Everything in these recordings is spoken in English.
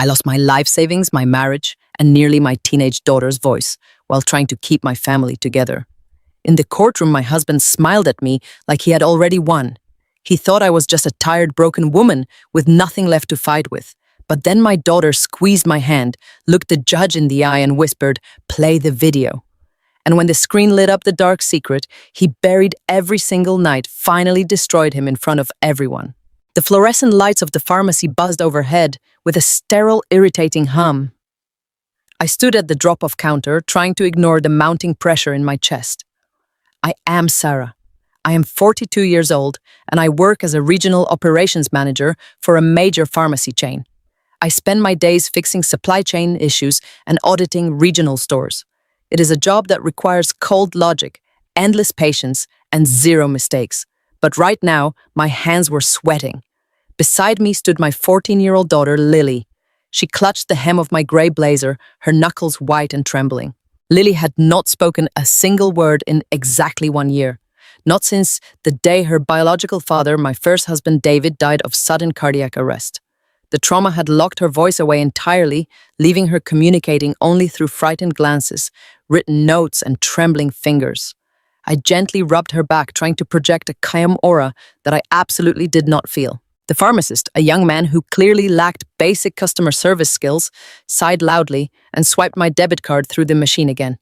I lost my life savings, my marriage, and nearly my teenage daughter's voice while trying to keep my family together. In the courtroom, my husband smiled at me like he had already won. He thought I was just a tired, broken woman with nothing left to fight with. But then my daughter squeezed my hand, looked the judge in the eye and whispered, "Play the video." And when the screen lit up the dark secret, he buried every single night, finally destroyed him in front of everyone. The fluorescent lights of the pharmacy buzzed overhead with a sterile, irritating hum. I stood at the drop-off counter, trying to ignore the mounting pressure in my chest. I am Sarah. I am 42 years old, and I work as a regional operations manager for a major pharmacy chain. I spend my days fixing supply chain issues and auditing regional stores. It is a job that requires cold logic, endless patience, and zero mistakes. But right now, my hands were sweating. Beside me stood my 14-year-old daughter, Lily. She clutched the hem of my gray blazer, her knuckles white and trembling. Lily had not spoken a single word in exactly 1 year. Not since the day her biological father, my first husband David, died of sudden cardiac arrest. The trauma had locked her voice away entirely, leaving her communicating only through frightened glances, written notes, and trembling fingers. I gently rubbed her back, trying to project a calm aura that I absolutely did not feel. The pharmacist, a young man who clearly lacked basic customer service skills, sighed loudly and swiped my debit card through the machine again.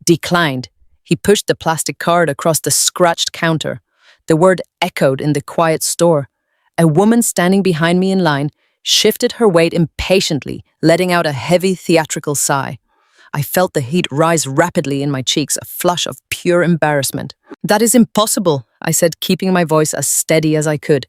Declined. He pushed the plastic card across the scratched counter. The word echoed in the quiet store. A woman standing behind me in line shifted her weight impatiently, letting out a heavy theatrical sigh. I felt the heat rise rapidly in my cheeks, a flush of pure embarrassment. "That is impossible," I said, keeping my voice as steady as I could.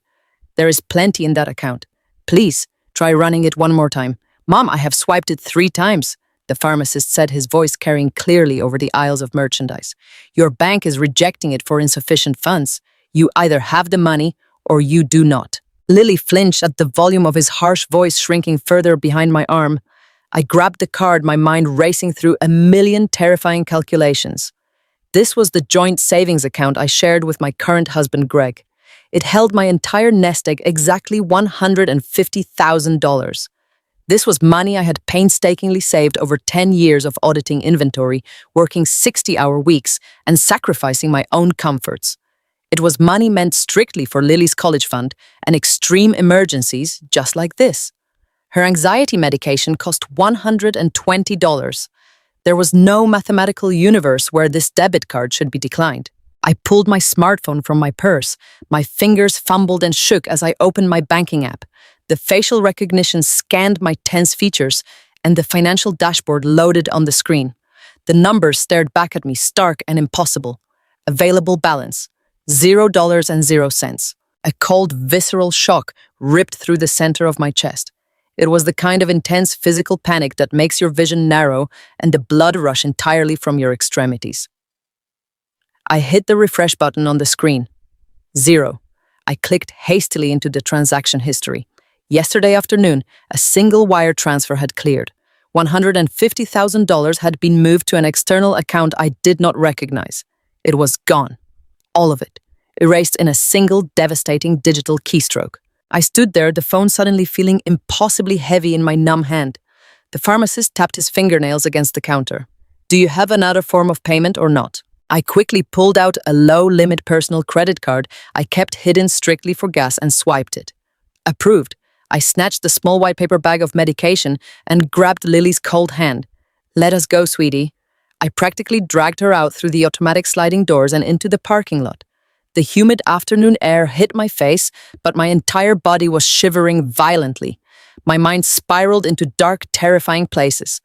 "There is plenty in that account. Please, try running it one more time." "Mom, I have swiped it 3 times, the pharmacist said, his voice carrying clearly over the aisles of merchandise. "Your bank is rejecting it for insufficient funds. You either have the money or you do not." Lily flinched at the volume of his harsh voice shrinking further behind my arm. I grabbed the card, my mind racing through a million terrifying calculations. This was the joint savings account I shared with my current husband, Greg. It held my entire nest egg, exactly $150,000. This was money I had painstakingly saved over 10 years of auditing inventory, working 60-hour weeks, and sacrificing my own comforts. It was money meant strictly for Lily's college fund and extreme emergencies just like this. Her anxiety medication cost $120. There was no mathematical universe where this debit card should be declined. I pulled my smartphone from my purse. My fingers fumbled and shook as I opened my banking app. The facial recognition scanned my tense features, and the financial dashboard loaded on the screen. The numbers stared back at me, stark and impossible. Available balance, $0.00. A cold, visceral shock ripped through the center of my chest. It was the kind of intense physical panic that makes your vision narrow and the blood rush entirely from your extremities. I hit the refresh button on the screen. 0. I clicked hastily into the transaction history. Yesterday afternoon, a single wire transfer had cleared. $150,000 had been moved to an external account I did not recognize. It was gone. All of it, erased in a single devastating digital keystroke. I stood there, the phone suddenly feeling impossibly heavy in my numb hand. The pharmacist tapped his fingernails against the counter. "Do you have another form of payment or not?" I quickly pulled out a low-limit personal credit card I kept hidden strictly for gas and swiped it. Approved. I snatched the small white paper bag of medication and grabbed Lily's cold hand. "Let us go, sweetie." I practically dragged her out through the automatic sliding doors and into the parking lot. The humid afternoon air hit my face, but my entire body was shivering violently. My mind spiraled into dark, terrifying places.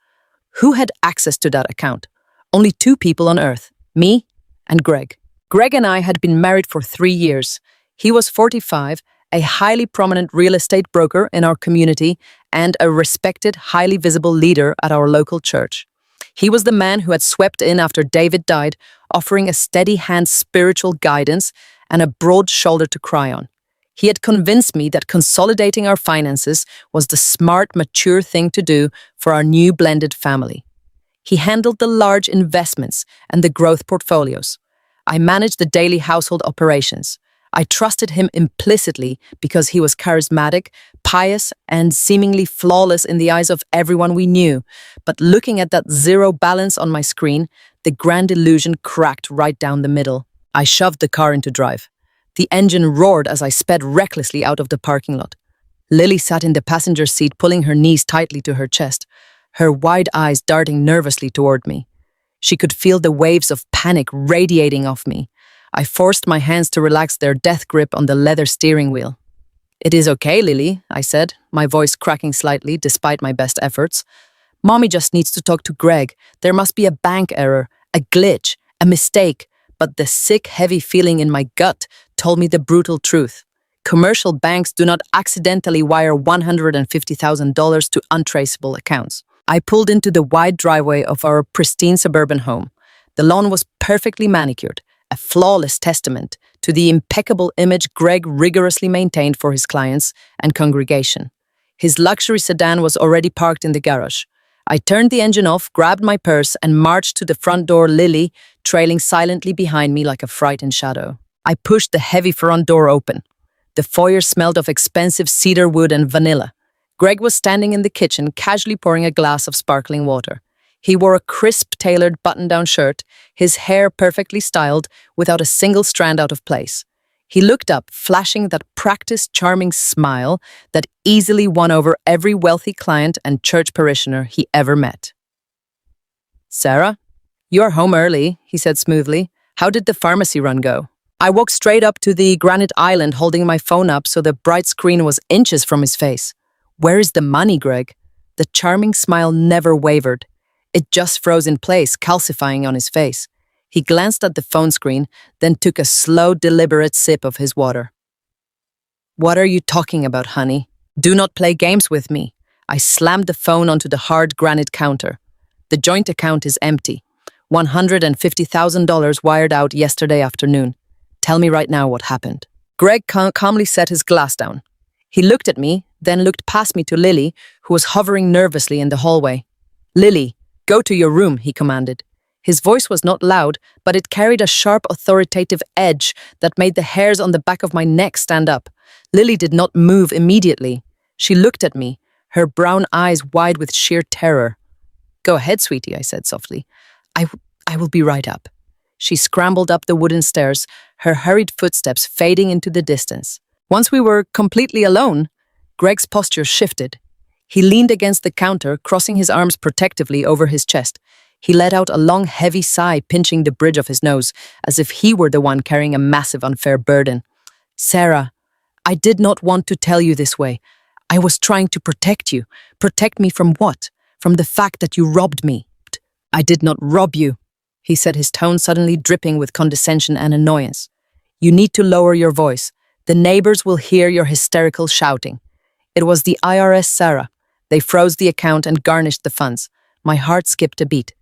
Who had access to that account? Only 2 people on Earth, me and Greg. Greg and I had been married for 3 years. He was 45, a highly prominent real estate broker in our community, and a respected, highly visible leader at our local church. He was the man who had swept in after David died, offering a steady-hand spiritual guidance and a broad shoulder to cry on. He had convinced me that consolidating our finances was the smart, mature thing to do for our new blended family. He handled the large investments and the growth portfolios. I managed the daily household operations. I trusted him implicitly because he was charismatic, pious, and seemingly flawless in the eyes of everyone we knew. But looking at that zero balance on my screen, the grand illusion cracked right down the middle. I shoved the car into drive. The engine roared as I sped recklessly out of the parking lot. Lily sat in the passenger seat, pulling her knees tightly to her chest, her wide eyes darting nervously toward me. She could feel the waves of panic radiating off me. I forced my hands to relax their death grip on the leather steering wheel. "It is okay, Lily," I said, my voice cracking slightly despite my best efforts. "Mommy just needs to talk to Greg. There must be a bank error, a glitch, a mistake." But the sick, heavy feeling in my gut told me the brutal truth. Commercial banks do not accidentally wire $150,000 to untraceable accounts. I pulled into the wide driveway of our pristine suburban home. The lawn was perfectly manicured, a flawless testament to the impeccable image Greg rigorously maintained for his clients and congregation. His luxury sedan was already parked in the garage. I turned the engine off, grabbed my purse, and marched to the front door, Lily trailing silently behind me like a frightened shadow. I pushed the heavy front door open. The foyer smelled of expensive cedar wood and vanilla. Greg was standing in the kitchen, casually pouring a glass of sparkling water. He wore a crisp, tailored button-down shirt, his hair perfectly styled, without a single strand out of place. He looked up, flashing that practiced, charming smile that easily won over every wealthy client and church parishioner he ever met. "Sarah, you are home early," he said smoothly. "How did the pharmacy run go?" I walked straight up to the granite island, holding my phone up so the bright screen was inches from his face. "Where is the money, Greg?" The charming smile never wavered. It just froze in place, calcifying on his face. He glanced at the phone screen, then took a slow, deliberate sip of his water. "What are you talking about, honey? Do not play games with me." I slammed the phone onto the hard granite counter. "The joint account is empty. $150,000 wired out yesterday afternoon. Tell me right now what happened." Greg calmly set his glass down. He looked at me, then looked past me to Lily, who was hovering nervously in the hallway. "Lily, go to your room," he commanded. His voice was not loud, but it carried a sharp, authoritative edge that made the hairs on the back of my neck stand up. Lily did not move immediately. She looked at me, her brown eyes wide with sheer terror. "Go ahead, sweetie," I said softly. I will be right up." She scrambled up the wooden stairs, her hurried footsteps fading into the distance. Once we were completely alone, Greg's posture shifted. He leaned against the counter, crossing his arms protectively over his chest. He let out a long, heavy sigh, pinching the bridge of his nose, as if he were the one carrying a massive, unfair burden. "Sarah, I did not want to tell you this way. I was trying to protect you. Protect me from what? From the fact that you robbed me." "I did not rob you," he said, his tone suddenly dripping with condescension and annoyance. "You need to lower your voice. The neighbors will hear your hysterical shouting. It was the IRS, Sarah. They froze the account and garnished the funds." My heart skipped a beat.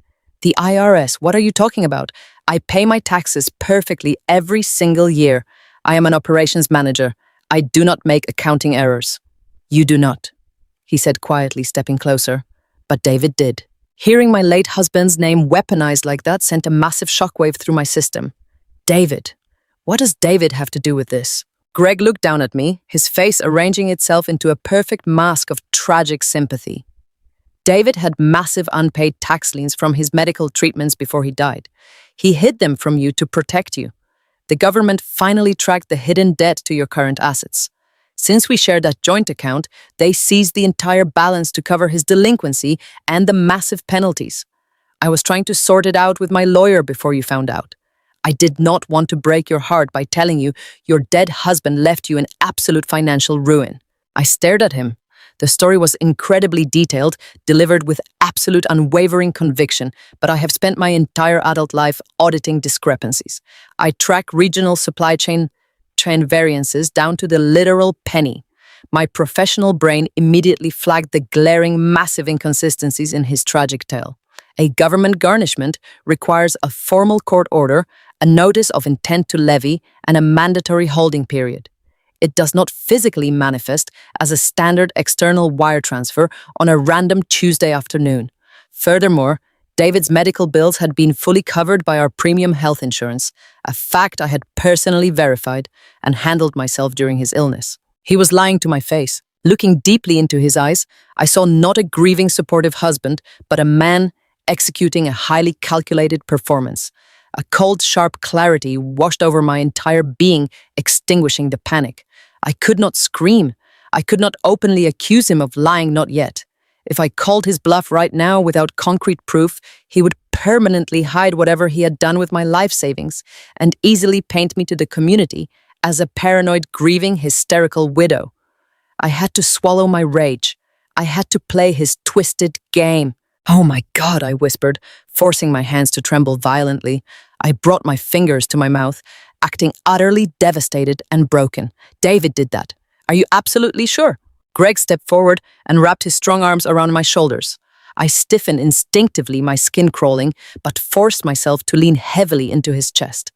"The IRS, what are you talking about? I pay my taxes perfectly every single year. I am an operations manager. I do not make accounting errors." "You do not," he said quietly, stepping closer. "But David did." Hearing my late husband's name weaponized like that sent a massive shockwave through my system. David. What does David have to do with this? Greg looked down at me, his face arranging itself into a perfect mask of tragic sympathy. David had massive unpaid tax liens from his medical treatments before he died. He hid them from you to protect you. The government finally tracked the hidden debt to your current assets. Since we shared that joint account, they seized the entire balance to cover his delinquency and the massive penalties. I was trying to sort it out with my lawyer before you found out. I did not want to break your heart by telling you your dead husband left you in absolute financial ruin. I stared at him. The story was incredibly detailed, delivered with absolute unwavering conviction, but I have spent my entire adult life auditing discrepancies. I track regional supply chain variances down to the literal penny. My professional brain immediately flagged the glaring, massive inconsistencies in his tragic tale. A government garnishment requires a formal court order, a notice of intent to levy, and a mandatory holding period. It does not physically manifest as a standard external wire transfer on a random Tuesday afternoon. Furthermore, David's medical bills had been fully covered by our premium health insurance, a fact I had personally verified and handled myself during his illness. He was lying to my face. Looking deeply into his eyes, I saw not a grieving, supportive husband, but a man executing a highly calculated performance. A cold, sharp clarity washed over my entire being, extinguishing the panic. I could not scream. I could not openly accuse him of lying, not yet. If I called his bluff right now without concrete proof, he would permanently hide whatever he had done with my life savings and easily paint me to the community as a paranoid, grieving, hysterical widow. I had to swallow my rage. I had to play his twisted game. "Oh my God," I whispered, forcing my hands to tremble violently. I brought my fingers to my mouth, acting utterly devastated and broken. "David did that. Are you absolutely sure?" Greg stepped forward and wrapped his strong arms around my shoulders. I stiffened instinctively, my skin crawling, but forced myself to lean heavily into his chest.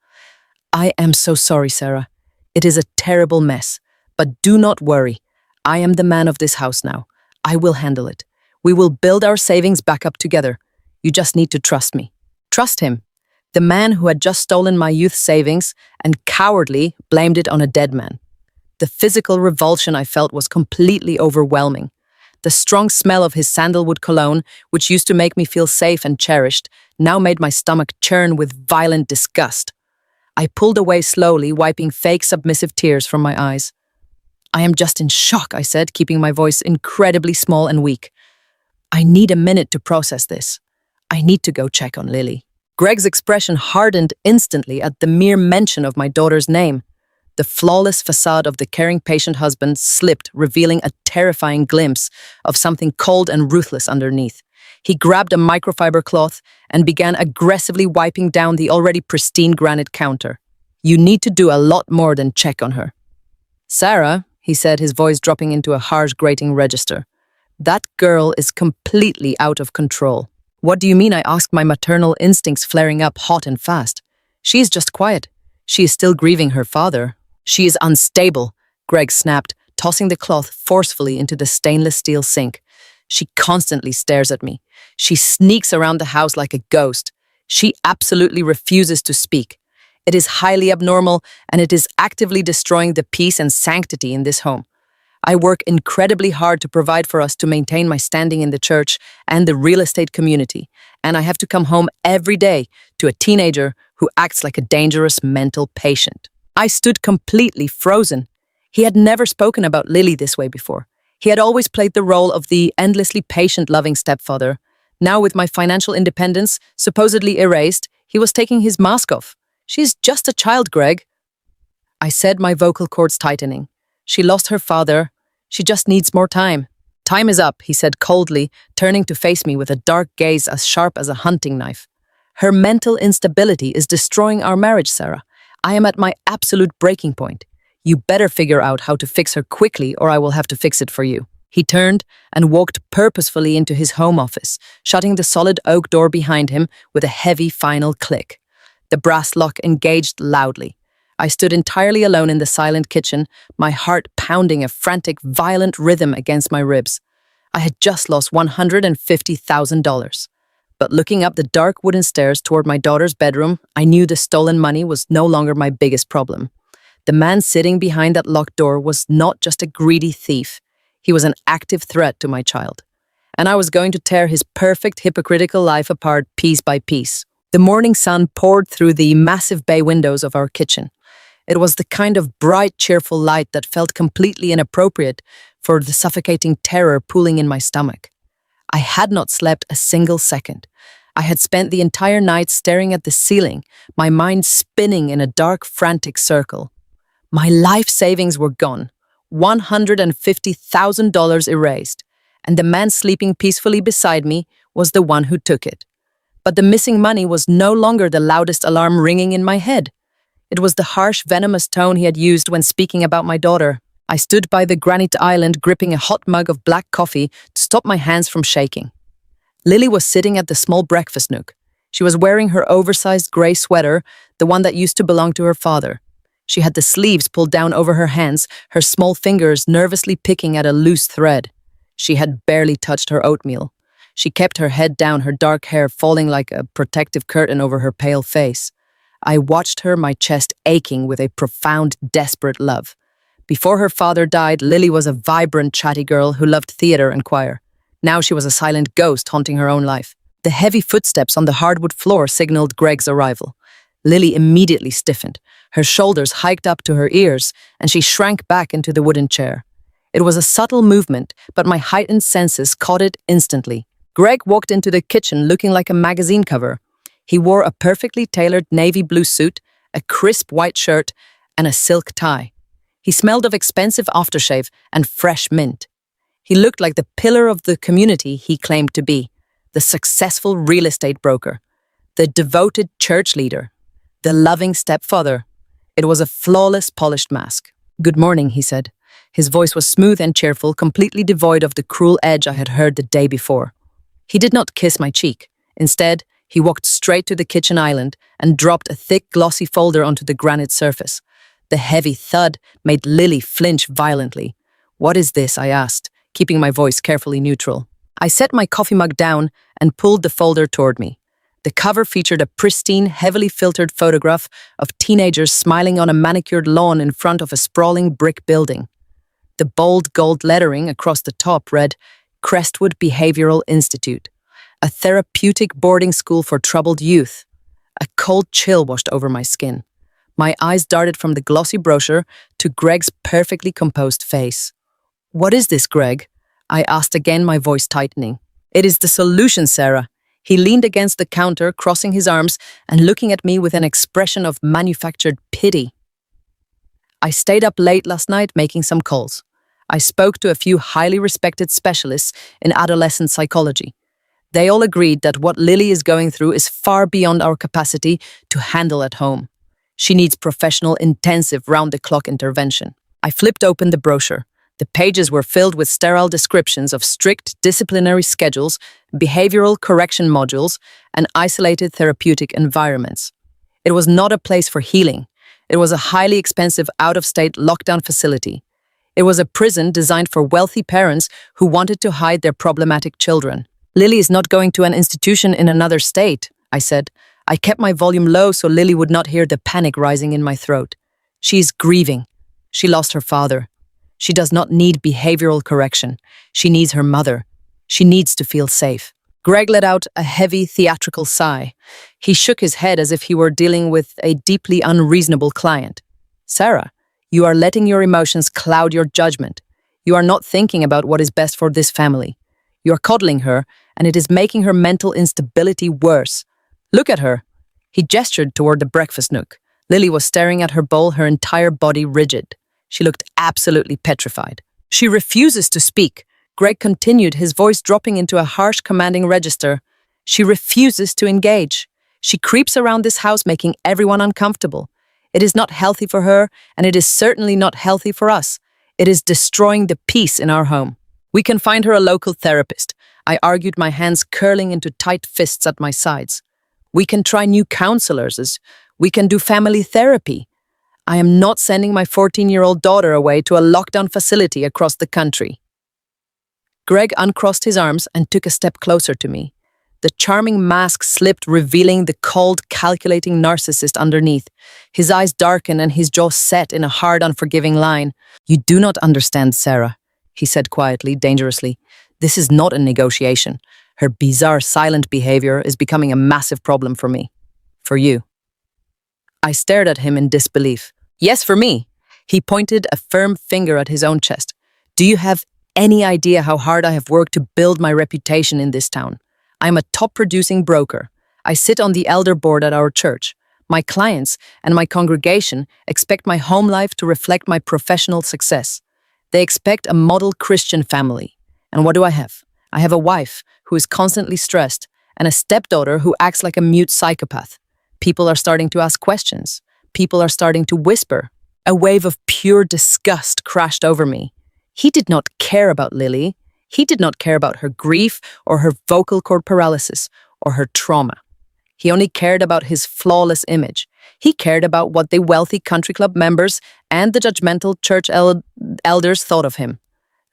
"I am so sorry, Sarah. It is a terrible mess. But do not worry. I am the man of this house now. I will handle it. We will build our savings back up together. You just need to trust me." Trust him. The man who had just stolen my youth savings and cowardly blamed it on a dead man. The physical revulsion I felt was completely overwhelming. The strong smell of his sandalwood cologne, which used to make me feel safe and cherished, now made my stomach churn with violent disgust. I pulled away slowly, wiping fake submissive tears from my eyes. "I am just in shock," I said, keeping my voice incredibly small and weak. "I need a minute to process this. I need to go check on Lily." Greg's expression hardened instantly at the mere mention of my daughter's name. The flawless facade of the caring patient husband slipped, revealing a terrifying glimpse of something cold and ruthless underneath. He grabbed a microfiber cloth and began aggressively wiping down the already pristine granite counter. "You need to do a lot more than check on her." "Sarah," he said, his voice dropping into a harsh, grating register, "that girl is completely out of control." "What do you mean?" I asked, my maternal instincts flaring up hot and fast. "She is just quiet. She is still grieving her father." "She is unstable," Greg snapped, tossing the cloth forcefully into the stainless steel sink. "She constantly stares at me. She sneaks around the house like a ghost. She absolutely refuses to speak. It is highly abnormal, and it is actively destroying the peace and sanctity in this home. I work incredibly hard to provide for us to maintain my standing in the church and the real estate community, and I have to come home every day to a teenager who acts like a dangerous mental patient." I stood completely frozen. He had never spoken about Lily this way before. He had always played the role of the endlessly patient, loving stepfather. Now, with my financial independence supposedly erased, he was taking his mask off. "She's just a child, Greg," I said, my vocal cords tightening. "She lost her father. She just needs more time." "Time is up," he said coldly, turning to face me with a dark gaze as sharp as a hunting knife. "Her mental instability is destroying our marriage, Sarah. I am at my absolute breaking point. You better figure out how to fix her quickly, or I will have to fix it for you." He turned and walked purposefully into his home office, shutting the solid oak door behind him with a heavy final click. The brass lock engaged loudly. I stood entirely alone in the silent kitchen, my heart pounding a frantic, violent rhythm against my ribs. I had just lost $150,000. But looking up the dark wooden stairs toward my daughter's bedroom, I knew the stolen money was no longer my biggest problem. The man sitting behind that locked door was not just a greedy thief. He was an active threat to my child. And I was going to tear his perfect, hypocritical life apart piece by piece. The morning sun poured through the massive bay windows of our kitchen. It was the kind of bright, cheerful light that felt completely inappropriate for the suffocating terror pooling in my stomach. I had not slept a single second. I had spent the entire night staring at the ceiling, my mind spinning in a dark, frantic circle. My life savings were gone, $150,000 erased, and the man sleeping peacefully beside me was the one who took it. But the missing money was no longer the loudest alarm ringing in my head. It was the harsh, venomous tone he had used when speaking about my daughter. I stood by the granite island, gripping a hot mug of black coffee to stop my hands from shaking. Lily was sitting at the small breakfast nook. She was wearing her oversized gray sweater, the one that used to belong to her father. She had the sleeves pulled down over her hands, her small fingers nervously picking at a loose thread. She had barely touched her oatmeal. She kept her head down, her dark hair falling like a protective curtain over her pale face. I watched her, my chest aching with a profound, desperate love. Before her father died, Lily was a vibrant, chatty girl who loved theater and choir. Now she was a silent ghost haunting her own life. The heavy footsteps on the hardwood floor signaled Greg's arrival. Lily immediately stiffened. Her shoulders hiked up to her ears, and she shrank back into the wooden chair. It was a subtle movement, but my heightened senses caught it instantly. Greg walked into the kitchen looking like a magazine cover. He wore a perfectly tailored navy blue suit, a crisp white shirt, and a silk tie. He smelled of expensive aftershave and fresh mint. He looked like the pillar of the community he claimed to be, the successful real estate broker, the devoted church leader, the loving stepfather. It was a flawless, polished mask. "Good morning," he said. His voice was smooth and cheerful, completely devoid of the cruel edge I had heard the day before. He did not kiss my cheek. Instead, he walked straight to the kitchen island and dropped a thick, glossy folder onto the granite surface. The heavy thud made Lily flinch violently. "What is this?" I asked, keeping my voice carefully neutral. I set my coffee mug down and pulled the folder toward me. The cover featured a pristine, heavily filtered photograph of teenagers smiling on a manicured lawn in front of a sprawling brick building. The bold gold lettering across the top read, "Crestwood Behavioral Institute, a therapeutic boarding school for troubled youth." A cold chill washed over my skin. My eyes darted from the glossy brochure to Greg's perfectly composed face. "What is this, Greg?" I asked again, my voice tightening. "It is the solution, Sarah." He leaned against the counter, crossing his arms and looking at me with an expression of manufactured pity. "I stayed up late last night making some calls. I spoke to a few highly respected specialists in adolescent psychology. They all agreed that what Lily is going through is far beyond our capacity to handle at home. She needs professional, intensive, round-the-clock intervention." I flipped open the brochure. The pages were filled with sterile descriptions of strict disciplinary schedules, behavioral correction modules, and isolated therapeutic environments. It was not a place for healing. It was a highly expensive, out-of-state lockdown facility. It was a prison designed for wealthy parents who wanted to hide their problematic children. "Lily is not going to an institution in another state," I said. I kept my volume low so Lily would not hear the panic rising in my throat. "She is grieving. She lost her father. She does not need behavioral correction. She needs her mother. She needs to feel safe." Greg let out a heavy, theatrical sigh. He shook his head as if he were dealing with a deeply unreasonable client. "Sarah, you are letting your emotions cloud your judgment. You are not thinking about what is best for this family. You are coddling her, and it is making her mental instability worse. Look at her." He gestured toward the breakfast nook. Lily was staring at her bowl, her entire body rigid. She looked absolutely petrified. "She refuses to speak." Greg continued, his voice dropping into a harsh, commanding register. "She refuses to engage. She creeps around this house, making everyone uncomfortable. It is not healthy for her, and it is certainly not healthy for us. It is destroying the peace in our home. We can find her a local therapist." I argued, my hands curling into tight fists at my sides. "We can try new counselors. We can do family therapy. I am not sending my 14-year-old daughter away to a lockdown facility across the country." Greg uncrossed his arms and took a step closer to me. The charming mask slipped, revealing the cold, calculating narcissist underneath. His eyes darkened and his jaw set in a hard, unforgiving line. "You do not understand, Sarah," he said quietly, dangerously. "This is not a negotiation. Her bizarre, silent behavior is becoming a massive problem for me. For you." I stared at him in disbelief. "Yes, for me." He pointed a firm finger at his own chest. "Do you have any idea how hard I have worked to build my reputation in this town? I am a top-producing broker. I sit on the elder board at our church. My clients and my congregation expect my home life to reflect my professional success. They expect a model Christian family. And what do I have? I have a wife who is constantly stressed and a stepdaughter who acts like a mute psychopath. People are starting to ask questions. People are starting to whisper." A wave of pure disgust crashed over me. He did not care about Lily. He did not care about her grief or her vocal cord paralysis or her trauma. He only cared about his flawless image. He cared about what the wealthy country club members and the judgmental church elders thought of him.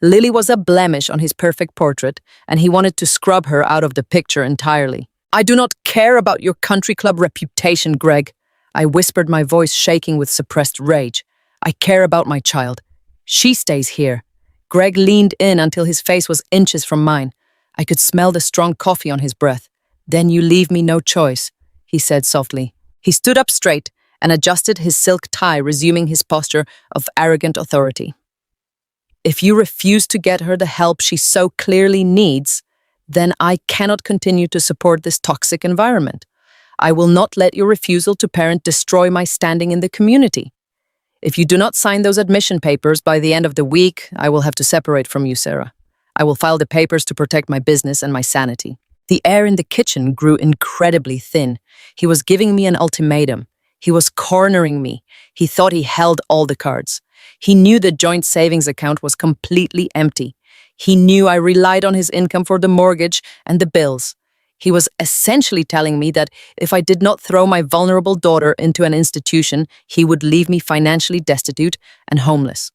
Lily was a blemish on his perfect portrait, and he wanted to scrub her out of the picture entirely. "I do not care about your country club reputation, Greg," I whispered, my voice shaking with suppressed rage. "I care about my child. She stays here." Greg leaned in until his face was inches from mine. I could smell the strong coffee on his breath. "Then you leave me no choice," he said softly. He stood up straight and adjusted his silk tie, resuming his posture of arrogant authority. "If you refuse to get her the help she so clearly needs, then I cannot continue to support this toxic environment. I will not let your refusal to parent destroy my standing in the community. If you do not sign those admission papers by the end of the week, I will have to separate from you, Sarah. I will file the papers to protect my business and my sanity." The air in the kitchen grew incredibly thin. He was giving me an ultimatum. He was cornering me. He thought he held all the cards. He knew the joint savings account was completely empty. He knew I relied on his income for the mortgage and the bills. He was essentially telling me that if I did not throw my vulnerable daughter into an institution, he would leave me financially destitute and homeless.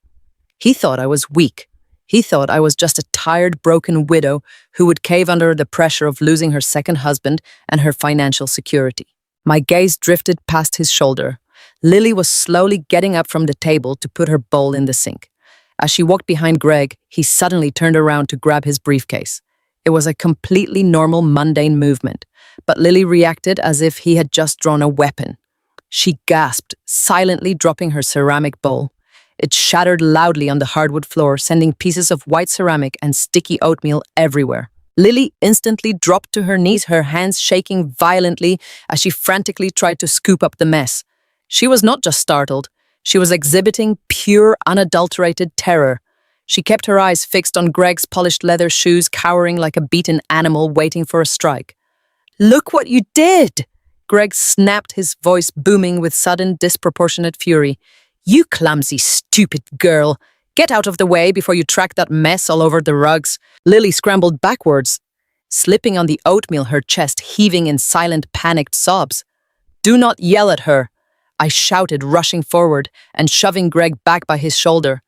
He thought I was weak. He thought I was just a tired, broken widow who would cave under the pressure of losing her second husband and her financial security. My gaze drifted past his shoulder. Lily was slowly getting up from the table to put her bowl in the sink. As she walked behind Greg, he suddenly turned around to grab his briefcase. It was a completely normal, mundane movement, but Lily reacted as if he had just drawn a weapon. She gasped, silently dropping her ceramic bowl. It shattered loudly on the hardwood floor, sending pieces of white ceramic and sticky oatmeal everywhere. Lily instantly dropped to her knees, her hands shaking violently as she frantically tried to scoop up the mess. She was not just startled. She was exhibiting pure, unadulterated terror. She kept her eyes fixed on Greg's polished leather shoes, cowering like a beaten animal waiting for a strike. "Look what you did!" Greg snapped, his voice booming with sudden, disproportionate fury. "You clumsy, stupid girl! Get out of the way before you track that mess all over the rugs." Lily scrambled backwards, slipping on the oatmeal, her chest heaving in silent, panicked sobs. "Do not yell at her," I shouted, rushing forward and shoving Greg back by his shoulder.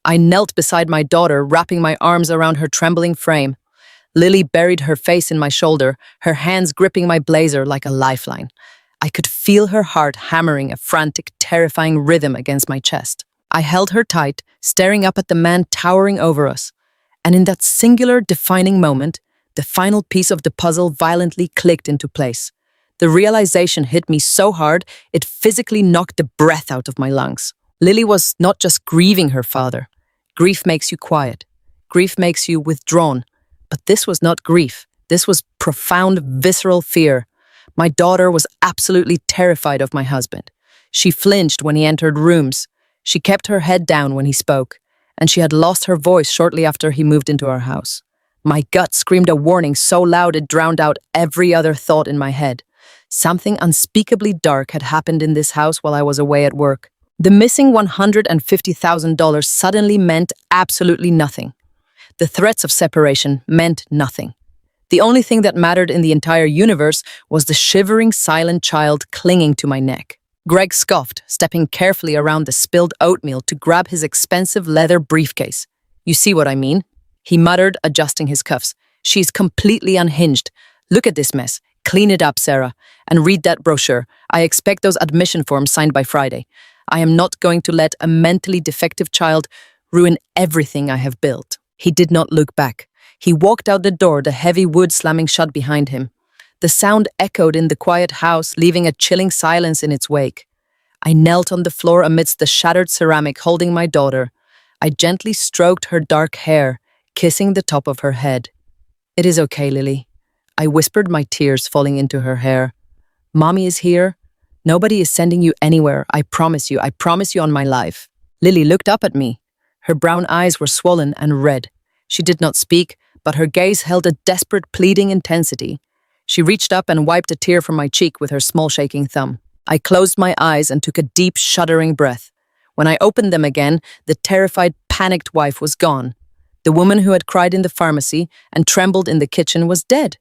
I knelt beside my daughter, wrapping my arms around her trembling frame. Lily buried her face in my shoulder, her hands gripping my blazer like a lifeline. I could feel her heart hammering a frantic, terrifying rhythm against my chest. I held her tight, staring up at the man towering over us. And in that singular, defining moment, the final piece of the puzzle violently clicked into place. The realization hit me so hard, it physically knocked the breath out of my lungs. Lily was not just grieving her father. Grief makes you quiet. Grief makes you withdrawn. But this was not grief. This was profound, visceral fear. My daughter was absolutely terrified of my husband. She flinched when he entered rooms. She kept her head down when he spoke, and she had lost her voice shortly after he moved into our house. My gut screamed a warning so loud it drowned out every other thought in my head. Something unspeakably dark had happened in this house while I was away at work. The missing $150,000 suddenly meant absolutely nothing. The threats of separation meant nothing. The only thing that mattered in the entire universe was the shivering, silent child clinging to my neck. Greg scoffed, stepping carefully around the spilled oatmeal to grab his expensive leather briefcase. "You see what I mean?" he muttered, adjusting his cuffs. "She's completely unhinged. Look at this mess. Clean it up, Sarah, and read that brochure. I expect those admission forms signed by Friday. I am not going to let a mentally defective child ruin everything I have built." He did not look back. He walked out the door, the heavy wood slamming shut behind him. The sound echoed in the quiet house, leaving a chilling silence in its wake. I knelt on the floor amidst the shattered ceramic, holding my daughter. I gently stroked her dark hair, kissing the top of her head. "It is okay, Lily," I whispered, my tears falling into her hair. "Mommy is here. Nobody is sending you anywhere. I promise you on my life." Lily looked up at me. Her brown eyes were swollen and red. She did not speak, but her gaze held a desperate, pleading intensity. She reached up and wiped a tear from my cheek with her small shaking thumb. I closed my eyes and took a deep, shuddering breath. When I opened them again, the terrified, panicked wife was gone. The woman who had cried in the pharmacy and trembled in the kitchen was dead.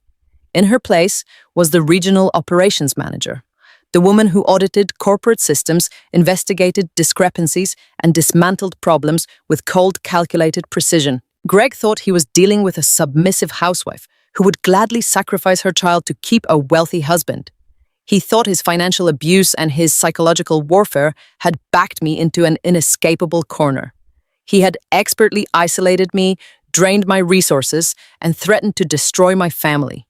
In her place was the regional operations manager, the woman who audited corporate systems, investigated discrepancies, and dismantled problems with cold, calculated precision. Greg thought he was dealing with a submissive housewife who would gladly sacrifice her child to keep a wealthy husband. He thought his financial abuse and his psychological warfare had backed me into an inescapable corner. He had expertly isolated me, drained my resources, and threatened to destroy my family.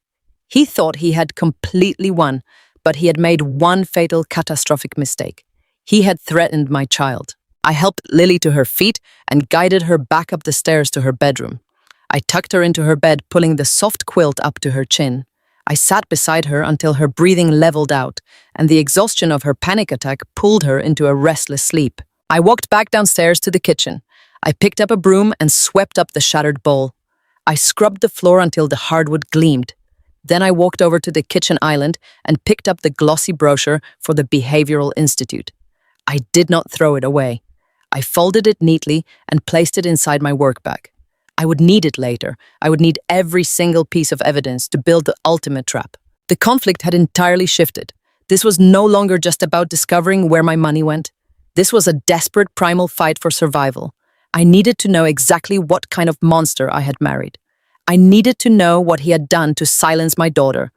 He thought he had completely won, but he had made one fatal, catastrophic mistake. He had threatened my child. I helped Lily to her feet and guided her back up the stairs to her bedroom. I tucked her into her bed, pulling the soft quilt up to her chin. I sat beside her until her breathing leveled out, and the exhaustion of her panic attack pulled her into a restless sleep. I walked back downstairs to the kitchen. I picked up a broom and swept up the shattered bowl. I scrubbed the floor until the hardwood gleamed. Then I walked over to the kitchen island and picked up the glossy brochure for the Behavioral Institute. I did not throw it away. I folded it neatly and placed it inside my work bag. I would need it later. I would need every single piece of evidence to build the ultimate trap. The conflict had entirely shifted. This was no longer just about discovering where my money went. This was a desperate primal fight for survival. I needed to know exactly what kind of monster I had married. I needed to know what he had done to silence my daughter.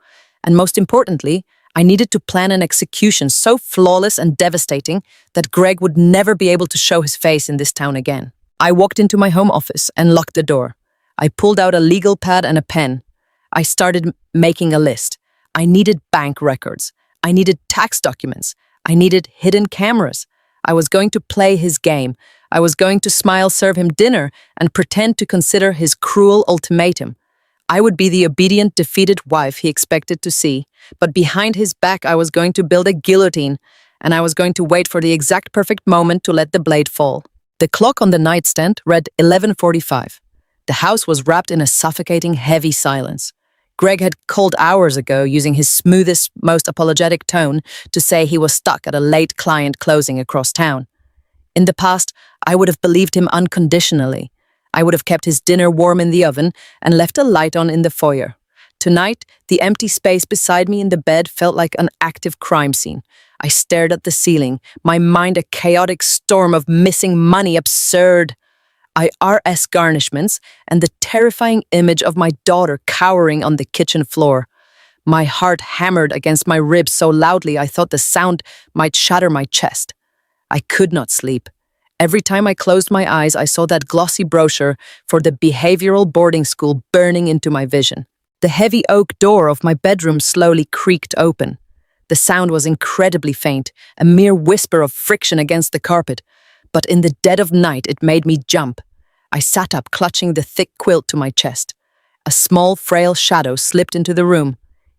And most importantly, I needed to plan an execution so flawless and devastating that Greg would never be able to show his face in this town again. I walked into my home office and locked the door. I pulled out a legal pad and a pen. I started making a list. I needed bank records. I needed tax documents. I needed hidden cameras. I was going to play his game. I was going to smile, serve him dinner, and pretend to consider his cruel ultimatum. I would be the obedient, defeated wife he expected to see, but behind his back I was going to build a guillotine, and I was going to wait for the exact perfect moment to let the blade fall. The clock on the nightstand read 11:45. The house was wrapped in a suffocating, heavy silence. Greg had called hours ago using his smoothest, most apologetic tone to say he was stuck at a late client closing across town. In the past, I would have believed him unconditionally. I would have kept his dinner warm in the oven and left a light on in the foyer. Tonight, the empty space beside me in the bed felt like an active crime scene. I stared at the ceiling, my mind a chaotic storm of missing money, absurd IRS garnishments, and the terrifying image of my daughter cowering on the kitchen floor. My heart hammered against my ribs so loudly I thought the sound might shatter my chest. I could not sleep. Every time I closed my eyes, I saw that glossy brochure for the behavioral boarding school burning into my vision. The heavy oak door of my bedroom slowly creaked open. The sound was incredibly faint, a mere whisper of friction against the carpet. But in the dead of night, it made me jump. I sat up, clutching the thick quilt to my chest. A small, frail shadow slipped into the room.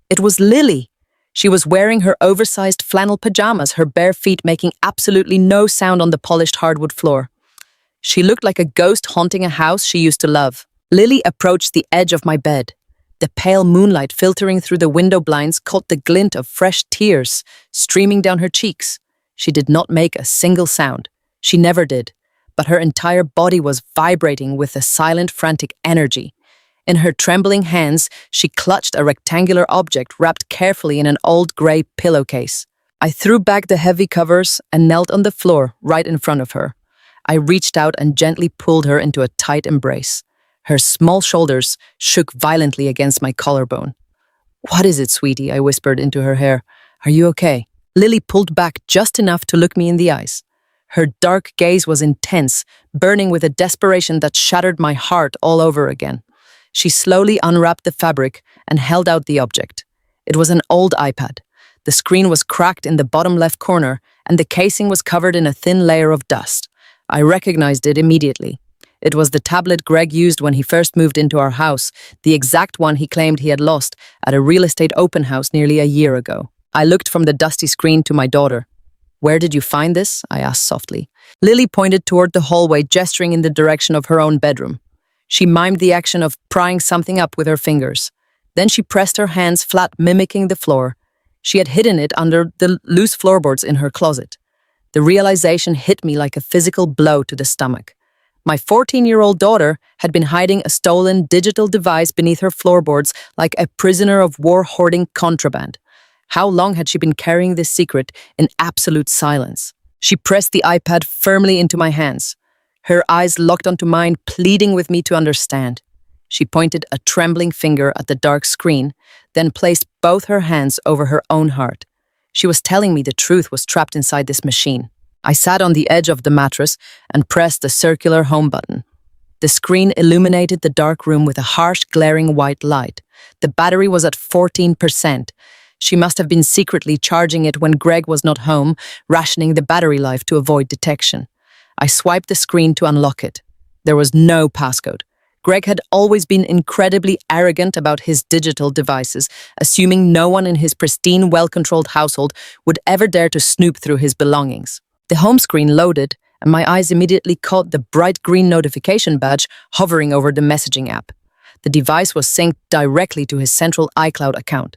It was Lily. She was wearing her oversized flannel pajamas, her bare feet making absolutely no sound on the polished hardwood floor. She looked like a ghost haunting a house she used to love. Lily approached the edge of my bed. The pale moonlight filtering through the window blinds caught the glint of fresh tears streaming down her cheeks. She did not make a single sound. She never did, but her entire body was vibrating with a silent, frantic energy. In her trembling hands, she clutched a rectangular object wrapped carefully in an old gray pillowcase. I threw back the heavy covers and knelt on the floor right in front of her. I reached out and gently pulled her into a tight embrace. Her small shoulders shook violently against my collarbone. "What is it, sweetie?" I whispered into her hair. "Are you okay?" Lily pulled back just enough to look me in the eyes. Her dark gaze was intense, burning with a desperation that shattered my heart all over again. She slowly unwrapped the fabric and held out the object. It was an old iPad. The screen was cracked in the bottom left corner, and the casing was covered in a thin layer of dust. I recognized it immediately. It was the tablet Greg used when he first moved into our house, the exact one he claimed he had lost at a real estate open house nearly a year ago. I looked from the dusty screen to my daughter. "Where did you find this?" I asked softly. Lily pointed toward the hallway, gesturing in the direction of her own bedroom. She mimed the action of prying something up with her fingers. Then she pressed her hands flat, mimicking the floor. She had hidden it under the loose floorboards in her closet. The realization hit me like a physical blow to the stomach. My 14-year-old daughter had been hiding a stolen digital device beneath her floorboards like a prisoner of war hoarding contraband. How long had she been carrying this secret in absolute silence? She pressed the iPad firmly into my hands. Her eyes locked onto mine, pleading with me to understand. She pointed a trembling finger at the dark screen, then placed both her hands over her own heart. She was telling me the truth was trapped inside this machine. I sat on the edge of the mattress and pressed the circular home button. The screen illuminated the dark room with a harsh, glaring white light. The battery was at 14%. She must have been secretly charging it when Greg was not home, rationing the battery life to avoid detection. I swiped the screen to unlock it. There was no passcode. Greg had always been incredibly arrogant about his digital devices, assuming no one in his pristine, well-controlled household would ever dare to snoop through his belongings. The home screen loaded, and my eyes immediately caught the bright green notification badge hovering over the messaging app. The device was synced directly to his central iCloud account.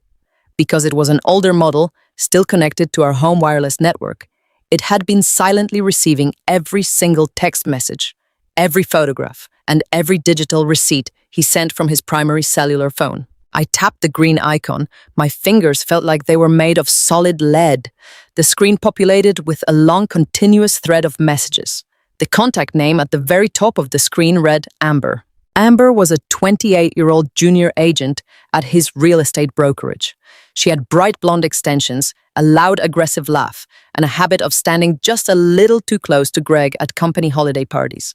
Because it was an older model, still connected to our home wireless network, it had been silently receiving every single text message, every photograph, and every digital receipt he sent from his primary cellular phone. I tapped the green icon. My fingers felt like they were made of solid lead. The screen populated with a long, continuous thread of messages. The contact name at the very top of the screen read Amber. Amber was a 28-year-old junior agent at his real estate brokerage. She had bright blonde extensions, a loud, aggressive laugh, and a habit of standing just a little too close to Greg at company holiday parties.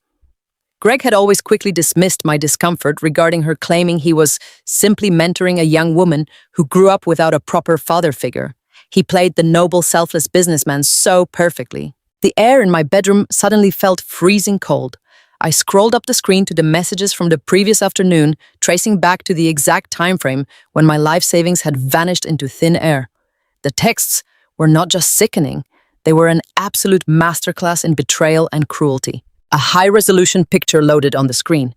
Greg had always quickly dismissed my discomfort regarding her claiming he was simply mentoring a young woman who grew up without a proper father figure. He played the noble, selfless businessman so perfectly. The air in my bedroom suddenly felt freezing cold. I scrolled up the screen to the messages from the previous afternoon, tracing back to the exact time frame when my life savings had vanished into thin air. The texts were not just sickening, they were an absolute masterclass in betrayal and cruelty. A high-resolution picture loaded on the screen.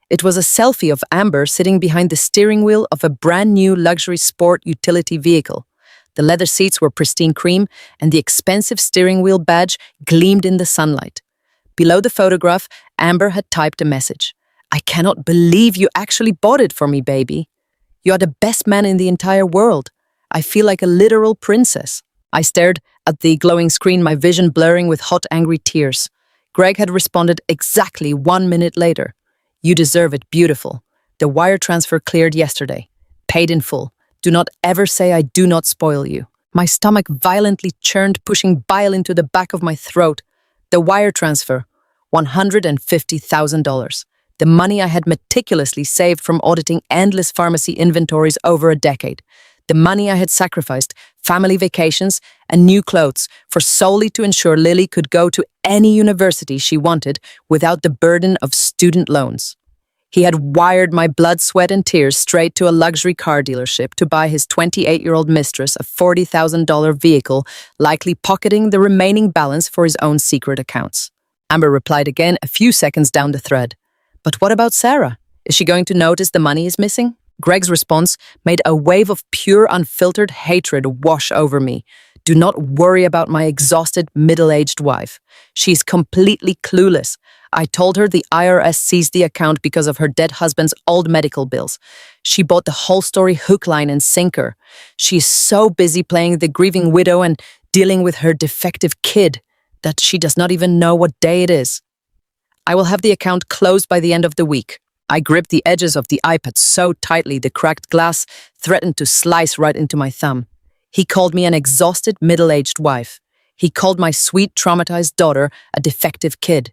It was a selfie of Amber sitting behind the steering wheel of a brand-new luxury sport utility vehicle. The leather seats were pristine cream, and the expensive steering wheel badge gleamed in the sunlight. Below the photograph, Amber had typed a message. "I cannot believe you actually bought it for me, baby. You are the best man in the entire world. I feel like a literal princess." I stared at the glowing screen, my vision blurring with hot, angry tears. Greg had responded exactly 1 minute later. "You deserve it, beautiful. The wire transfer cleared yesterday. Paid in full. Do not ever say I do not spoil you." My stomach violently churned, pushing bile into the back of my throat. The wire transfer, $150,000. The money I had meticulously saved from auditing endless pharmacy inventories over a decade. The money I had sacrificed, family vacations, and new clothes for solely to ensure Lily could go to any university she wanted without the burden of student loans. He had wired my blood, sweat, and tears straight to a luxury car dealership to buy his 28-year-old mistress a $40,000 vehicle, likely pocketing the remaining balance for his own secret accounts. Amber replied again a few seconds down the thread. "But what about Sarah? Is she going to notice the money is missing?" Greg's response made a wave of pure, unfiltered hatred wash over me. "Do not worry about my exhausted, middle-aged wife. She's completely clueless. I told her the IRS seized the account because of her dead husband's old medical bills. She bought the whole story hook, line, and sinker. She's so busy playing the grieving widow and dealing with her defective kid that she does not even know what day it is. I will have the account closed by the end of the week." I gripped the edges of the iPad so tightly the cracked glass threatened to slice right into my thumb. He called me an exhausted, middle-aged wife. He called my sweet, traumatized daughter a defective kid.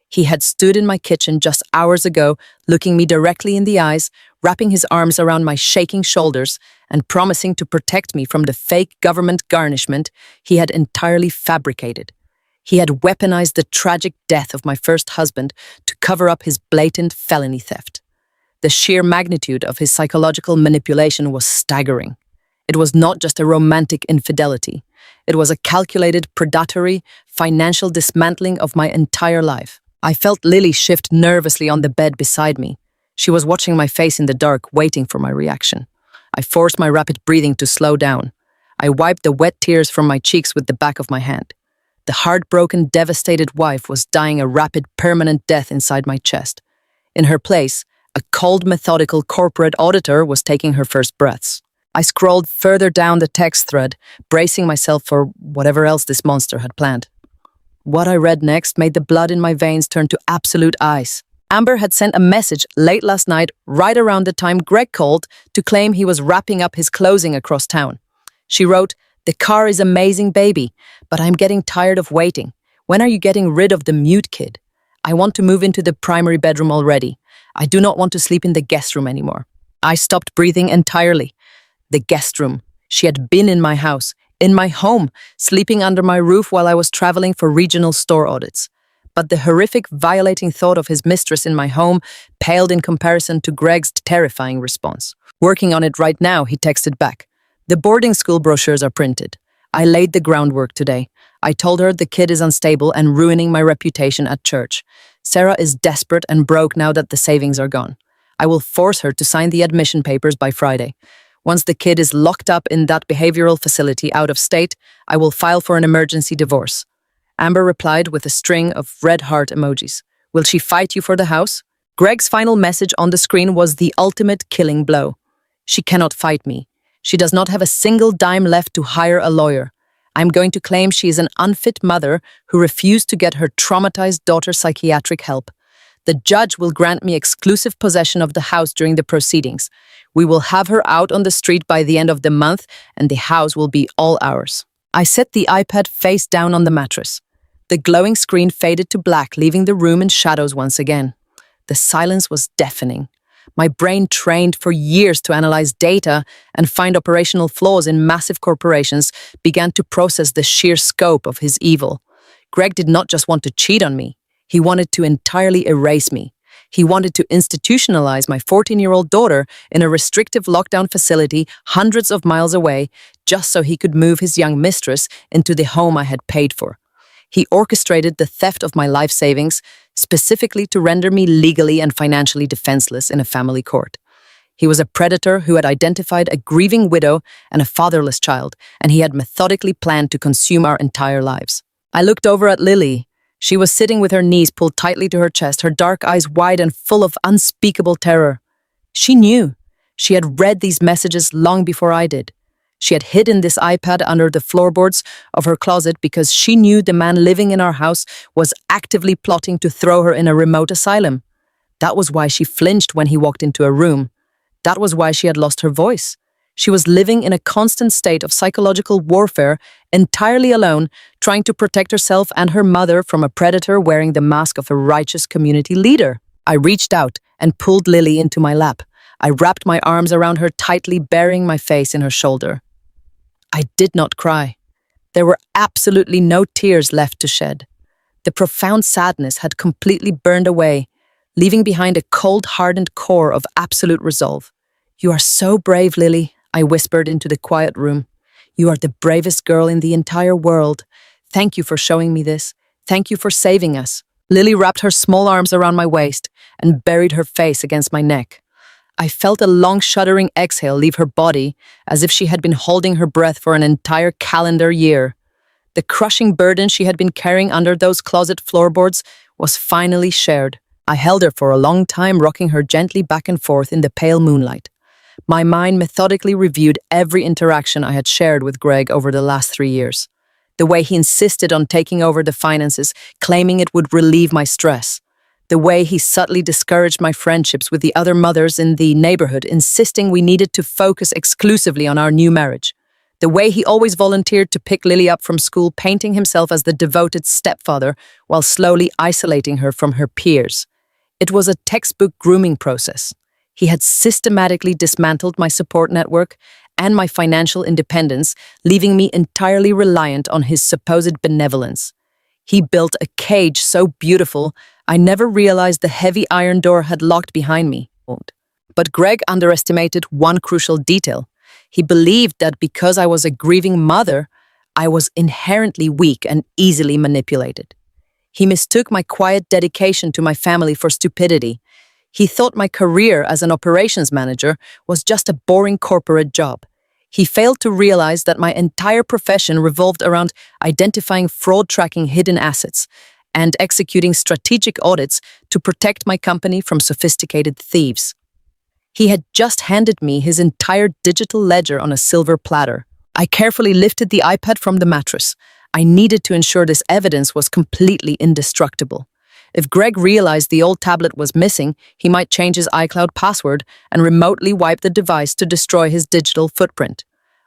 He had stood in my kitchen just hours ago, looking me directly in the eyes, wrapping his arms around my shaking shoulders, and promising to protect me from the fake government garnishment he had entirely fabricated. He had weaponized the tragic death of my first husband to cover up his blatant felony theft. The sheer magnitude of his psychological manipulation was staggering. It was not just a romantic infidelity. It was a calculated, predatory, financial dismantling of my entire life. I felt Lily shift nervously on the bed beside me. She was watching my face in the dark, waiting for my reaction. I forced my rapid breathing to slow down. I wiped the wet tears from my cheeks with the back of my hand. The heartbroken, devastated wife was dying a rapid, permanent death inside my chest. In her place, a cold, methodical corporate auditor was taking her first breaths. I scrolled further down the text thread, bracing myself for whatever else this monster had planned. What I read next made the blood in my veins turn to absolute ice. Amber had sent a message late last night, right around the time Greg called, to claim he was wrapping up his closing across town. She wrote, "The car is amazing, baby, but I'm getting tired of waiting. When are you getting rid of the mute kid? I want to move into the primary bedroom already. I do not want to sleep in the guest room anymore." I stopped breathing entirely. The guest room. She had been in my house, in my home, sleeping under my roof while I was traveling for regional store audits. But the horrific, violating thought of his mistress in my home paled in comparison to Greg's terrifying response. "Working on it right now," he texted back. "The boarding school brochures are printed. I laid the groundwork today. I told her the kid is unstable and ruining my reputation at church. Sarah is desperate and broke now that the savings are gone. I will force her to sign the admission papers by Friday. Once the kid is locked up in that behavioral facility out of state, I will file for an emergency divorce." Amber replied with a string of red heart emojis. "Will she fight you for the house?" Greg's final message on the screen was the ultimate killing blow. "She cannot fight me. She does not have a single dime left to hire a lawyer. I'm going to claim she is an unfit mother who refused to get her traumatized daughter psychiatric help. The judge will grant me exclusive possession of the house during the proceedings. We will have her out on the street by the end of the month, and the house will be all ours." I set the iPad face down on the mattress. The glowing screen faded to black, leaving the room in shadows once again. The silence was deafening. My brain, trained for years to analyze data and find operational flaws in massive corporations, began to process the sheer scope of his evil. Greg did not just want to cheat on me. He wanted to entirely erase me. He wanted to institutionalize my 14-year-old daughter in a restrictive lockdown facility hundreds of miles away, just so he could move his young mistress into the home I had paid for. He orchestrated the theft of my life savings, specifically to render me legally and financially defenseless in a family court. He was a predator who had identified a grieving widow and a fatherless child, and he had methodically planned to consume our entire lives. I looked over at Lily. She was sitting with her knees pulled tightly to her chest, her dark eyes wide and full of unspeakable terror. She knew. She had read these messages long before I did. She had hidden this iPad under the floorboards of her closet because she knew the man living in our house was actively plotting to throw her in a remote asylum. That was why she flinched when he walked into a room. That was why she had lost her voice. She was living in a constant state of psychological warfare, entirely alone, trying to protect herself and her mother from a predator wearing the mask of a righteous community leader. I reached out and pulled Lily into my lap. I wrapped my arms around her tightly, burying my face in her shoulder. I did not cry. There were absolutely no tears left to shed. The profound sadness had completely burned away, leaving behind a cold, hardened core of absolute resolve. "You are so brave, Lily," I whispered into the quiet room. "You are the bravest girl in the entire world. Thank you for showing me this. Thank you for saving us." Lily wrapped her small arms around my waist and buried her face against my neck. I felt a long, shuddering exhale leave her body, as if she had been holding her breath for an entire calendar year. The crushing burden she had been carrying under those closet floorboards was finally shared. I held her for a long time, rocking her gently back and forth in the pale moonlight. My mind methodically reviewed every interaction I had shared with Greg over the last 3 years. The way he insisted on taking over the finances, claiming it would relieve my stress. The way he subtly discouraged my friendships with the other mothers in the neighborhood, insisting we needed to focus exclusively on our new marriage. The way he always volunteered to pick Lily up from school, painting himself as the devoted stepfather while slowly isolating her from her peers. It was a textbook grooming process. He had systematically dismantled my support network and my financial independence, leaving me entirely reliant on his supposed benevolence. He built a cage so beautiful, I never realized the heavy iron door had locked behind me. But Greg underestimated one crucial detail. He believed that because I was a grieving mother, I was inherently weak and easily manipulated. He mistook my quiet dedication to my family for stupidity. He thought my career as an operations manager was just a boring corporate job. He failed to realize that my entire profession revolved around identifying fraud-tracking hidden assets and executing strategic audits to protect my company from sophisticated thieves. He had just handed me his entire digital ledger on a silver platter. I carefully lifted the iPad from the mattress. I needed to ensure this evidence was completely indestructible. If Greg realized the old tablet was missing, he might change his iCloud password and remotely wipe the device to destroy his digital footprint.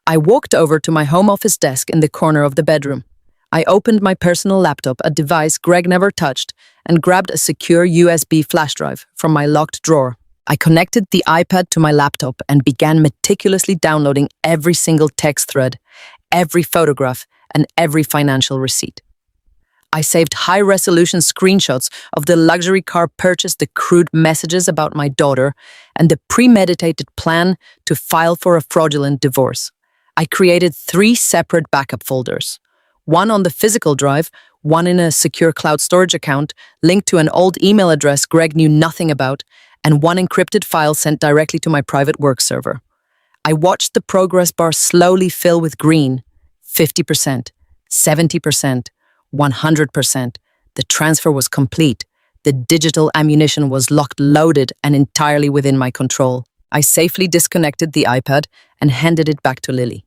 I walked over to my home office desk in the corner of the bedroom. I opened my personal laptop, a device Greg never touched, and grabbed a secure USB flash drive from my locked drawer. I connected the iPad to my laptop and began meticulously downloading every single text thread, every photograph, and every financial receipt. I saved high-resolution screenshots of the luxury car purchase, the crude messages about my daughter, and the premeditated plan to file for a fraudulent divorce. I created 3 separate backup folders. One on the physical drive, one in a secure cloud storage account linked to an old email address Greg knew nothing about, and one encrypted file sent directly to my private work server. I watched the progress bar slowly fill with green: 50%, 70%, 100%. The transfer was complete. The digital ammunition was locked, loaded, and entirely within my control. I safely disconnected the iPad and handed it back to Lily.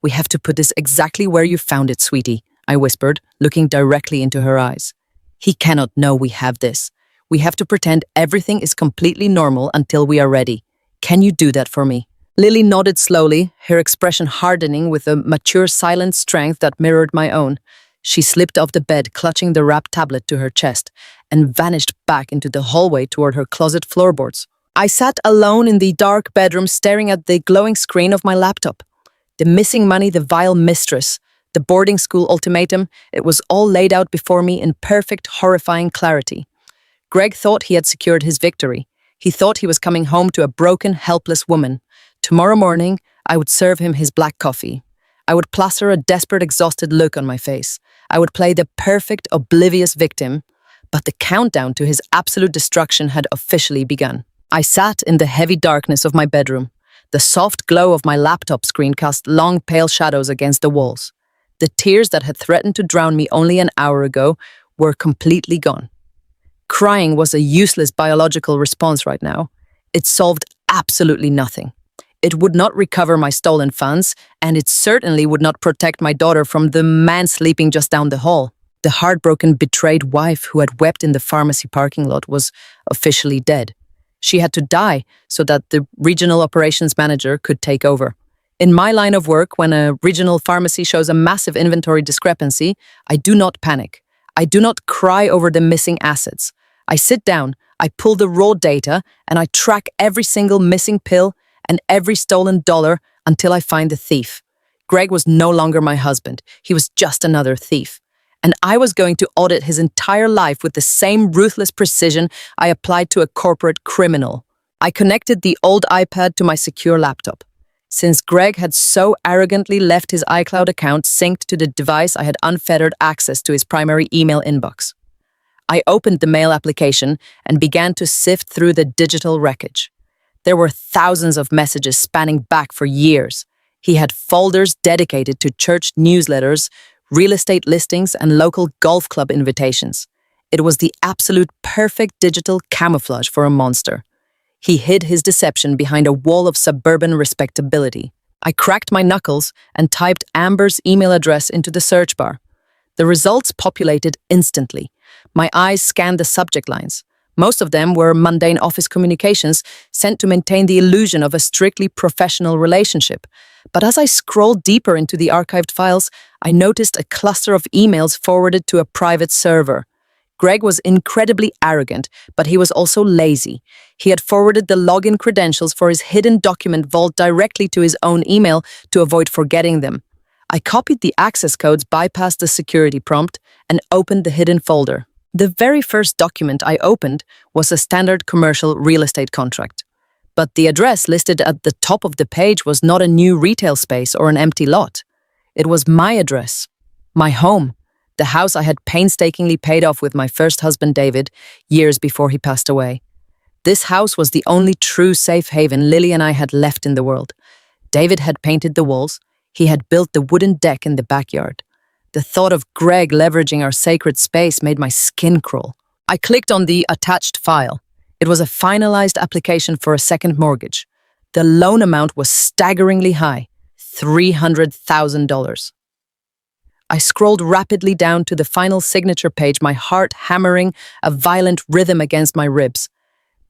"We have to put this exactly where you found it, sweetie," I whispered, looking directly into her eyes. "He cannot know we have this. We have to pretend everything is completely normal until we are ready. Can you do that for me?" Lily nodded slowly, her expression hardening with a mature, silent strength that mirrored my own. She slipped off the bed, clutching the wrapped tablet to her chest, and vanished back into the hallway toward her closet floorboards. I sat alone in the dark bedroom, staring at the glowing screen of my laptop. The missing money, the vile mistress, the boarding school ultimatum, it was all laid out before me in perfect, horrifying clarity. Greg thought he had secured his victory. He thought he was coming home to a broken, helpless woman. Tomorrow morning, I would serve him his black coffee. I would plaster a desperate, exhausted look on my face. I would play the perfect, oblivious victim, but the countdown to his absolute destruction had officially begun. I sat in the heavy darkness of my bedroom. The soft glow of my laptop screen cast long, pale shadows against the walls. The tears that had threatened to drown me only an hour ago were completely gone. Crying was a useless biological response right now. It solved absolutely nothing. It would not recover my stolen funds, and it certainly would not protect my daughter from the man sleeping just down the hall. The heartbroken, betrayed wife who had wept in the pharmacy parking lot was officially dead. She had to die so that the regional operations manager could take over. In my line of work, when a regional pharmacy shows a massive inventory discrepancy, I do not panic. I do not cry over the missing assets. I sit down, I pull the raw data, and I track every single missing pill and every stolen dollar until I find the thief. Greg was no longer my husband. He was just another thief. And I was going to audit his entire life with the same ruthless precision I applied to a corporate criminal. I connected the old iPad to my secure laptop. Since Greg had so arrogantly left his iCloud account synced to the device, I had unfettered access to his primary email inbox. I opened the mail application and began to sift through the digital wreckage. There were thousands of messages spanning back for years. He had folders dedicated to church newsletters, real estate listings, and local golf club invitations. It was the absolute perfect digital camouflage for a monster. He hid his deception behind a wall of suburban respectability. I cracked my knuckles and typed Amber's email address into the search bar. The results populated instantly. My eyes scanned the subject lines. Most of them were mundane office communications sent to maintain the illusion of a strictly professional relationship. But as I scrolled deeper into the archived files, I noticed a cluster of emails forwarded to a private server. Greg was incredibly arrogant, but he was also lazy. He had forwarded the login credentials for his hidden document vault directly to his own email to avoid forgetting them. I copied the access codes, bypassed the security prompt, and opened the hidden folder. The very first document I opened was a standard commercial real estate contract. But the address listed at the top of the page was not a new retail space or an empty lot. It was my address, my home, the house I had painstakingly paid off with my first husband, David, years before he passed away. This house was the only true safe haven Lily and I had left in the world. David had painted the walls. He had built the wooden deck in the backyard. The thought of Greg leveraging our sacred space made my skin crawl. I clicked on the attached file. It was a finalized application for a second mortgage. The loan amount was staggeringly high, $300,000. I scrolled rapidly down to the final signature page, my heart hammering a violent rhythm against my ribs.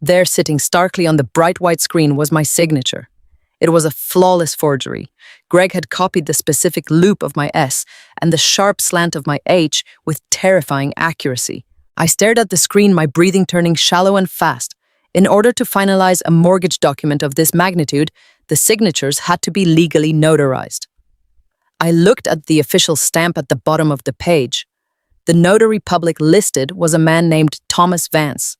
There, sitting starkly on the bright white screen, was my signature. It was a flawless forgery. Greg had copied the specific loop of my S and the sharp slant of my H with terrifying accuracy. I stared at the screen, my breathing turning shallow and fast. In order to finalize a mortgage document of this magnitude, the signatures had to be legally notarized. I looked at the official stamp at the bottom of the page. The notary public listed was a man named Thomas Vance.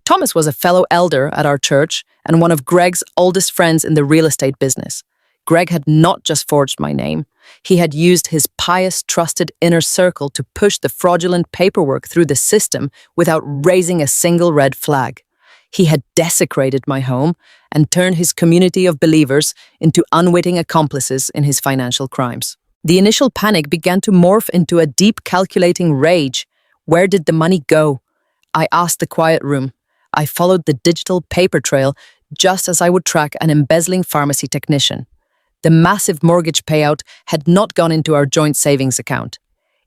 Thomas was a fellow elder at our church and one of Greg's oldest friends in the real estate business. Greg had not just forged my name. He had used his pious, trusted inner circle to push the fraudulent paperwork through the system without raising a single red flag. He had desecrated my home and turned his community of believers into unwitting accomplices in his financial crimes. The initial panic began to morph into a deep, calculating rage. Where did the money go? I asked the quiet room. I followed the digital paper trail just as I would track an embezzling pharmacy technician. The massive mortgage payout had not gone into our joint savings account.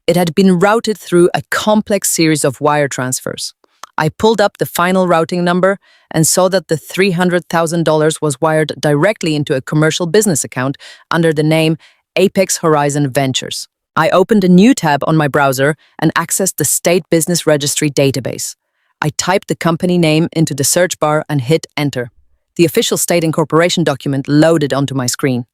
It had been routed through a complex series of wire transfers. I pulled up the final routing number and saw that the $300,000 was wired directly into a commercial business account under the name Apex Horizon Ventures. I opened a new tab on my browser and accessed the State Business Registry database. I typed the company name into the search bar and hit enter. The official state incorporation document loaded onto my screen.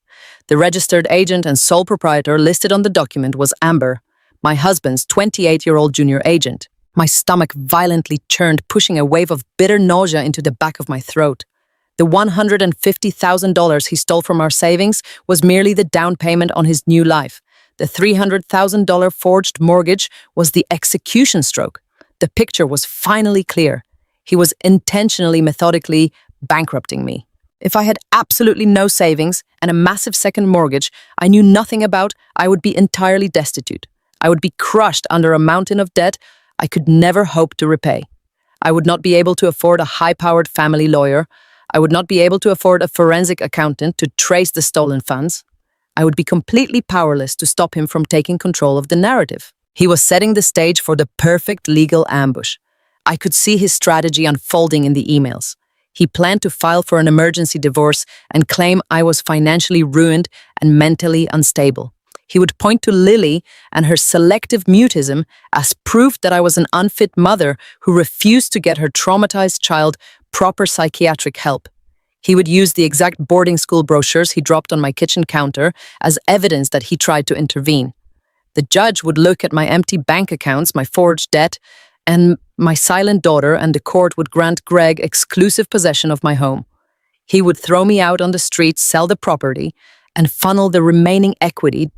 The registered agent and sole proprietor listed on the document was Amber, my husband's 28-year-old junior agent. My stomach violently churned, pushing a wave of bitter nausea into the back of my throat. The $150,000 he stole from our savings was merely the down payment on his new life. The $300,000 forged mortgage was the execution stroke. The picture was finally clear. He was intentionally, methodically bankrupting me. If I had absolutely no savings and a massive second mortgage I knew nothing about, I would be entirely destitute. I would be crushed under a mountain of debt I could never hope to repay. I would not be able to afford a high-powered family lawyer. I would not be able to afford a forensic accountant to trace the stolen funds. I would be completely powerless to stop him from taking control of the narrative. He was setting the stage for the perfect legal ambush. I could see his strategy unfolding in the emails. He planned to file for an emergency divorce and claim I was financially ruined and mentally unstable. He would point to Lily and her selective mutism as proof that I was an unfit mother who refused to get her traumatized child proper psychiatric help. He would use the exact boarding school brochures he dropped on my kitchen counter as evidence that he tried to intervene. The judge would look at my empty bank accounts, my forged debt, and my silent daughter, and the court would grant Greg exclusive possession of my home. He would throw me out on the streets, sell the property, and funnel the remaining equity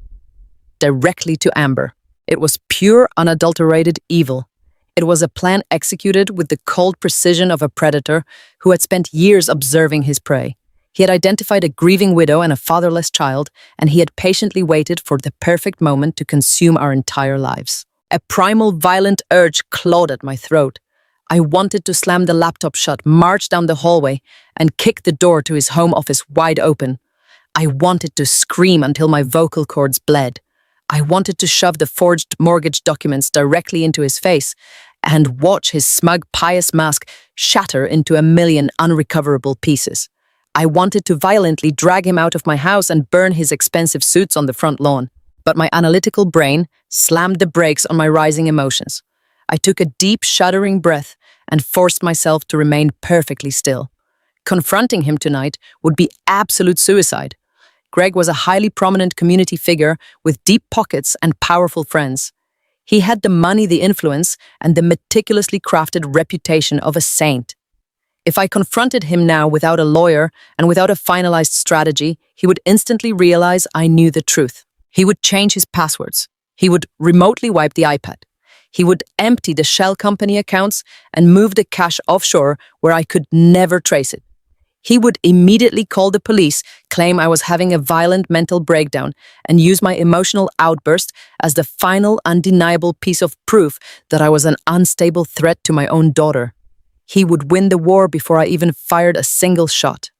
directly to Amber. It was pure, unadulterated evil. It was a plan executed with the cold precision of a predator who had spent years observing his prey. He had identified a grieving widow and a fatherless child, and he had patiently waited for the perfect moment to consume our entire lives. A primal, violent urge clawed at my throat. I wanted to slam the laptop shut, march down the hallway, and kick the door to his home office wide open. I wanted to scream until my vocal cords bled. I wanted to shove the forged mortgage documents directly into his face and watch his smug, pious mask shatter into a million unrecoverable pieces. I wanted to violently drag him out of my house and burn his expensive suits on the front lawn. But my analytical brain slammed the brakes on my rising emotions. I took a deep, shuddering breath and forced myself to remain perfectly still. Confronting him tonight would be absolute suicide. Greg was a highly prominent community figure with deep pockets and powerful friends. He had the money, the influence, and the meticulously crafted reputation of a saint. If I confronted him now without a lawyer and without a finalized strategy, he would instantly realize I knew the truth. He would change his passwords. He would remotely wipe the iPad. He would empty the shell company accounts and move the cash offshore where I could never trace it. He would immediately call the police, claim I was having a violent mental breakdown, and use my emotional outburst as the final undeniable piece of proof that I was an unstable threat to my own daughter. He would win the war before I even fired a single shot.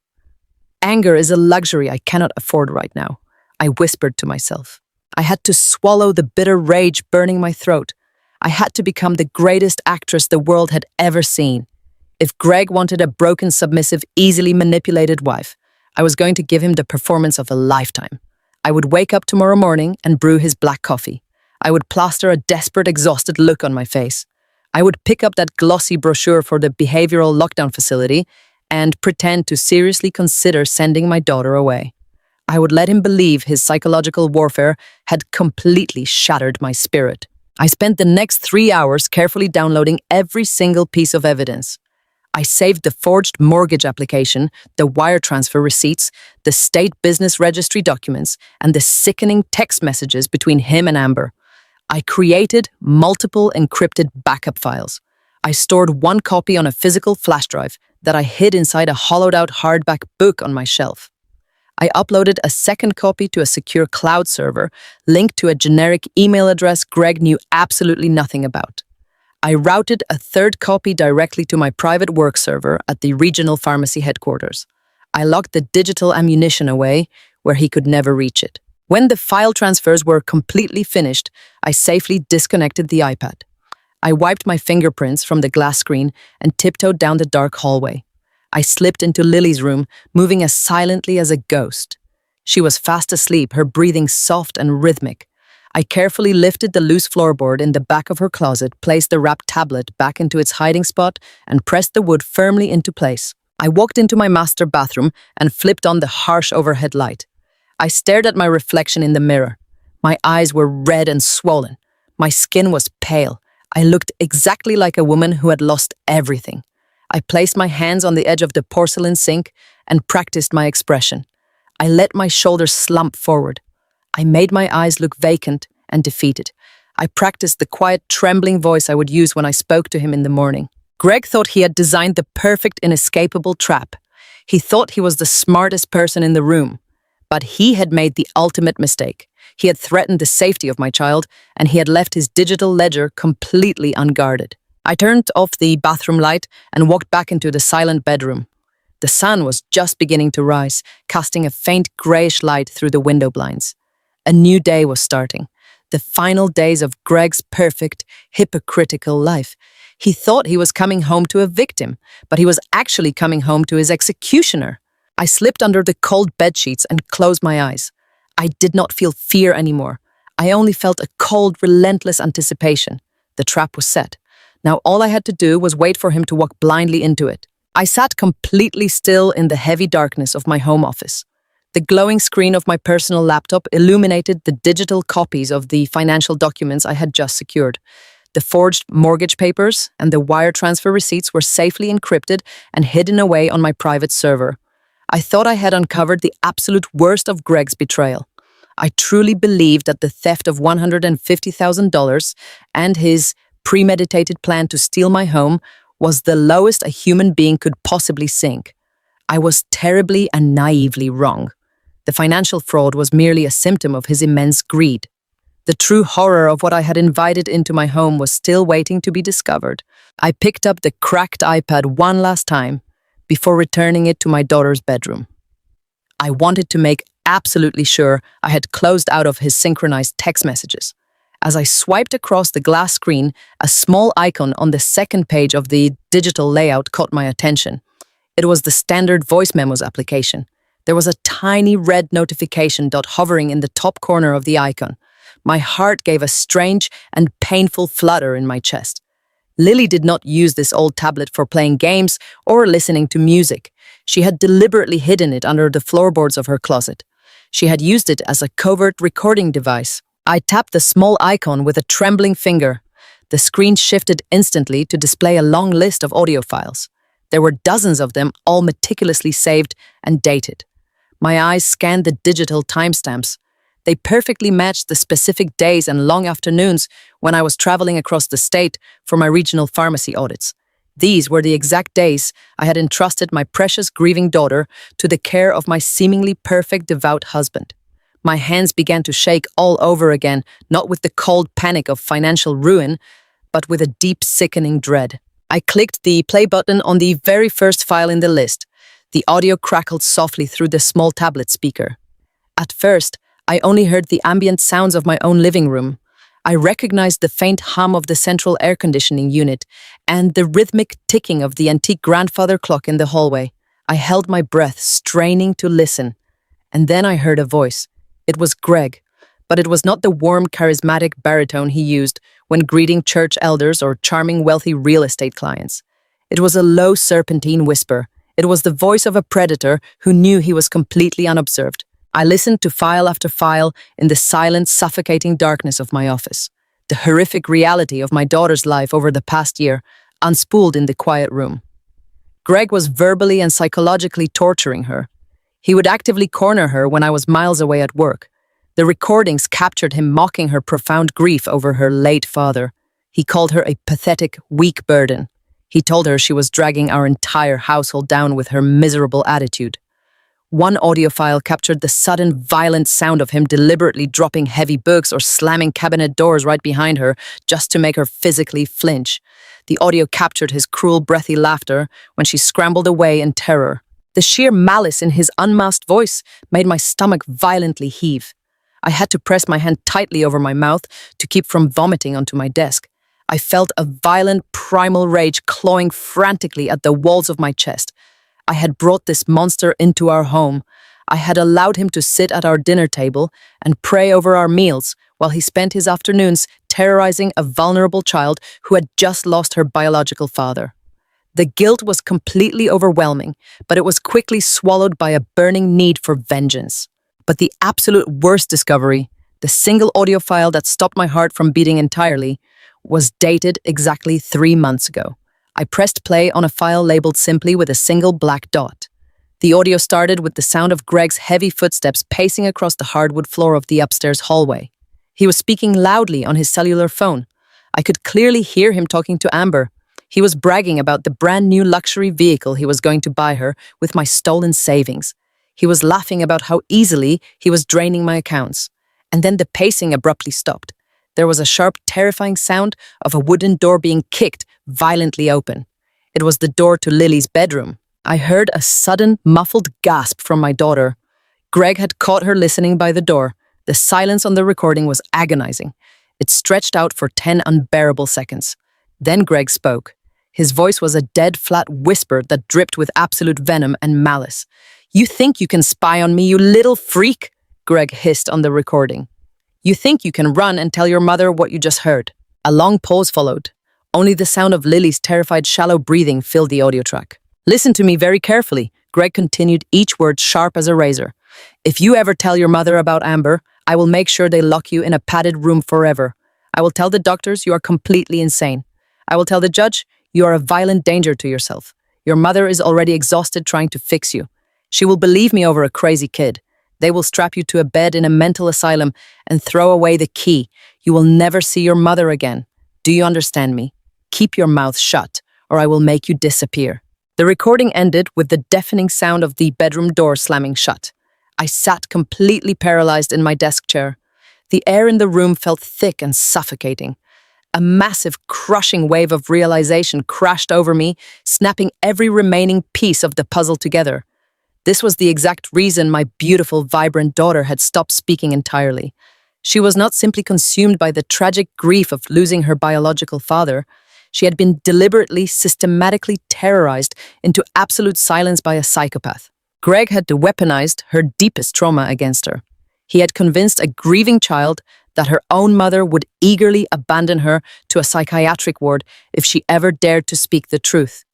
Anger is a luxury I cannot afford right now, I whispered to myself. I had to swallow the bitter rage burning my throat. I had to become the greatest actress the world had ever seen. If Greg wanted a broken, submissive, easily manipulated wife, I was going to give him the performance of a lifetime. I would wake up tomorrow morning and brew his black coffee. I would plaster a desperate, exhausted look on my face. I would pick up that glossy brochure for the behavioral lockdown facility and pretend to seriously consider sending my daughter away. I would let him believe his psychological warfare had completely shattered my spirit. I spent the next 3 hours carefully downloading every single piece of evidence. I saved the forged mortgage application, the wire transfer receipts, the state business registry documents, and the sickening text messages between him and Amber. I created multiple encrypted backup files. I stored one copy on a physical flash drive that I hid inside a hollowed-out hardback book on my shelf. I uploaded a second copy to a secure cloud server linked to a generic email address Greg knew absolutely nothing about. I routed a third copy directly to my private work server at the regional pharmacy headquarters. I locked the digital ammunition away where he could never reach it. When the file transfers were completely finished, I safely disconnected the iPad. I wiped my fingerprints from the glass screen and tiptoed down the dark hallway. I slipped into Lily's room, moving as silently as a ghost. She was fast asleep, her breathing soft and rhythmic. I carefully lifted the loose floorboard in the back of her closet, placed the wrapped tablet back into its hiding spot, and pressed the wood firmly into place. I walked into my master bathroom and flipped on the harsh overhead light. I stared at my reflection in the mirror. My eyes were red and swollen. My skin was pale. I looked exactly like a woman who had lost everything. I placed my hands on the edge of the porcelain sink and practiced my expression. I let my shoulders slump forward. I made my eyes look vacant and defeated. I practiced the quiet, trembling voice I would use when I spoke to him in the morning. Greg thought he had designed the perfect, inescapable trap. He thought he was the smartest person in the room. But he had made the ultimate mistake. He had threatened the safety of my child, and he had left his digital ledger completely unguarded. I turned off the bathroom light and walked back into the silent bedroom. The sun was just beginning to rise, casting a faint grayish light through the window blinds. A new day was starting, the final days of Greg's perfect, hypocritical life. He thought he was coming home to a victim, but he was actually coming home to his executioner. I slipped under the cold bedsheets and closed my eyes. I did not feel fear anymore. I only felt a cold, relentless anticipation. The trap was set. Now all I had to do was wait for him to walk blindly into it. I sat completely still in the heavy darkness of my home office. The glowing screen of my personal laptop illuminated the digital copies of the financial documents I had just secured. The forged mortgage papers and the wire transfer receipts were safely encrypted and hidden away on my private server. I thought I had uncovered the absolute worst of Greg's betrayal. I truly believed that the theft of $150,000 and his premeditated plan to steal my home was the lowest a human being could possibly sink. I was terribly and naively wrong. The financial fraud was merely a symptom of his immense greed. The true horror of what I had invited into my home was still waiting to be discovered. I picked up the cracked iPad one last time before returning it to my daughter's bedroom. I wanted to make absolutely sure I had closed out of his synchronized text messages. As I swiped across the glass screen, a small icon on the second page of the digital layout caught my attention. It was the standard voice memos application. There was a tiny red notification dot hovering in the top corner of the icon. My heart gave a strange and painful flutter in my chest. Lily did not use this old tablet for playing games or listening to music. She had deliberately hidden it under the floorboards of her closet. She had used it as a covert recording device. I tapped the small icon with a trembling finger. The screen shifted instantly to display a long list of audio files. There were dozens of them, all meticulously saved and dated. My eyes scanned the digital timestamps. They perfectly matched the specific days and long afternoons when I was traveling across the state for my regional pharmacy audits. These were the exact days I had entrusted my precious grieving daughter to the care of my seemingly perfect, devout husband. My hands began to shake all over again, not with the cold panic of financial ruin, but with a deep, sickening dread. I clicked the play button on the very first file in the list. The audio crackled softly through the small tablet speaker. At first, I only heard the ambient sounds of my own living room. I recognized the faint hum of the central air conditioning unit and the rhythmic ticking of the antique grandfather clock in the hallway. I held my breath, straining to listen. And then I heard a voice. It was Greg, but it was not the warm, charismatic baritone he used when greeting church elders or charming wealthy real estate clients. It was a low serpentine whisper. It was the voice of a predator who knew he was completely unobserved. I listened to file after file in the silent, suffocating darkness of my office. The horrific reality of my daughter's life over the past year, unspooled in the quiet room. Greg was verbally and psychologically torturing her. He would actively corner her when I was miles away at work. The recordings captured him mocking her profound grief over her late father. He called her a pathetic, weak burden. He told her she was dragging our entire household down with her miserable attitude. One audio file captured the sudden, violent sound of him deliberately dropping heavy books or slamming cabinet doors right behind her just to make her physically flinch. The audio captured his cruel, breathy laughter when she scrambled away in terror. The sheer malice in his unmasked voice made my stomach violently heave. I had to press my hand tightly over my mouth to keep from vomiting onto my desk. I felt a violent, primal rage clawing frantically at the walls of my chest. I had brought this monster into our home. I had allowed him to sit at our dinner table and pray over our meals while he spent his afternoons terrorizing a vulnerable child who had just lost her biological father. The guilt was completely overwhelming, but it was quickly swallowed by a burning need for vengeance. But the absolute worst discovery, the single audio file that stopped my heart from beating entirely, was dated exactly 3 months ago. I pressed play on a file labeled simply with a single black dot. The audio started with the sound of Greg's heavy footsteps pacing across the hardwood floor of the upstairs hallway. He was speaking loudly on his cellular phone. I could clearly hear him talking to Amber. He was bragging about the brand new luxury vehicle he was going to buy her with my stolen savings. He was laughing about how easily he was draining my accounts. And then the pacing abruptly stopped. There was a sharp, terrifying sound of a wooden door being kicked violently open. It was the door to Lily's bedroom. I heard a sudden, muffled gasp from my daughter. Greg had caught her listening by the door. The silence on the recording was agonizing. It stretched out for 10 unbearable seconds. Then Greg spoke. His voice was a dead, flat whisper that dripped with absolute venom and malice. "You think you can spy on me, you little freak?" Greg hissed on the recording. "You think you can run and tell your mother what you just heard?" A long pause followed. Only the sound of Lily's terrified, shallow breathing filled the audio track. "Listen to me very carefully," Greg continued, each word sharp as a razor. "If you ever tell your mother about Amber, I will make sure they lock you in a padded room forever. I will tell the doctors you are completely insane. I will tell the judge you are a violent danger to yourself. Your mother is already exhausted trying to fix you. She will believe me over a crazy kid. They will strap you to a bed in a mental asylum and throw away the key. You will never see your mother again. Do you understand me? Keep your mouth shut, or I will make you disappear." The recording ended with the deafening sound of the bedroom door slamming shut. I sat completely paralyzed in my desk chair. The air in the room felt thick and suffocating. A massive, crushing wave of realization crashed over me, snapping every remaining piece of the puzzle together. This was the exact reason my beautiful, vibrant daughter had stopped speaking entirely. She was not simply consumed by the tragic grief of losing her biological father. She had been deliberately, systematically terrorized into absolute silence by a psychopath. Greg had weaponized her deepest trauma against her. He had convinced a grieving child that her own mother would eagerly abandon her to a psychiatric ward if she ever dared to speak the truth.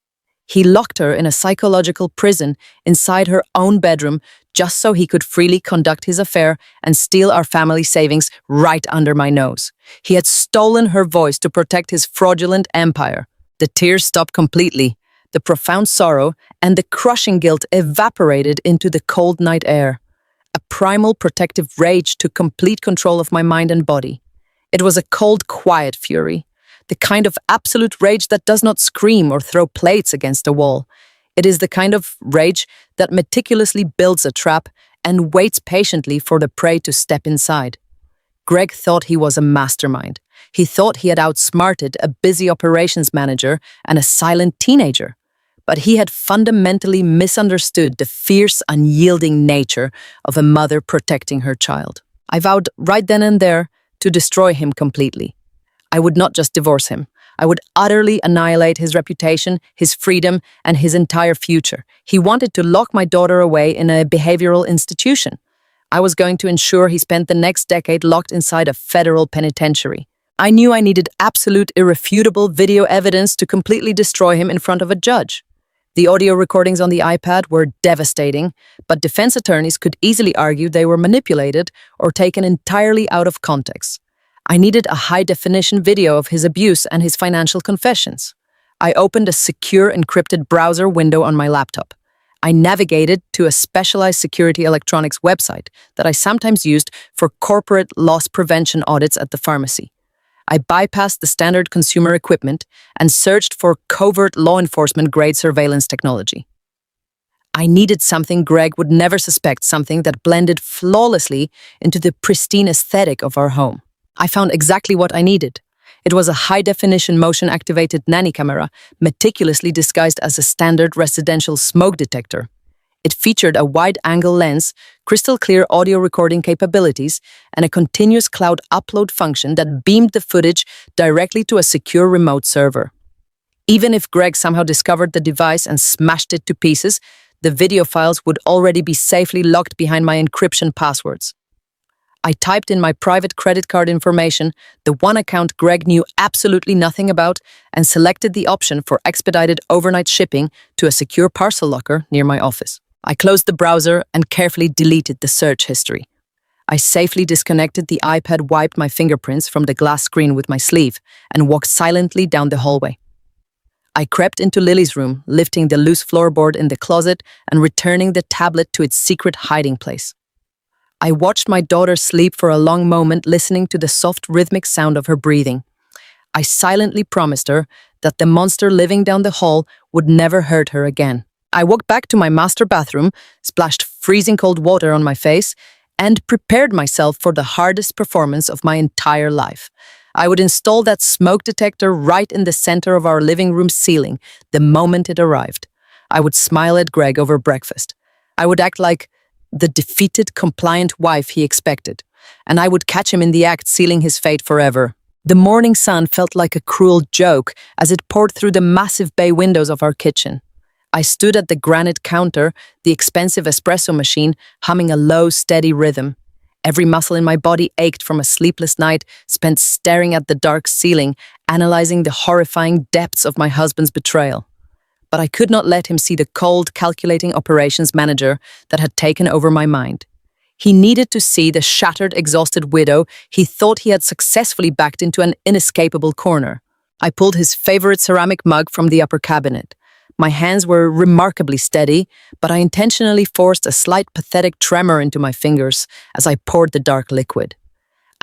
He locked her in a psychological prison inside her own bedroom just so he could freely conduct his affair and steal our family savings right under my nose. He had stolen her voice to protect his fraudulent empire. The tears stopped completely. The profound sorrow and the crushing guilt evaporated into the cold night air. A primal protective rage took complete control of my mind and body. It was a cold, quiet fury. The kind of absolute rage that does not scream or throw plates against a wall. It is the kind of rage that meticulously builds a trap and waits patiently for the prey to step inside. Greg thought he was a mastermind. He thought he had outsmarted a busy operations manager and a silent teenager. But he had fundamentally misunderstood the fierce, unyielding nature of a mother protecting her child. I vowed right then and there to destroy him completely. I would not just divorce him. I would utterly annihilate his reputation, his freedom, and his entire future. He wanted to lock my daughter away in a behavioral institution. I was going to ensure he spent the next decade locked inside a federal penitentiary. I knew I needed absolute, irrefutable video evidence to completely destroy him in front of a judge. The audio recordings on the iPad were devastating, but defense attorneys could easily argue they were manipulated or taken entirely out of context. I needed a high-definition video of his abuse and his financial confessions. I opened a secure encrypted browser window on my laptop. I navigated to a specialized security electronics website that I sometimes used for corporate loss prevention audits at the pharmacy. I bypassed the standard consumer equipment and searched for covert law enforcement grade surveillance technology. I needed something Greg would never suspect, something that blended flawlessly into the pristine aesthetic of our home. I found exactly what I needed. It was a high-definition motion-activated nanny camera, meticulously disguised as a standard residential smoke detector. It featured a wide-angle lens, crystal-clear audio recording capabilities, and a continuous cloud upload function that beamed the footage directly to a secure remote server. Even if Greg somehow discovered the device and smashed it to pieces, the video files would already be safely locked behind my encryption passwords. I typed in my private credit card information, the one account Greg knew absolutely nothing about, and selected the option for expedited overnight shipping to a secure parcel locker near my office. I closed the browser and carefully deleted the search history. I safely disconnected the iPad, wiped my fingerprints from the glass screen with my sleeve, and walked silently down the hallway. I crept into Lily's room, lifting the loose floorboard in the closet and returning the tablet to its secret hiding place. I watched my daughter sleep for a long moment, listening to the soft rhythmic sound of her breathing. I silently promised her that the monster living down the hall would never hurt her again. I walked back to my master bathroom, splashed freezing cold water on my face, and prepared myself for the hardest performance of my entire life. I would install that smoke detector right in the center of our living room ceiling the moment it arrived. I would smile at Greg over breakfast. I would act like the defeated, compliant wife he expected, and I would catch him in the act, sealing his fate forever. The morning sun felt like a cruel joke as it poured through the massive bay windows of our kitchen. I stood at the granite counter, the expensive espresso machine, humming a low, steady rhythm. Every muscle in my body ached from a sleepless night spent staring at the dark ceiling, analyzing the horrifying depths of my husband's betrayal. But I could not let him see the cold, calculating operations manager that had taken over my mind. He needed to see the shattered, exhausted widow he thought he had successfully backed into an inescapable corner. I pulled his favorite ceramic mug from the upper cabinet. My hands were remarkably steady, but I intentionally forced a slight pathetic tremor into my fingers as I poured the dark liquid.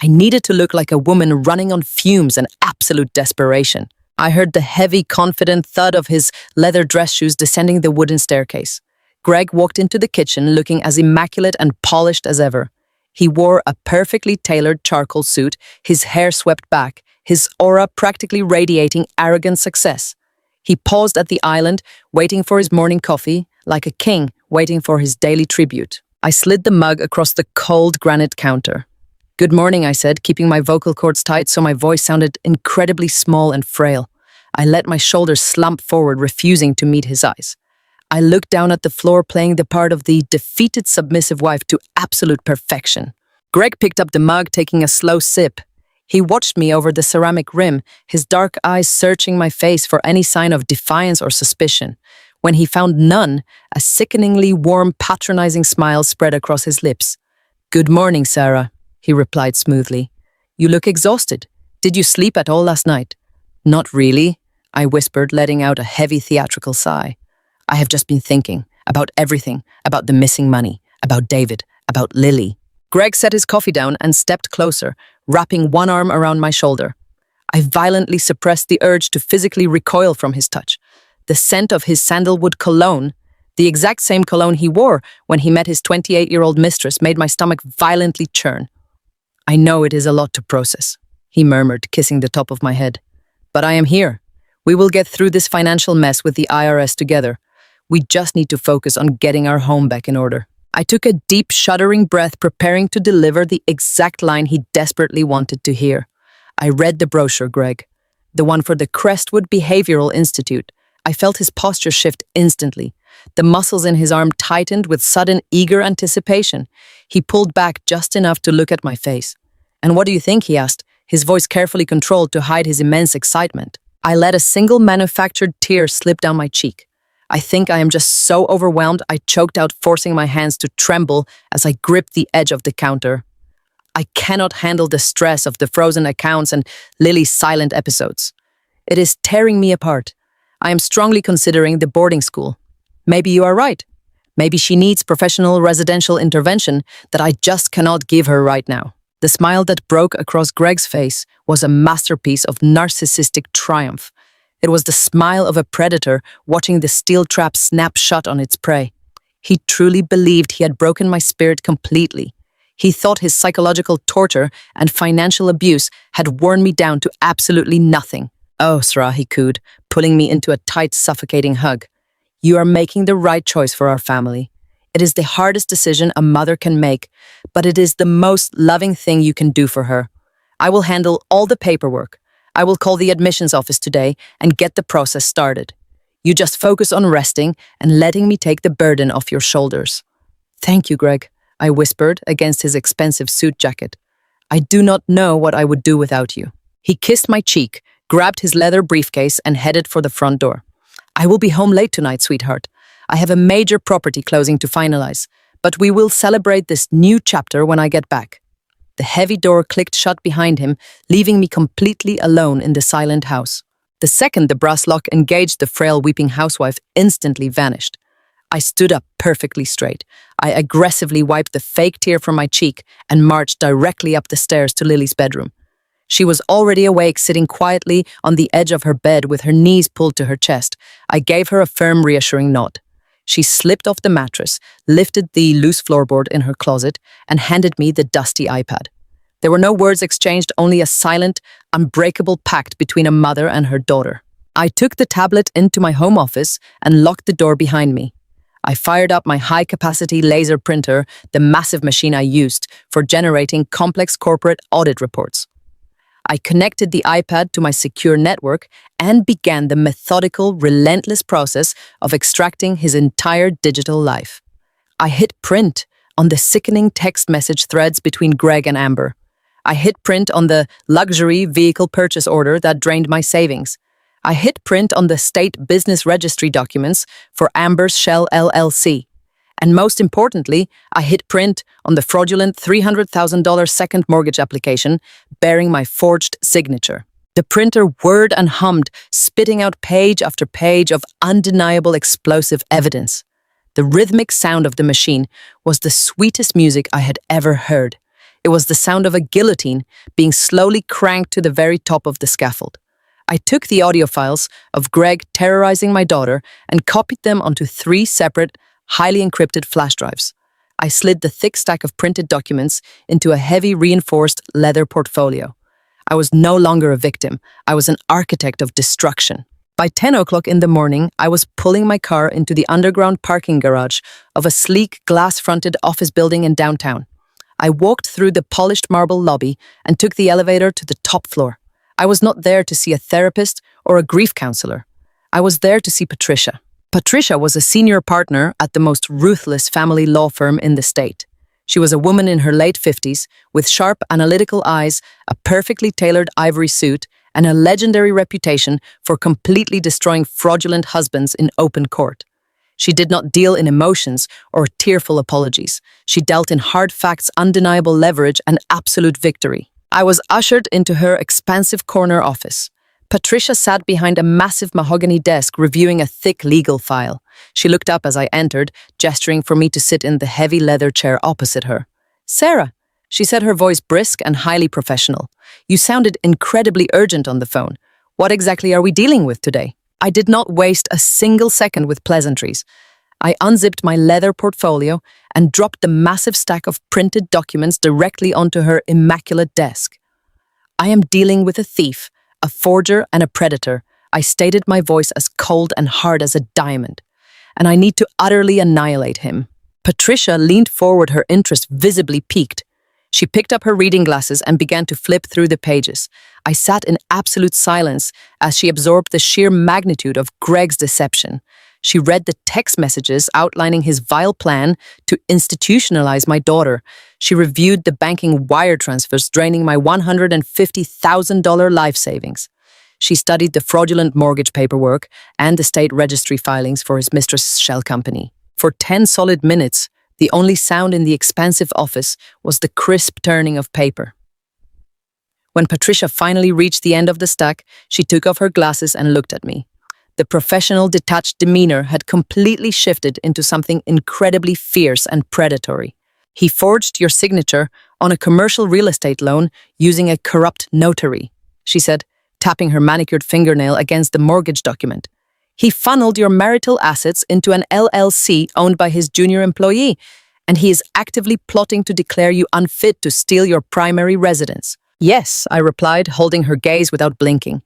I needed to look like a woman running on fumes and absolute desperation. I heard the heavy, confident thud of his leather dress shoes descending the wooden staircase. Greg walked into the kitchen looking as immaculate and polished as ever. He wore a perfectly tailored charcoal suit, his hair swept back, his aura practically radiating arrogant success. He paused at the island, waiting for his morning coffee, like a king waiting for his daily tribute. I slid the mug across the cold granite counter. "Good morning," I said, keeping my vocal cords tight so my voice sounded incredibly small and frail. I let my shoulders slump forward, refusing to meet his eyes. I looked down at the floor, playing the part of the defeated submissive wife to absolute perfection. Greg picked up the mug, taking a slow sip. He watched me over the ceramic rim, his dark eyes searching my face for any sign of defiance or suspicion. When he found none, a sickeningly warm, patronizing smile spread across his lips. "Good morning, Sarah," he replied smoothly. "You look exhausted. Did you sleep at all last night?" "Not really," I whispered, letting out a heavy theatrical sigh. "I have just been thinking about everything, about the missing money, about David, about Lily." Greg set his coffee down and stepped closer, wrapping one arm around my shoulder. I violently suppressed the urge to physically recoil from his touch. The scent of his sandalwood cologne, the exact same cologne he wore when he met his 28-year-old mistress, made my stomach violently churn. "I know it is a lot to process," he murmured, kissing the top of my head. "But I am here. We will get through this financial mess with the IRS together. We just need to focus on getting our home back in order." I took a deep, shuddering breath, preparing to deliver the exact line he desperately wanted to hear. I read the brochure, Greg. The one for the Crestwood Behavioral Institute. I felt his posture shift instantly. The muscles in his arm tightened with sudden, eager anticipation. He pulled back just enough to look at my face. "And what do you think?" he asked, his voice carefully controlled to hide his immense excitement. I let a single manufactured tear slip down my cheek. I think I am just so overwhelmed I choked out, forcing my hands to tremble as I gripped the edge of the counter. I cannot handle the stress of the frozen accounts and Lily's silent episodes. It is tearing me apart. I am strongly considering the boarding school. Maybe you are right. Maybe she needs professional residential intervention that I just cannot give her right now. The smile that broke across Greg's face was a masterpiece of narcissistic triumph. It was the smile of a predator watching the steel trap snap shut on its prey. He truly believed he had broken my spirit completely. He thought his psychological torture and financial abuse had worn me down to absolutely nothing. "Oh, Sra," he cooed, pulling me into a tight, suffocating hug. "You are making the right choice for our family. It is the hardest decision a mother can make, but it is the most loving thing you can do for her. I will handle all the paperwork. I will call the admissions office today and get the process started. You just focus on resting and letting me take the burden off your shoulders." "Thank you, Greg," I whispered against his expensive suit jacket. "I do not know what I would do without you." He kissed my cheek, grabbed his leather briefcase, and headed for the front door. "I will be home late tonight, sweetheart. I have a major property closing to finalize, but we will celebrate this new chapter when I get back." The heavy door clicked shut behind him, leaving me completely alone in the silent house. The second the brass lock engaged, the frail, weeping housewife instantly vanished. I stood up perfectly straight. I aggressively wiped the fake tear from my cheek and marched directly up the stairs to Lily's bedroom. She was already awake, sitting quietly on the edge of her bed with her knees pulled to her chest. I gave her a firm, reassuring nod. She slipped off the mattress, lifted the loose floorboard in her closet, and handed me the dusty iPad. There were no words exchanged, only a silent, unbreakable pact between a mother and her daughter. I took the tablet into my home office and locked the door behind me. I fired up my high-capacity laser printer, the massive machine I used for generating complex corporate audit reports. I connected the iPad to my secure network and began the methodical, relentless process of extracting his entire digital life. I hit print on the sickening text message threads between Greg and Amber. I hit print on the luxury vehicle purchase order that drained my savings. I hit print on the state business registry documents for Amber's Shell LLC. And most importantly, I hit print on the fraudulent $300,000 second mortgage application bearing my forged signature. The printer whirred and hummed, spitting out page after page of undeniable explosive evidence. The rhythmic sound of the machine was the sweetest music I had ever heard. It was the sound of a guillotine being slowly cranked to the very top of the scaffold. I took the audio files of Greg terrorizing my daughter and copied them onto 3 separate, highly encrypted flash drives. I slid the thick stack of printed documents into a heavy, reinforced leather portfolio. I was no longer a victim. I was an architect of destruction. By 10 o'clock in the morning, I was pulling my car into the underground parking garage of a sleek, glass-fronted office building in downtown. I walked through the polished marble lobby and took the elevator to the top floor. I was not there to see a therapist or a grief counselor. I was there to see Patricia. Patricia was a senior partner at the most ruthless family law firm in the state. She was a woman in her late 50s with sharp, analytical eyes, a perfectly tailored ivory suit, and a legendary reputation for completely destroying fraudulent husbands in open court. She did not deal in emotions or tearful apologies. She dealt in hard facts, undeniable leverage, and absolute victory. I was ushered into her expansive corner office. Patricia sat behind a massive mahogany desk reviewing a thick legal file. She looked up as I entered, gesturing for me to sit in the heavy leather chair opposite her. "Sarah," she said, her voice brisk and highly professional. "You sounded incredibly urgent on the phone. What exactly are we dealing with today?" I did not waste a single second with pleasantries. I unzipped my leather portfolio and dropped the massive stack of printed documents directly onto her immaculate desk. "I am dealing with a thief, a forger, and a predator," I stated, my voice as cold and hard as a diamond. "And I need to utterly annihilate him." Patricia leaned forward, her interest visibly piqued. She picked up her reading glasses and began to flip through the pages. I sat in absolute silence as she absorbed the sheer magnitude of Greg's deception. She read the text messages outlining his vile plan to institutionalize my daughter. She reviewed the banking wire transfers draining my $150,000 life savings. She studied the fraudulent mortgage paperwork and the state registry filings for his mistress' shell company. For 10 solid minutes, the only sound in the expansive office was the crisp turning of paper. When Patricia finally reached the end of the stack, she took off her glasses and looked at me. The professional, detached demeanor had completely shifted into something incredibly fierce and predatory. He forged your signature on a commercial real estate loan using a corrupt notary, she said, tapping her manicured fingernail against the mortgage document. He funneled your marital assets into an LLC owned by his junior employee, and he is actively plotting to declare you unfit to steal your primary residence. Yes, I replied, holding her gaze without blinking.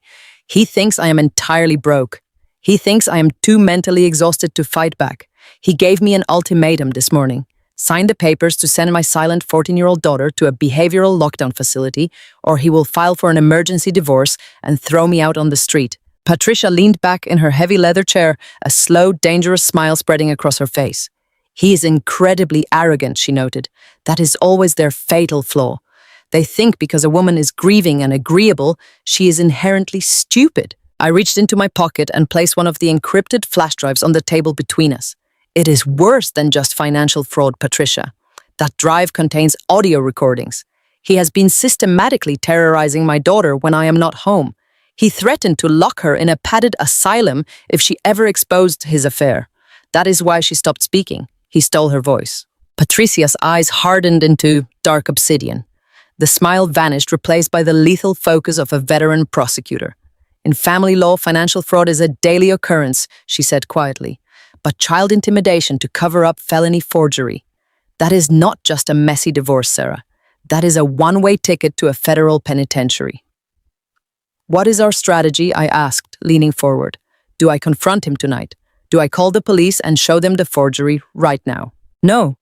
He thinks I am entirely broke. He thinks I am too mentally exhausted to fight back. He gave me an ultimatum this morning. Sign the papers to send my silent 14-year-old daughter to a behavioral lockdown facility, or he will file for an emergency divorce and throw me out on the street. Patricia leaned back in her heavy leather chair, a slow, dangerous smile spreading across her face. He is incredibly arrogant, she noted. That is always their fatal flaw. They think because a woman is grieving and agreeable, she is inherently stupid. I reached into my pocket and placed one of the encrypted flash drives on the table between us. It is worse than just financial fraud, Patricia. That drive contains audio recordings. He has been systematically terrorizing my daughter when I am not home. He threatened to lock her in a padded asylum if she ever exposed his affair. That is why she stopped speaking. He stole her voice. Patricia's eyes hardened into dark obsidian. The smile vanished, replaced by the lethal focus of a veteran prosecutor. In family law, financial fraud is a daily occurrence, she said quietly. But child intimidation to cover up felony forgery. That is not just a messy divorce, Sarah. That is a one-way ticket to a federal penitentiary. What is our strategy? I asked, leaning forward. Do I confront him tonight? Do I call the police and show them the forgery right now? No,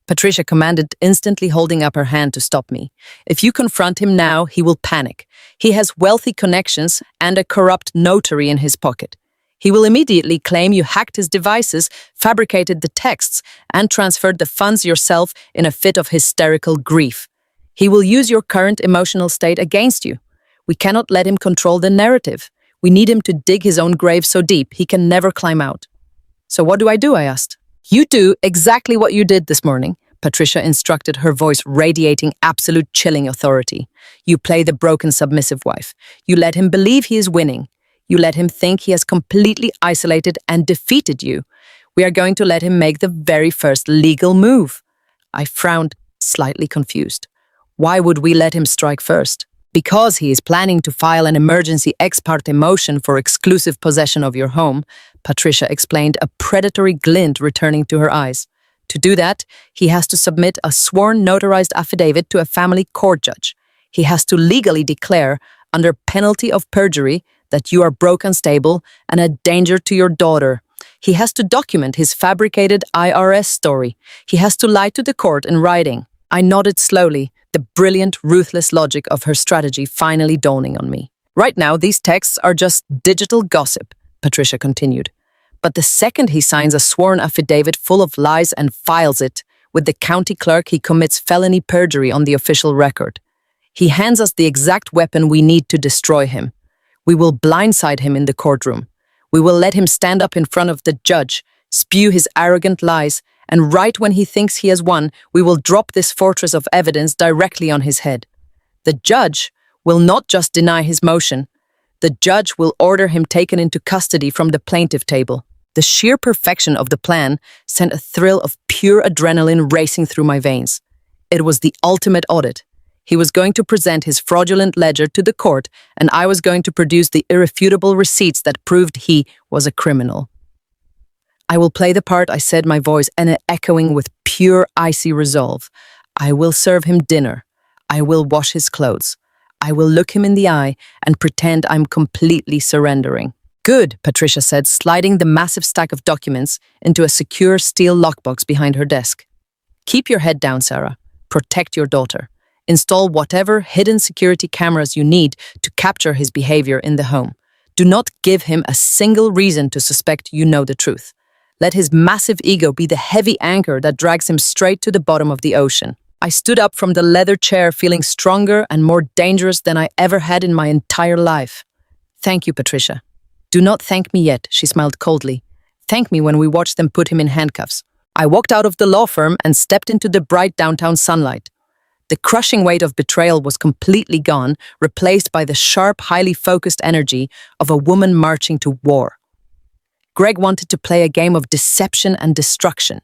Patricia commanded, instantly holding up her hand to stop me. If you confront him now, he will panic. He has wealthy connections and a corrupt notary in his pocket. He will immediately claim you hacked his devices, fabricated the texts, and transferred the funds yourself in a fit of hysterical grief. He will use your current emotional state against you. We cannot let him control the narrative. We need him to dig his own grave so deep he can never climb out. So what do? I asked. You do exactly what you did this morning, Patricia instructed, her voice radiating absolute chilling authority. You play the broken submissive wife. You let him believe he is winning. You let him think he has completely isolated and defeated you. We are going to let him make the very first legal move. I frowned, slightly confused. Why would we let him strike first? Because he is planning to file an emergency ex parte motion for exclusive possession of your home, Patricia explained, a predatory glint returning to her eyes. To do that, he has to submit a sworn notarized affidavit to a family court judge. He has to legally declare, under penalty of perjury, that you are broke and unstable and a danger to your daughter. He has to document his fabricated IRS story. He has to lie to the court in writing. I nodded slowly, the brilliant, ruthless logic of her strategy finally dawning on me. Right now, these texts are just digital gossip, Patricia continued. But the second he signs a sworn affidavit full of lies and files it with the county clerk, he commits felony perjury on the official record. He hands us the exact weapon we need to destroy him. We will blindside him in the courtroom. We will let him stand up in front of the judge, spew his arrogant lies, and right when he thinks he has won, we will drop this fortress of evidence directly on his head. The judge will not just deny his motion. The judge will order him taken into custody from the plaintiff table. The sheer perfection of the plan sent a thrill of pure adrenaline racing through my veins. It was the ultimate audit. He was going to present his fraudulent ledger to the court, and I was going to produce the irrefutable receipts that proved he was a criminal. I will play the part, I said, my voice echoing with pure icy resolve. I will serve him dinner. I will wash his clothes. I will look him in the eye and pretend I'm completely surrendering. Good, Patricia said, sliding the massive stack of documents into a secure steel lockbox behind her desk. Keep your head down, Sarah. Protect your daughter. Install whatever hidden security cameras you need to capture his behavior in the home. Do not give him a single reason to suspect you know the truth. Let his massive ego be the heavy anchor that drags him straight to the bottom of the ocean. I stood up from the leather chair feeling stronger and more dangerous than I ever had in my entire life. Thank you, Patricia. Do not thank me yet, she smiled coldly. Thank me when we watch them put him in handcuffs. I walked out of the law firm and stepped into the bright downtown sunlight. The crushing weight of betrayal was completely gone, replaced by the sharp, highly focused energy of a woman marching to war. Greg wanted to play a game of deception and destruction.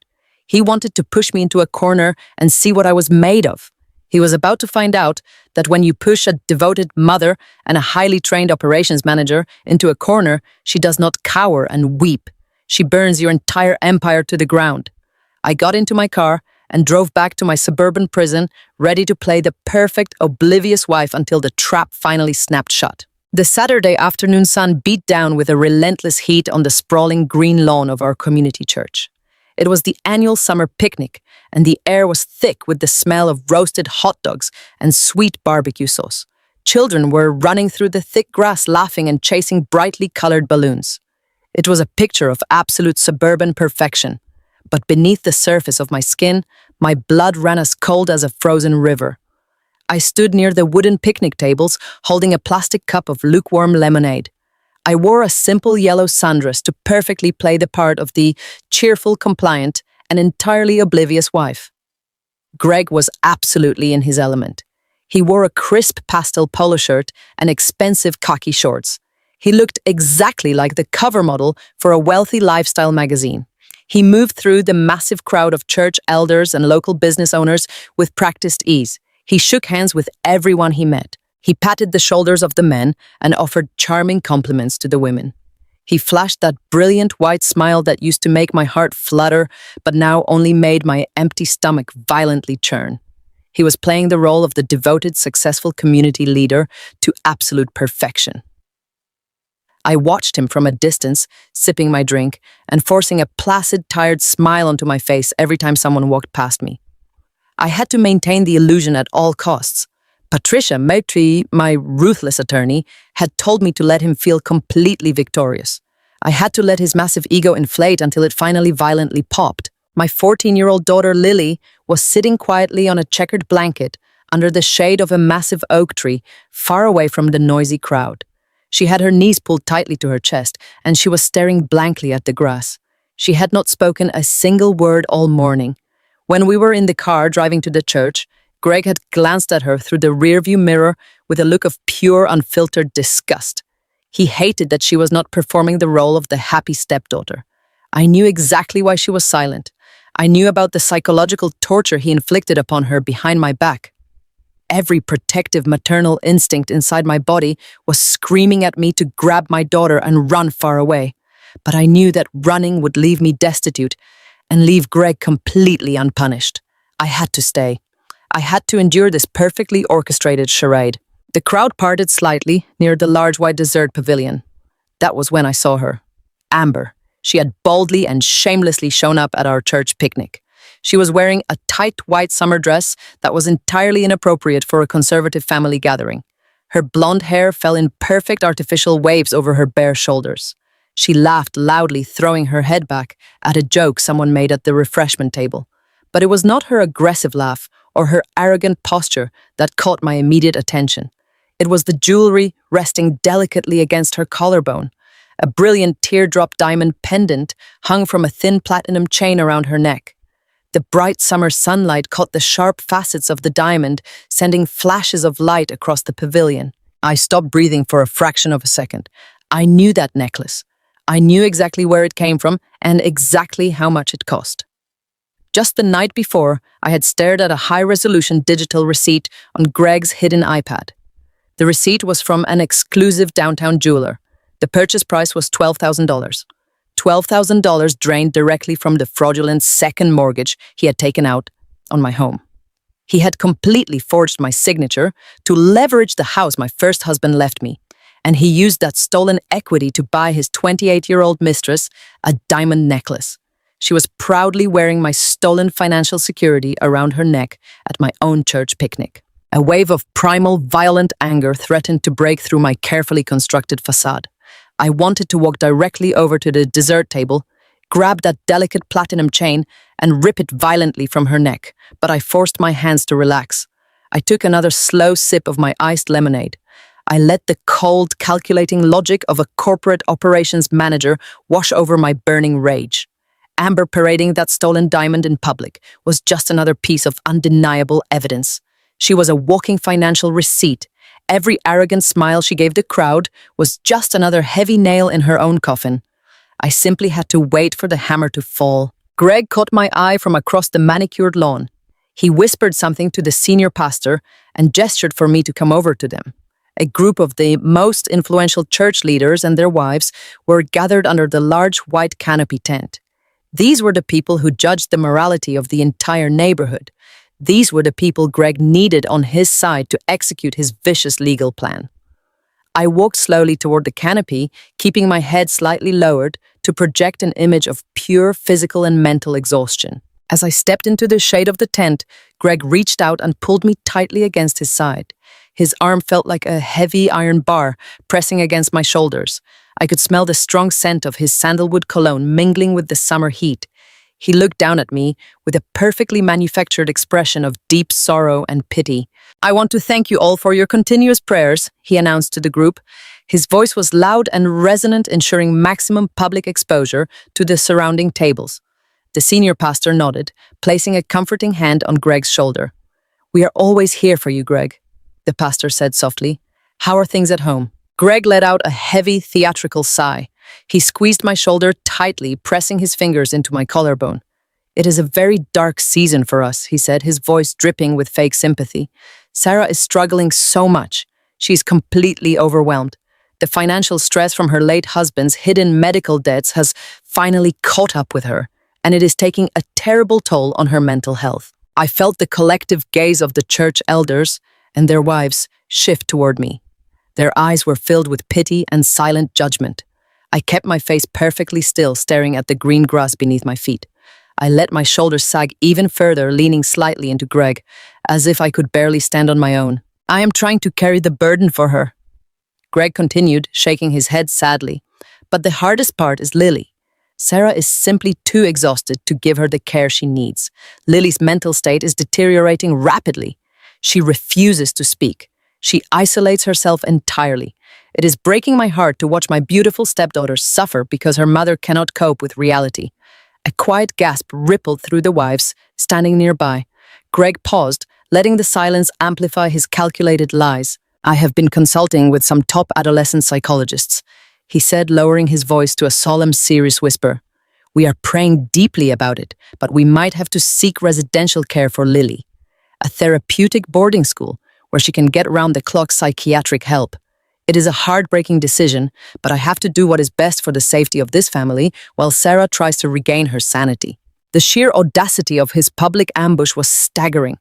He wanted to push me into a corner and see what I was made of. He was about to find out that when you push a devoted mother and a highly trained operations manager into a corner, she does not cower and weep. She burns your entire empire to the ground. I got into my car and drove back to my suburban prison, ready to play the perfect, oblivious wife until the trap finally snapped shut. The Saturday afternoon sun beat down with a relentless heat on the sprawling green lawn of our community church. It was the annual summer picnic, and the air was thick with the smell of roasted hot dogs and sweet barbecue sauce. Children were running through the thick grass laughing and chasing brightly colored balloons. It was a picture of absolute suburban perfection. But beneath the surface of my skin, my blood ran as cold as a frozen river. I stood near the wooden picnic tables, holding a plastic cup of lukewarm lemonade. I wore a simple yellow sundress to perfectly play the part of the cheerful, compliant, and entirely oblivious wife. Greg was absolutely in his element. He wore a crisp pastel polo shirt and expensive khaki shorts. He looked exactly like the cover model for a wealthy lifestyle magazine. He moved through the massive crowd of church elders and local business owners with practiced ease. He shook hands with everyone he met. He patted the shoulders of the men and offered charming compliments to the women. He flashed that brilliant white smile that used to make my heart flutter, but now only made my empty stomach violently churn. He was playing the role of the devoted, successful community leader to absolute perfection. I watched him from a distance, sipping my drink and forcing a placid, tired smile onto my face every time someone walked past me. I had to maintain the illusion at all costs. Patricia Maitri, my ruthless attorney, had told me to let him feel completely victorious. I had to let his massive ego inflate until it finally violently popped. My 14-year-old daughter Lily was sitting quietly on a checkered blanket under the shade of a massive oak tree, far away from the noisy crowd. She had her knees pulled tightly to her chest, and she was staring blankly at the grass. She had not spoken a single word all morning. When we were in the car driving to the church, Greg had glanced at her through the rearview mirror with a look of pure, unfiltered disgust. He hated that she was not performing the role of the happy stepdaughter. I knew exactly why she was silent. I knew about the psychological torture he inflicted upon her behind my back. Every protective maternal instinct inside my body was screaming at me to grab my daughter and run far away. But I knew that running would leave me destitute and leave Greg completely unpunished. I had to stay. I had to endure this perfectly orchestrated charade. The crowd parted slightly near the large white dessert pavilion. That was when I saw her. Amber. She had boldly and shamelessly shown up at our church picnic. She was wearing a tight white summer dress that was entirely inappropriate for a conservative family gathering. Her blonde hair fell in perfect artificial waves over her bare shoulders. She laughed loudly, throwing her head back at a joke someone made at the refreshment table. But it was not her aggressive laugh or her arrogant posture that caught my immediate attention. It was the jewelry resting delicately against her collarbone. A brilliant teardrop diamond pendant hung from a thin platinum chain around her neck. The bright summer sunlight caught the sharp facets of the diamond, sending flashes of light across the pavilion. I stopped breathing for a fraction of a second. I knew that necklace. I knew exactly where it came from and exactly how much it cost. Just the night before, I had stared at a high-resolution digital receipt on Greg's hidden iPad. The receipt was from an exclusive downtown jeweler. The purchase price was $12,000. $12,000 drained directly from the fraudulent second mortgage he had taken out on my home. He had completely forged my signature to leverage the house my first husband left me, and he used that stolen equity to buy his 28-year-old mistress a diamond necklace. She was proudly wearing my stolen financial security around her neck at my own church picnic. A wave of primal, violent anger threatened to break through my carefully constructed facade. I wanted to walk directly over to the dessert table, grab that delicate platinum chain, and rip it violently from her neck, but I forced my hands to relax. I took another slow sip of my iced lemonade. I let the cold, calculating logic of a corporate operations manager wash over my burning rage. Amber parading that stolen diamond in public was just another piece of undeniable evidence. She was a walking financial receipt. Every arrogant smile she gave the crowd was just another heavy nail in her own coffin. I simply had to wait for the hammer to fall. Greg caught my eye from across the manicured lawn. He whispered something to the senior pastor and gestured for me to come over to them. A group of the most influential church leaders and their wives were gathered under the large white canopy tent. These were the people who judged the morality of the entire neighborhood. These were the people Greg needed on his side to execute his vicious legal plan. I walked slowly toward the canopy, keeping my head slightly lowered to project an image of pure physical and mental exhaustion. As I stepped into the shade of the tent, Greg reached out and pulled me tightly against his side. His arm felt like a heavy iron bar pressing against my shoulders. I could smell the strong scent of his sandalwood cologne mingling with the summer heat. He looked down at me with a perfectly manufactured expression of deep sorrow and pity. "I want to thank you all for your continuous prayers," he announced to the group. His voice was loud and resonant, ensuring maximum public exposure to the surrounding tables. The senior pastor nodded, placing a comforting hand on Greg's shoulder. "We are always here for you, Greg," the pastor said softly. "How are things at home?" Greg let out a heavy, theatrical sigh. He squeezed my shoulder tightly, pressing his fingers into my collarbone. "It is a very dark season for us," he said, his voice dripping with fake sympathy. "Sarah is struggling so much. She's completely overwhelmed. The financial stress from her late husband's hidden medical debts has finally caught up with her, and it is taking a terrible toll on her mental health." I felt the collective gaze of the church elders and their wives shift toward me. Their eyes were filled with pity and silent judgment. I kept my face perfectly still, staring at the green grass beneath my feet. I let my shoulders sag even further, leaning slightly into Greg, as if I could barely stand on my own. "I am trying to carry the burden for her," Greg continued, shaking his head sadly. "But the hardest part is Lily. Sarah is simply too exhausted to give her the care she needs. Lily's mental state is deteriorating rapidly. She refuses to speak. She isolates herself entirely. It is breaking my heart to watch my beautiful stepdaughter suffer because her mother cannot cope with reality." A quiet gasp rippled through the wives standing nearby. Greg paused, letting the silence amplify his calculated lies. "I have been consulting with some top adolescent psychologists," he said, lowering his voice to a solemn, serious whisper. "We are praying deeply about it, but we might have to seek residential care for Lily. A therapeutic boarding school where she can get round-the-clock psychiatric help. It is a heartbreaking decision, but I have to do what is best for the safety of this family while Sarah tries to regain her sanity." The sheer audacity of his public ambush was staggering.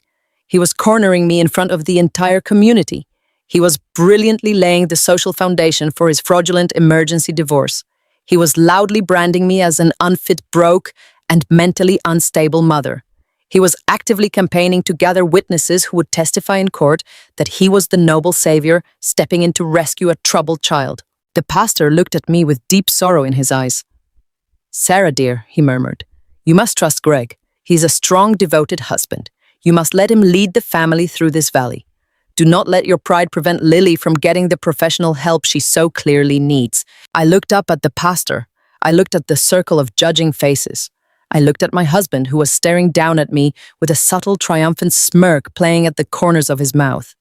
He was cornering me in front of the entire community. He was brilliantly laying the social foundation for his fraudulent emergency divorce. He was loudly branding me as an unfit, broke, and mentally unstable mother. He was actively campaigning to gather witnesses who would testify in court that he was the noble savior stepping in to rescue a troubled child. The pastor looked at me with deep sorrow in his eyes. "Sarah, dear," he murmured, "you must trust Greg. He's a strong, devoted husband. You must let him lead the family through this valley. Do not let your pride prevent Lily from getting the professional help she so clearly needs." I looked up at the pastor. I looked at the circle of judging faces. I looked at my husband, who was staring down at me with a subtle, triumphant smirk playing at the corners of his mouth.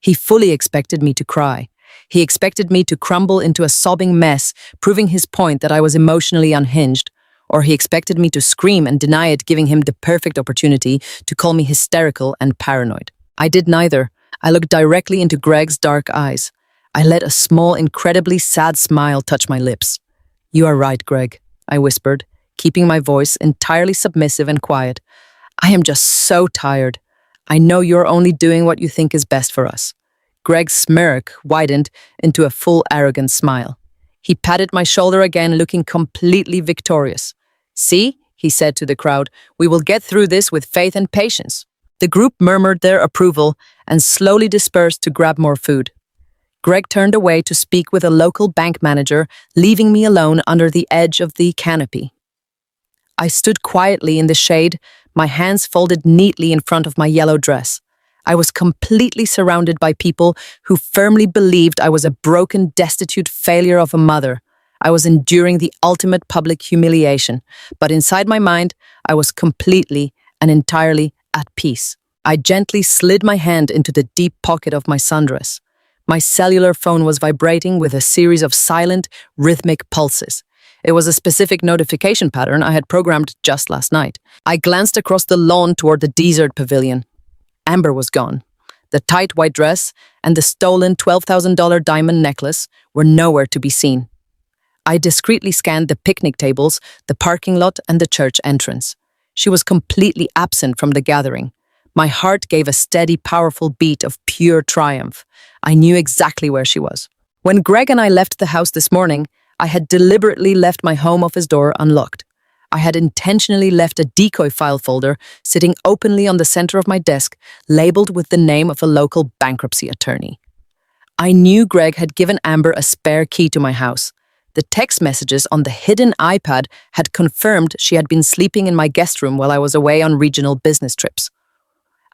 He fully expected me to cry. He expected me to crumble into a sobbing mess, proving his point that I was emotionally unhinged, or he expected me to scream and deny it, giving him the perfect opportunity to call me hysterical and paranoid. I did neither. I looked directly into Greg's dark eyes. I let a small, incredibly sad smile touch my lips. "You are right, Greg," I whispered, keeping my voice entirely submissive and quiet. "I am just so tired. I know you're only doing what you think is best for us." Greg's smirk widened into a full arrogant smile. He patted my shoulder again, looking completely victorious. "See," he said to the crowd, "we will get through this with faith and patience." The group murmured their approval and slowly dispersed to grab more food. Greg turned away to speak with a local bank manager, leaving me alone under the edge of the canopy. I stood quietly in the shade, my hands folded neatly in front of my yellow dress. I was completely surrounded by people who firmly believed I was a broken, destitute failure of a mother. I was enduring the ultimate public humiliation, but inside my mind, I was completely and entirely at peace. I gently slid my hand into the deep pocket of my sundress. My cellular phone was vibrating with a series of silent, rhythmic pulses. It was a specific notification pattern I had programmed just last night. I glanced across the lawn toward the desert pavilion. Amber was gone. The tight white dress and the stolen $12,000 diamond necklace were nowhere to be seen. I discreetly scanned the picnic tables, the parking lot, and the church entrance. She was completely absent from the gathering. My heart gave a steady, powerful beat of pure triumph. I knew exactly where she was. When Greg and I left the house this morning, I had deliberately left my home office door unlocked. I had intentionally left a decoy file folder sitting openly on the center of my desk, labeled with the name of a local bankruptcy attorney. I knew Greg had given Amber a spare key to my house. The text messages on the hidden iPad had confirmed she had been sleeping in my guest room while I was away on regional business trips.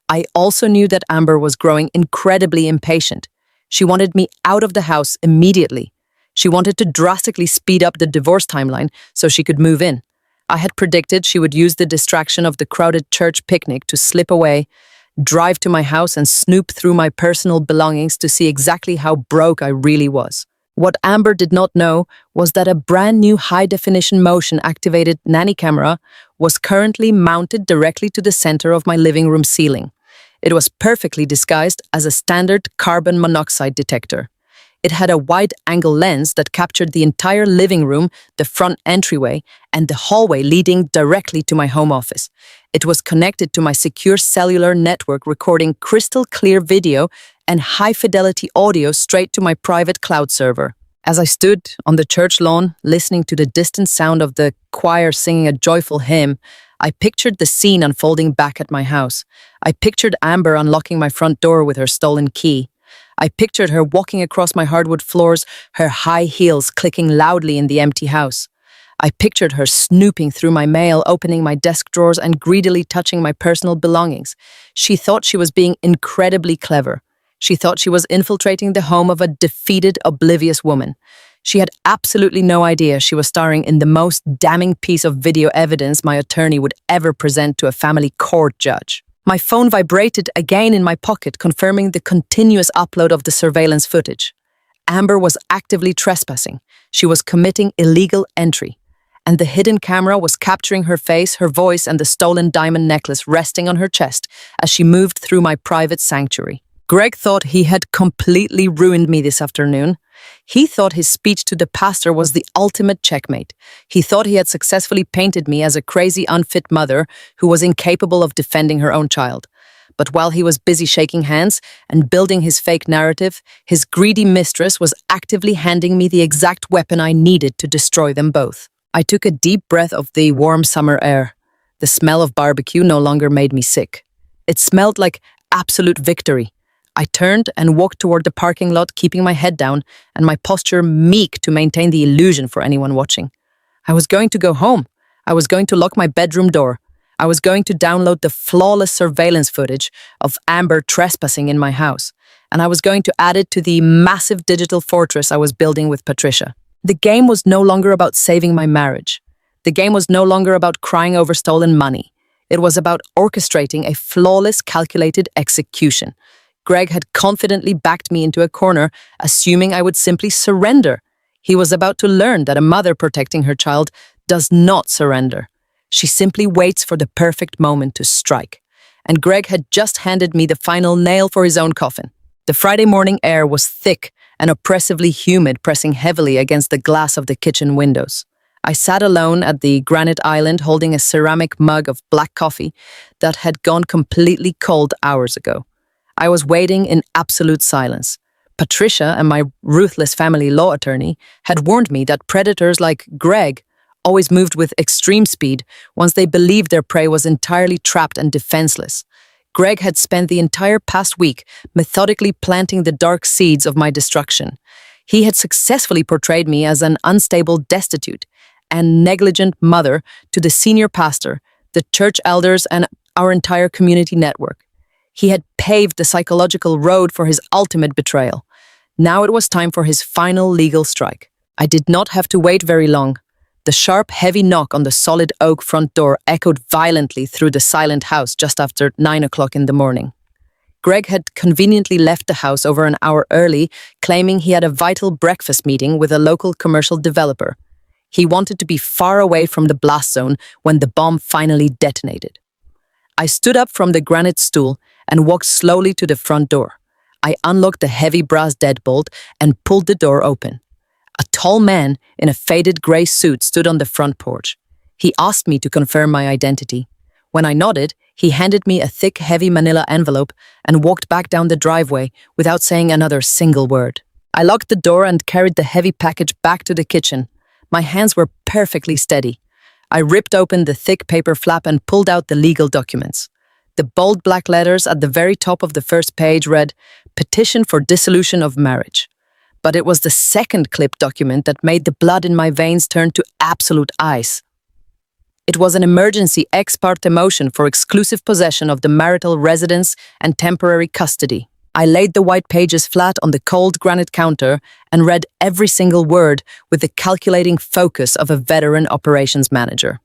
I also knew that Amber was growing incredibly impatient. She wanted me out of the house immediately. She wanted to drastically speed up the divorce timeline so she could move in. I had predicted she would use the distraction of the crowded church picnic to slip away, drive to my house, and snoop through my personal belongings to see exactly how broke I really was. What Amber did not know was that a brand new high-definition motion-activated nanny camera was currently mounted directly to the center of my living room ceiling. It was perfectly disguised as a standard carbon monoxide detector. It had a wide-angle lens that captured the entire living room, the front entryway, and the hallway leading directly to my home office. It was connected to my secure cellular network, recording crystal-clear video and high-fidelity audio straight to my private cloud server. As I stood on the church lawn, listening to the distant sound of the choir singing a joyful hymn, I pictured the scene unfolding back at my house. I pictured Amber unlocking my front door with her stolen key. I pictured her walking across my hardwood floors, her high heels clicking loudly in the empty house. I pictured her snooping through my mail, opening my desk drawers, and greedily touching my personal belongings. She thought she was being incredibly clever. She thought she was infiltrating the home of a defeated, oblivious woman. She had absolutely no idea she was starring in the most damning piece of video evidence my attorney would ever present to a family court judge. My phone vibrated again in my pocket, confirming the continuous upload of the surveillance footage. Amber was actively trespassing. She was committing illegal entry. And the hidden camera was capturing her face, her voice, and the stolen diamond necklace resting on her chest as she moved through my private sanctuary. Greg thought he had completely ruined me this afternoon. He thought his speech to the pastor was the ultimate checkmate. He thought he had successfully painted me as a crazy, unfit mother who was incapable of defending her own child. But while he was busy shaking hands and building his fake narrative, his greedy mistress was actively handing me the exact weapon I needed to destroy them both. I took a deep breath of the warm summer air. The smell of barbecue no longer made me sick. It smelled like absolute victory. I turned and walked toward the parking lot, keeping my head down and my posture meek to maintain the illusion for anyone watching. I was going to go home. I was going to lock my bedroom door. I was going to download the flawless surveillance footage of Amber trespassing in my house. And I was going to add it to the massive digital fortress I was building with Patricia. The game was no longer about saving my marriage. The game was no longer about crying over stolen money. It was about orchestrating a flawless, calculated execution. Greg had confidently backed me into a corner, assuming I would simply surrender. He was about to learn that a mother protecting her child does not surrender. She simply waits for the perfect moment to strike. And Greg had just handed me the final nail for his own coffin. The Friday morning air was thick and oppressively humid, pressing heavily against the glass of the kitchen windows. I sat alone at the granite island holding a ceramic mug of black coffee that had gone completely cold hours ago. I was waiting in absolute silence. Patricia and my ruthless family law attorney had warned me that predators like Greg always moved with extreme speed once they believed their prey was entirely trapped and defenseless. Greg had spent the entire past week methodically planting the dark seeds of my destruction. He had successfully portrayed me as an unstable, destitute, and negligent mother to the senior pastor, the church elders, and our entire community network. He had paved the psychological road for his ultimate betrayal. Now it was time for his final legal strike. I did not have to wait very long. The sharp, heavy knock on the solid oak front door echoed violently through the silent house just after 9 o'clock in the morning. Greg had conveniently left the house over an hour early, claiming he had a vital breakfast meeting with a local commercial developer. He wanted to be far away from the blast zone when the bomb finally detonated. I stood up from the granite stool and walked slowly to the front door. I unlocked the heavy brass deadbolt and pulled the door open. A tall man in a faded gray suit stood on the front porch. He asked me to confirm my identity. When I nodded, he handed me a thick, heavy manila envelope and walked back down the driveway without saying another single word. I locked the door and carried the heavy package back to the kitchen. My hands were perfectly steady. I ripped open the thick paper flap and pulled out the legal documents. The bold black letters at the very top of the first page read, "Petition for Dissolution of Marriage." But it was the second clipped document that made the blood in my veins turn to absolute ice. It was an emergency ex parte motion for exclusive possession of the marital residence and temporary custody. I laid the white pages flat on the cold granite counter and read every single word with the calculating focus of a veteran operations manager.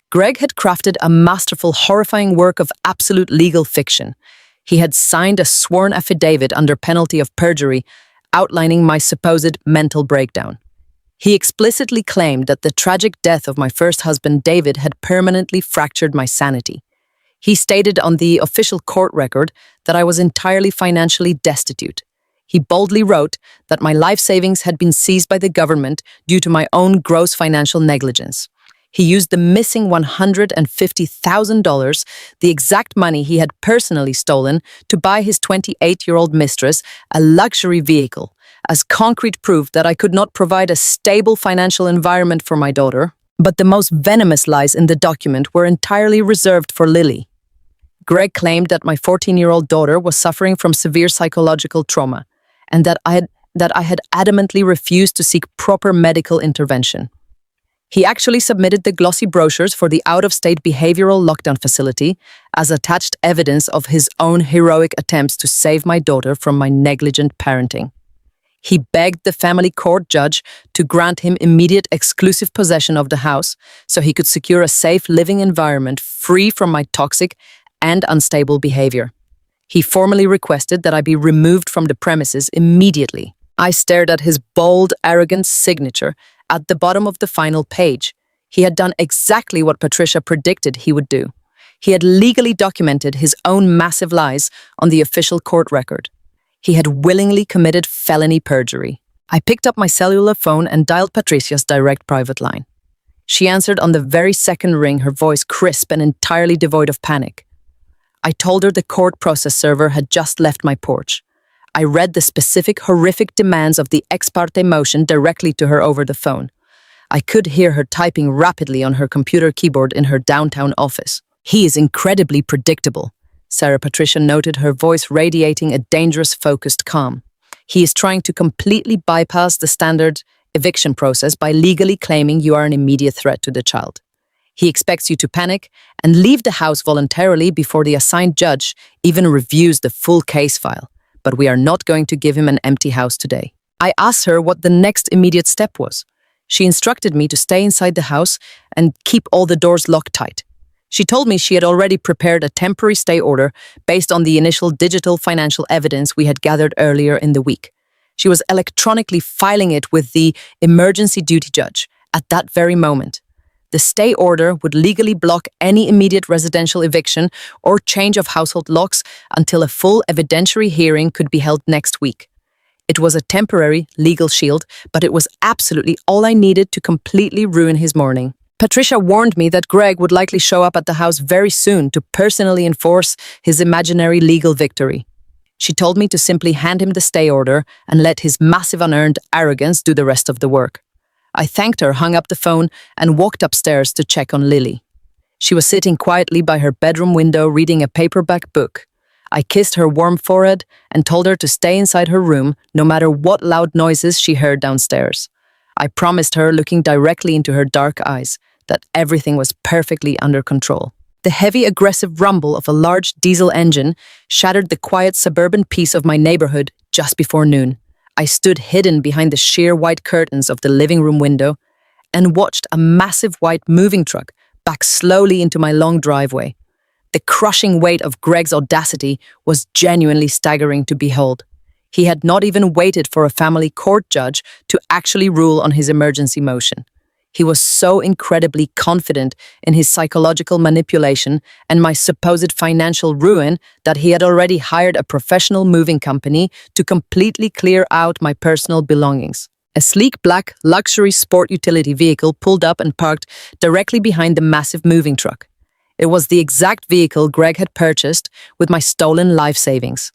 Greg had crafted a masterful, horrifying work of absolute legal fiction. He had signed a sworn affidavit under penalty of perjury, outlining my supposed mental breakdown. He explicitly claimed that the tragic death of my first husband, David, had permanently fractured my sanity. He stated on the official court record that I was entirely financially destitute. He boldly wrote that my life savings had been seized by the government due to my own gross financial negligence. He used the missing $150,000, the exact money he had personally stolen, to buy his 28-year-old mistress a luxury vehicle, as concrete proof that I could not provide a stable financial environment for my daughter. But the most venomous lies in the document were entirely reserved for Lily. Greg claimed that my 14-year-old daughter was suffering from severe psychological trauma, and that I had adamantly refused to seek proper medical intervention. He actually submitted the glossy brochures for the out-of-state behavioral lockdown facility as attached evidence of his own heroic attempts to save my daughter from my negligent parenting. He begged the family court judge to grant him immediate exclusive possession of the house so he could secure a safe living environment free from my toxic and unstable behavior. He formally requested that I be removed from the premises immediately. I stared at his bold, arrogant signature at the bottom of the final page. He had done exactly what Patricia predicted he would do. He had legally documented his own massive lies on the official court record. He had willingly committed felony perjury. I picked up my cellular phone and dialed Patricia's direct private line. She answered on the very second ring, her voice crisp and entirely devoid of panic. I told her the court process server had just left my porch. I read the specific, horrific demands of the ex parte motion directly to her over the phone. I could hear her typing rapidly on her computer keyboard in her downtown office. "He is incredibly predictable," Sarah Patricia noted, her voice radiating a dangerous, focused calm. "He is trying to completely bypass the standard eviction process by legally claiming you are an immediate threat to the child. He expects you to panic and leave the house voluntarily before the assigned judge even reviews the full case file. But we are not going to give him an empty house today." I asked her what the next immediate step was. She instructed me to stay inside the house and keep all the doors locked tight. She told me she had already prepared a temporary stay order based on the initial digital financial evidence we had gathered earlier in the week. She was electronically filing it with the emergency duty judge at that very moment. The stay order would legally block any immediate residential eviction or change of household locks until a full evidentiary hearing could be held next week. It was a temporary legal shield, but it was absolutely all I needed to completely ruin his morning. Patricia warned me that Greg would likely show up at the house very soon to personally enforce his imaginary legal victory. She told me to simply hand him the stay order and let his massive unearned arrogance do the rest of the work. I thanked her, hung up the phone, and walked upstairs to check on Lily. She was sitting quietly by her bedroom window reading a paperback book. I kissed her warm forehead and told her to stay inside her room no matter what loud noises she heard downstairs. I promised her, looking directly into her dark eyes, that everything was perfectly under control. The heavy, aggressive rumble of a large diesel engine shattered the quiet suburban peace of my neighborhood just before noon. I stood hidden behind the sheer white curtains of the living room window and watched a massive white moving truck back slowly into my long driveway. The crushing weight of Greg's audacity was genuinely staggering to behold. He had not even waited for a family court judge to actually rule on his emergency motion. He was so incredibly confident in his psychological manipulation and my supposed financial ruin that he had already hired a professional moving company to completely clear out my personal belongings. A sleek black luxury sport utility vehicle pulled up and parked directly behind the massive moving truck. It was the exact vehicle Greg had purchased with my stolen life savings.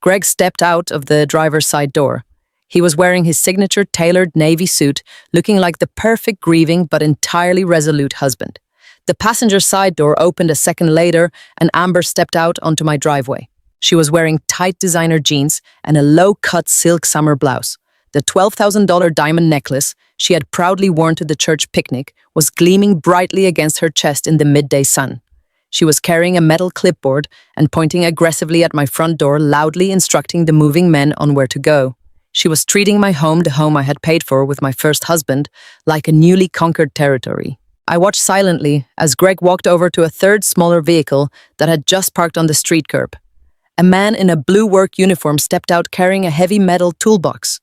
Greg stepped out of the driver's side door. He was wearing his signature tailored navy suit, looking like the perfect grieving but entirely resolute husband. The passenger side door opened a second later and Amber stepped out onto my driveway. She was wearing tight designer jeans and a low-cut silk summer blouse. The $12,000 diamond necklace she had proudly worn to the church picnic was gleaming brightly against her chest in the midday sun. She was carrying a metal clipboard and pointing aggressively at my front door, loudly instructing the moving men on where to go. She was treating my home, the home I had paid for with my first husband, like a newly conquered territory. I watched silently as Greg walked over to a third smaller vehicle that had just parked on the street curb. A man in a blue work uniform stepped out carrying a heavy metal toolbox.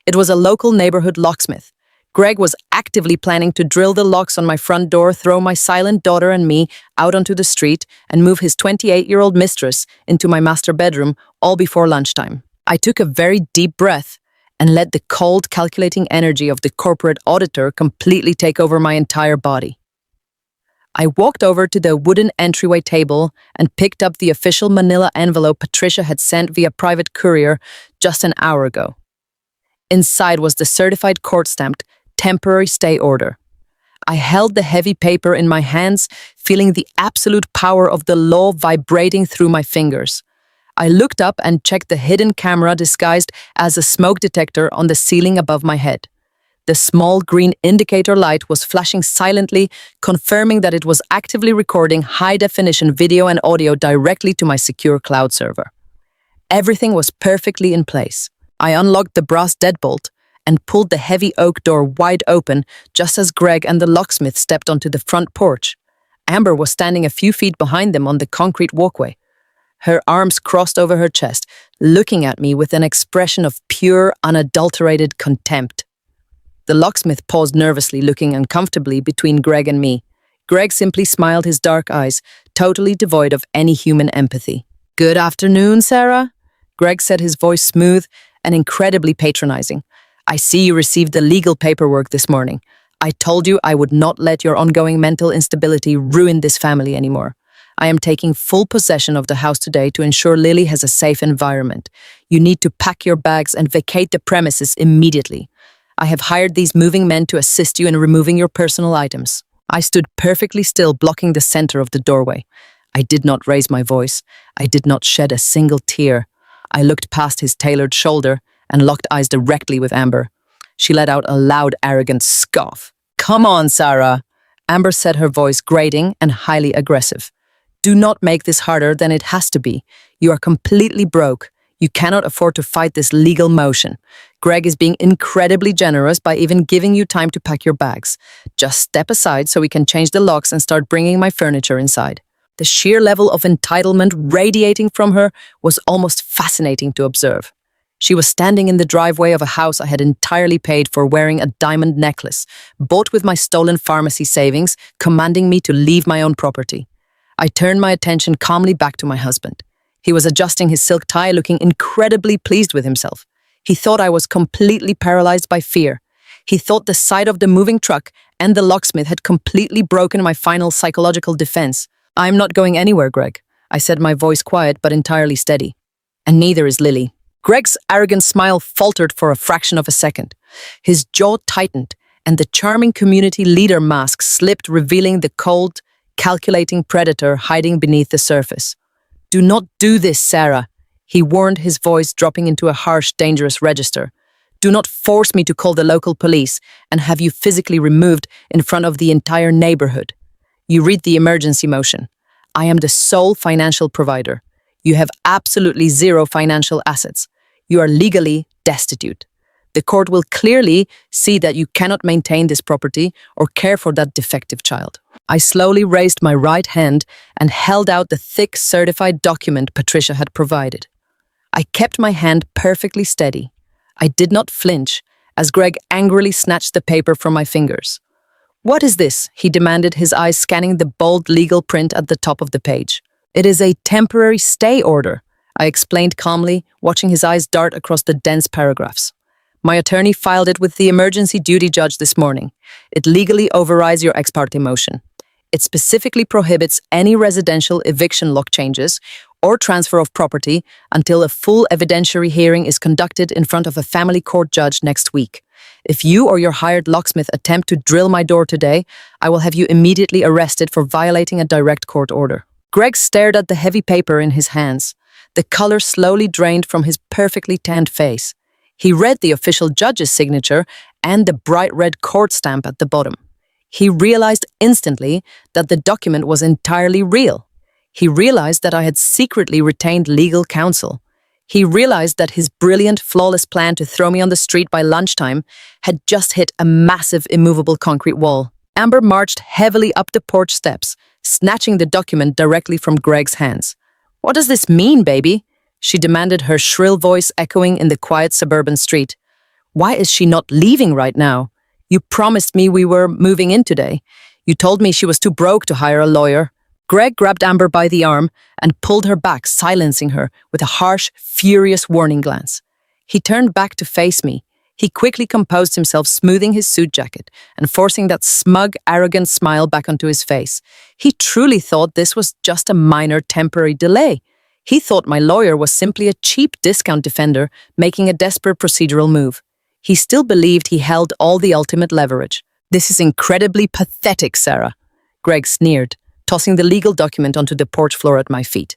It was a local neighborhood locksmith. Greg was actively planning to drill the locks on my front door, throw my silent daughter and me out onto the street, and move his 28-year-old mistress into my master bedroom, all before lunchtime. I took a very deep breath and let the cold, calculating energy of the corporate auditor completely take over my entire body. I walked over to the wooden entryway table and picked up the official manila envelope Patricia had sent via private courier just an hour ago. Inside was the certified court-stamped temporary stay order. I held the heavy paper in my hands, feeling the absolute power of the law vibrating through my fingers. I looked up and checked the hidden camera disguised as a smoke detector on the ceiling above my head. The small green indicator light was flashing silently, confirming that it was actively recording high-definition video and audio directly to my secure cloud server. Everything was perfectly in place. I unlocked the brass deadbolt and pulled the heavy oak door wide open just as Greg and the locksmith stepped onto the front porch. Amber was standing a few feet behind them on the concrete walkway. Her arms crossed over her chest, looking at me with an expression of pure, unadulterated contempt. The locksmith paused nervously, looking uncomfortably between Greg and me. Greg simply smiled his dark eyes, totally devoid of any human empathy. "Good afternoon, Sarah," Greg said, his voice smooth and incredibly patronizing. "I see you received the legal paperwork this morning. I told you I would not let your ongoing mental instability ruin this family anymore. I am taking full possession of the house today to ensure Lily has a safe environment. You need to pack your bags and vacate the premises immediately. I have hired these moving men to assist you in removing your personal items." I stood perfectly still, blocking the center of the doorway. I did not raise my voice. I did not shed a single tear. I looked past his tailored shoulder and locked eyes directly with Amber. She let out a loud, arrogant scoff. "Come on, Sarah," Amber said, her voice grating and highly aggressive. "Do not make this harder than it has to be. You are completely broke. You cannot afford to fight this legal motion. Greg is being incredibly generous by even giving you time to pack your bags. Just step aside so we can change the locks and start bringing my furniture inside." The sheer level of entitlement radiating from her was almost fascinating to observe. She was standing in the driveway of a house I had entirely paid for, wearing a diamond necklace, bought with my stolen pharmacy savings, commanding me to leave my own property. I turned my attention calmly back to my husband. He was adjusting his silk tie, looking incredibly pleased with himself. He thought I was completely paralyzed by fear. He thought the sight of the moving truck and the locksmith had completely broken my final psychological defense. "I'm not going anywhere, Greg," I said, my voice quiet but entirely steady. and neither is Lily. Greg's arrogant smile faltered for a fraction of a second. His jaw tightened, and the charming community leader mask slipped, revealing the cold, calculating predator hiding beneath the surface. "Do not do this, Sarah," he warned, his voice dropping into a harsh, dangerous register. "Do not force me to call the local police and have you physically removed in front of the entire neighborhood. You read the emergency motion. I am the sole financial provider. You have absolutely zero financial assets. You are legally destitute. The court will clearly see that you cannot maintain this property or care for that defective child." I slowly raised my right hand and held out the thick, certified document Patricia had provided. I kept my hand perfectly steady. I did not flinch as Greg angrily snatched the paper from my fingers. "What is this?" he demanded, his eyes scanning the bold legal print at the top of the page. "It is a temporary stay order," I explained calmly, watching his eyes dart across the dense paragraphs. "My attorney filed it with the emergency duty judge this morning. It legally overrides your ex parte motion. It specifically prohibits any residential eviction lock changes or transfer of property until a full evidentiary hearing is conducted in front of a family court judge next week. If you or your hired locksmith attempt to drill my door today, I will have you immediately arrested for violating a direct court order." Greg stared at the heavy paper in his hands. The color slowly drained from his perfectly tanned face. He read the official judge's signature and the bright red court stamp at the bottom. He realized instantly that the document was entirely real. He realized that I had secretly retained legal counsel. He realized that his brilliant, flawless plan to throw me on the street by lunchtime had just hit a massive, immovable concrete wall. Amber marched heavily up the porch steps, snatching the document directly from Greg's hands. "What does this mean, baby?" she demanded, her shrill voice echoing in the quiet suburban street. "Why is she not leaving right now? You promised me we were moving in today. You told me she was too broke to hire a lawyer." Greg grabbed Amber by the arm and pulled her back, silencing her with a harsh, furious warning glance. He turned back to face me. He quickly composed himself, smoothing his suit jacket and forcing that smug, arrogant smile back onto his face. He truly thought this was just a minor temporary delay. He thought my lawyer was simply a cheap discount defender making a desperate procedural move. He still believed he held all the ultimate leverage. "This is incredibly pathetic, Sarah," Greg sneered, tossing the legal document onto the porch floor at my feet.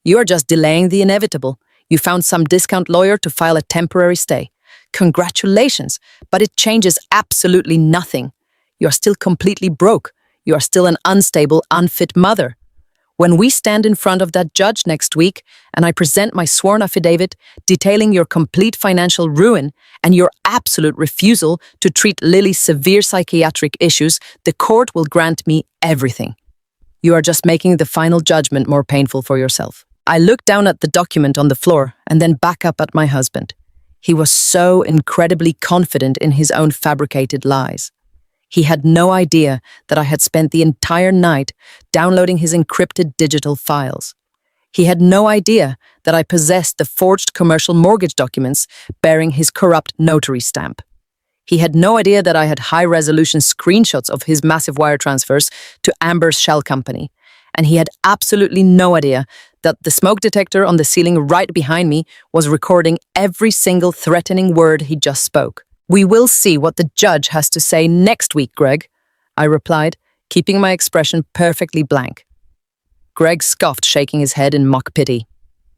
"You are just delaying the inevitable. You found some discount lawyer to file a temporary stay. Congratulations, but it changes absolutely nothing. You are still completely broke. You are still an unstable, unfit mother. When we stand in front of that judge next week and I present my sworn affidavit detailing your complete financial ruin and your absolute refusal to treat Lily's severe psychiatric issues, the court will grant me everything. You are just making the final judgment more painful for yourself." I looked down at the document on the floor and then back up at my husband. He was so incredibly confident in his own fabricated lies. He had no idea that I had spent the entire night downloading his encrypted digital files. He had no idea that I possessed the forged commercial mortgage documents bearing his corrupt notary stamp. He had no idea that I had high-resolution screenshots of his massive wire transfers to Amber's shell company. And he had absolutely no idea that the smoke detector on the ceiling right behind me was recording every single threatening word he just spoke. "We will see what the judge has to say next week, Greg," I replied, keeping my expression perfectly blank. Greg scoffed, shaking his head in mock pity.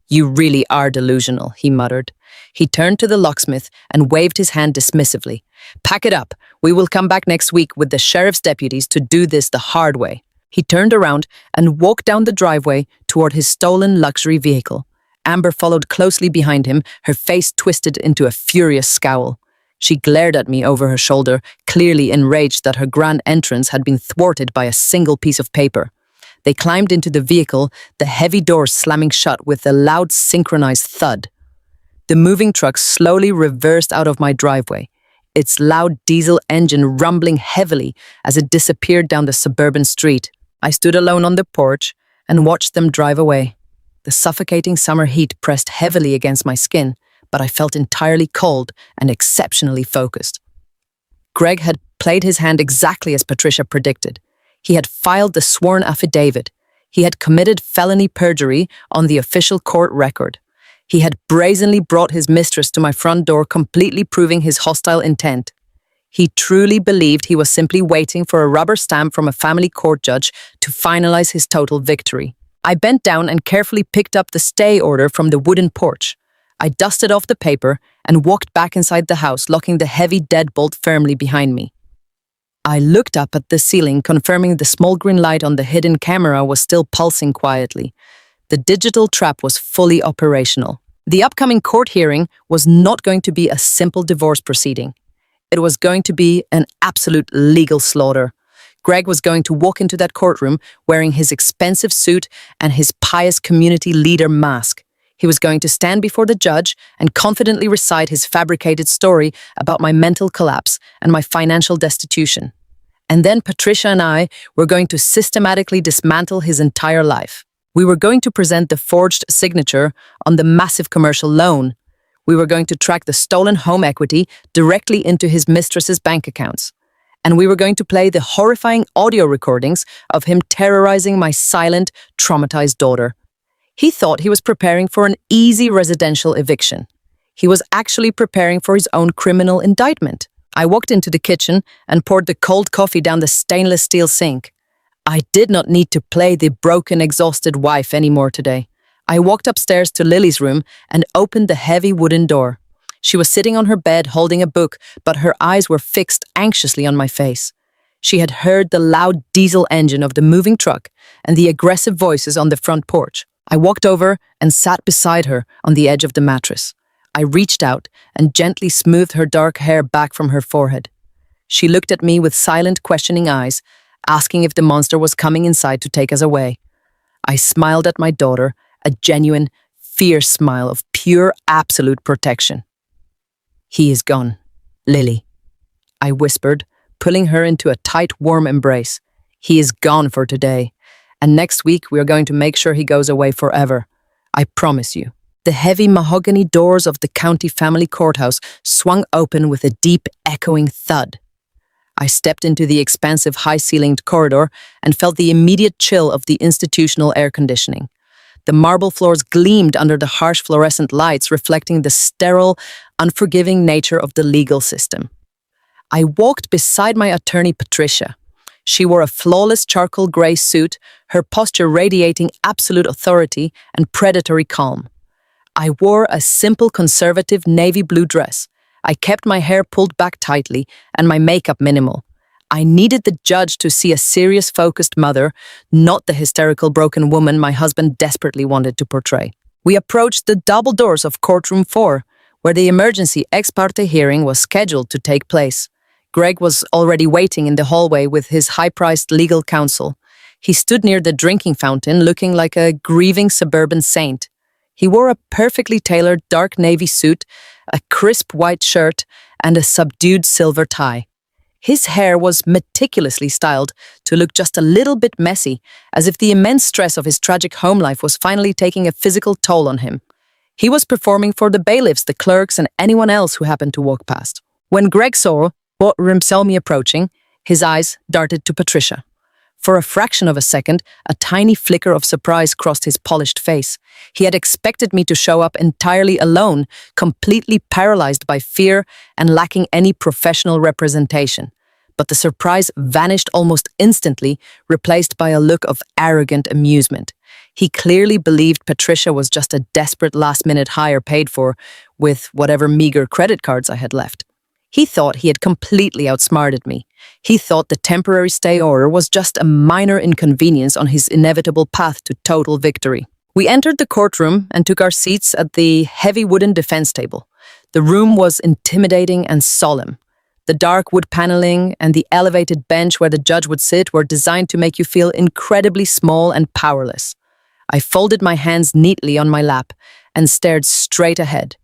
"You really are delusional," he muttered. He turned to the locksmith and waved his hand dismissively. "Pack it up. We will come back next week with the sheriff's deputies to do this the hard way." He turned around and walked down the driveway toward his stolen luxury vehicle. Amber followed closely behind him, her face twisted into a furious scowl. She glared at me over her shoulder, clearly enraged that her grand entrance had been thwarted by a single piece of paper. They climbed into the vehicle, the heavy doors slamming shut with a loud synchronized thud. The moving truck slowly reversed out of my driveway, its loud diesel engine rumbling heavily as it disappeared down the suburban street. I stood alone on the porch and watched them drive away. The suffocating summer heat pressed heavily against my skin, but I felt entirely cold and exceptionally focused. Greg had played his hand exactly as Patricia predicted. He had filed the sworn affidavit. He had committed felony perjury on the official court record. He had brazenly brought his mistress to my front door, completely proving his hostile intent. He truly believed he was simply waiting for a rubber stamp from a family court judge to finalize his total victory. I bent down and carefully picked up the stay order from the wooden porch. I dusted off the paper and walked back inside the house, locking the heavy deadbolt firmly behind me. I looked up at the ceiling, confirming the small green light on the hidden camera was still pulsing quietly. The digital trap was fully operational. The upcoming court hearing was not going to be a simple divorce proceeding. It was going to be an absolute legal slaughter. Greg was going to walk into that courtroom wearing his expensive suit and his pious community leader mask. He was going to stand before the judge and confidently recite his fabricated story about my mental collapse and my financial destitution. And then Patricia and I were going to systematically dismantle his entire life. We were going to present the forged signature on the massive commercial loan. We were going to track the stolen home equity directly into his mistress's bank accounts. And we were going to play the horrifying audio recordings of him terrorizing my silent, traumatized daughter. He thought he was preparing for an easy residential eviction. He was actually preparing for his own criminal indictment. I walked into the kitchen and poured the cold coffee down the stainless steel sink. I did not need to play the broken, exhausted wife anymore today. I walked upstairs to Lily's room and opened the heavy wooden door. She was sitting on her bed holding a book, but her eyes were fixed anxiously on my face. She had heard the loud diesel engine of the moving truck and the aggressive voices on the front porch. I walked over and sat beside her on the edge of the mattress. I reached out and gently smoothed her dark hair back from her forehead. She looked at me with silent, questioning eyes, asking if the monster was coming inside to take us away. I smiled at my daughter, a genuine, fierce smile of pure, absolute protection. "He is gone, Lily," I whispered, pulling her into a tight, warm embrace. "He is gone for today, and next week we are going to make sure he goes away forever. I promise you." The heavy mahogany doors of the county family courthouse swung open with a deep, echoing thud. I stepped into the expansive, high-ceilinged corridor and felt the immediate chill of the institutional air conditioning. The marble floors gleamed under the harsh fluorescent lights, reflecting the sterile, unforgiving nature of the legal system. I walked beside my attorney, Patricia. She wore a flawless charcoal gray suit, her posture radiating absolute authority and predatory calm. I wore a simple, conservative navy blue dress. I kept my hair pulled back tightly and my makeup minimal. I needed the judge to see a serious, focused mother, not the hysterical, broken woman my husband desperately wanted to portray. We approached the double doors of courtroom 4, where the emergency ex parte hearing was scheduled to take place. Greg was already waiting in the hallway with his high-priced legal counsel. He stood near the drinking fountain, looking like a grieving suburban saint. He wore a perfectly tailored dark navy suit, a crisp white shirt, and a subdued silver tie. His hair was meticulously styled to look just a little bit messy, as if the immense stress of his tragic home life was finally taking a physical toll on him. He was performing for the bailiffs, the clerks, and anyone else who happened to walk past. When Greg saw me approaching, his eyes darted to Patricia. For a fraction of a second, a tiny flicker of surprise crossed his polished face. He had expected me to show up entirely alone, completely paralyzed by fear and lacking any professional representation. But the surprise vanished almost instantly, replaced by a look of arrogant amusement. He clearly believed Patricia was just a desperate last-minute hire paid for with whatever meager credit cards I had left. He thought he had completely outsmarted me. He thought the temporary stay order was just a minor inconvenience on his inevitable path to total victory. We entered the courtroom and took our seats at the heavy wooden defense table. The room was intimidating and solemn. The dark wood paneling and the elevated bench where the judge would sit were designed to make you feel incredibly small and powerless. I folded my hands neatly on my lap and stared straight ahead.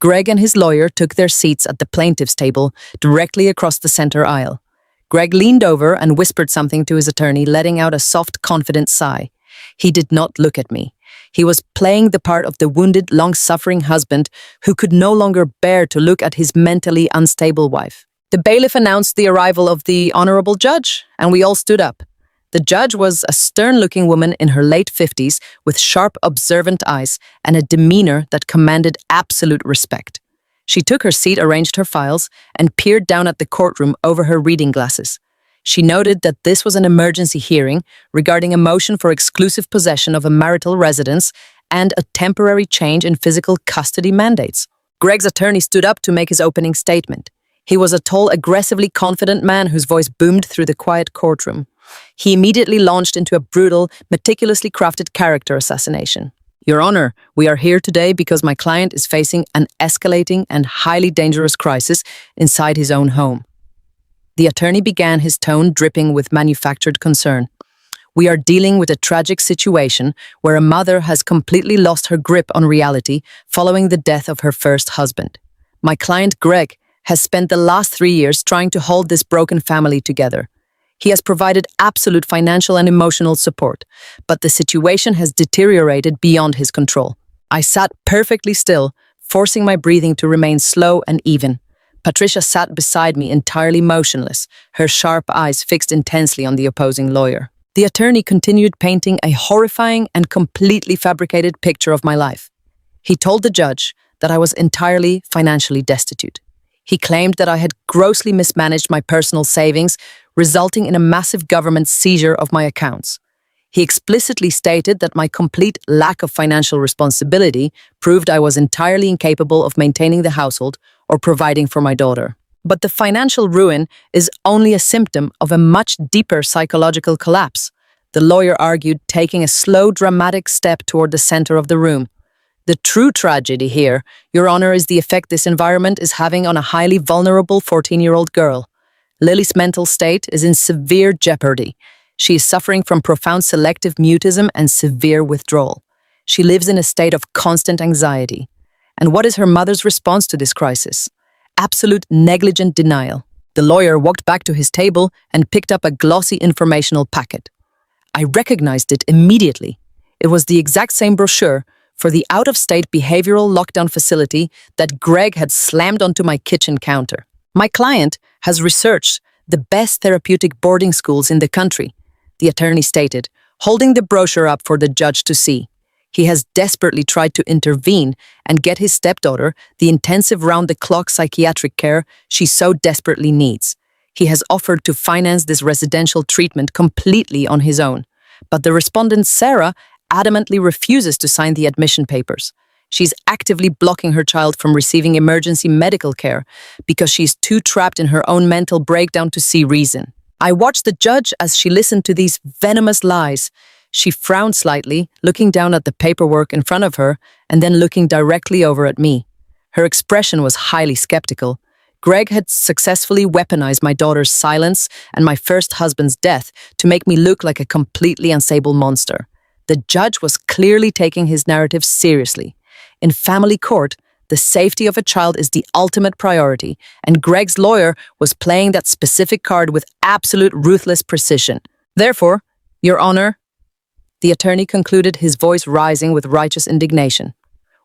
Greg and his lawyer took their seats at the plaintiff's table directly across the center aisle. Greg leaned over and whispered something to his attorney, letting out a soft, confident sigh. He did not look at me. He was playing the part of the wounded, long-suffering husband who could no longer bear to look at his mentally unstable wife. The bailiff announced the arrival of the honorable judge, and we all stood up. The judge was a stern-looking woman in her late 50s with sharp, observant eyes and a demeanor that commanded absolute respect. She took her seat, arranged her files, and peered down at the courtroom over her reading glasses. She noted that this was an emergency hearing regarding a motion for exclusive possession of a marital residence and a temporary change in physical custody mandates. Greg's attorney stood up to make his opening statement. He was a tall, aggressively confident man whose voice boomed through the quiet courtroom. He immediately launched into a brutal, meticulously crafted character assassination. Your Honor, we are here today because my client is facing an escalating and highly dangerous crisis inside his own home. The attorney began, his tone dripping with manufactured concern. We are dealing with a tragic situation where a mother has completely lost her grip on reality following the death of her first husband. My client, Greg, has spent the last 3 years trying to hold this broken family together. He has provided absolute financial and emotional support, but the situation has deteriorated beyond his control. I sat perfectly still, forcing my breathing to remain slow and even. Patricia sat beside me, entirely motionless, her sharp eyes fixed intensely on the opposing lawyer. The attorney continued painting a horrifying and completely fabricated picture of my life. He told the judge that I was entirely financially destitute. He claimed that I had grossly mismanaged my personal savings, resulting in a massive government seizure of my accounts. He explicitly stated that my complete lack of financial responsibility proved I was entirely incapable of maintaining the household or providing for my daughter. But the financial ruin is only a symptom of a much deeper psychological collapse, the lawyer argued, taking a slow, dramatic step toward the center of the room. The true tragedy here, Your Honor, is the effect this environment is having on a highly vulnerable 14-year-old girl. Lily's mental state is in severe jeopardy. She is suffering from profound selective mutism and severe withdrawal. She lives in a state of constant anxiety. And what is her mother's response to this crisis? Absolute negligent denial. The lawyer walked back to his table and picked up a glossy informational packet. I recognized it immediately. It was the exact same brochure for the out-of-state behavioral lockdown facility that Greg had slammed onto my kitchen counter. My client has researched the best therapeutic boarding schools in the country, the attorney stated, holding the brochure up for the judge to see. He has desperately tried to intervene and get his stepdaughter the intensive round-the-clock psychiatric care she so desperately needs. He has offered to finance this residential treatment completely on his own. But the respondent, Sarah, adamantly refuses to sign the admission papers. She's actively blocking her child from receiving emergency medical care because she's too trapped in her own mental breakdown to see reason. I watched the judge as she listened to these venomous lies. She frowned slightly, looking down at the paperwork in front of her and then looking directly over at me. Her expression was highly skeptical. Greg had successfully weaponized my daughter's silence and my first husband's death to make me look like a completely unstable monster. The judge was clearly taking his narrative seriously. In family court, the safety of a child is the ultimate priority, and Greg's lawyer was playing that specific card with absolute ruthless precision. Therefore, Your Honor, the attorney concluded, his voice rising with righteous indignation,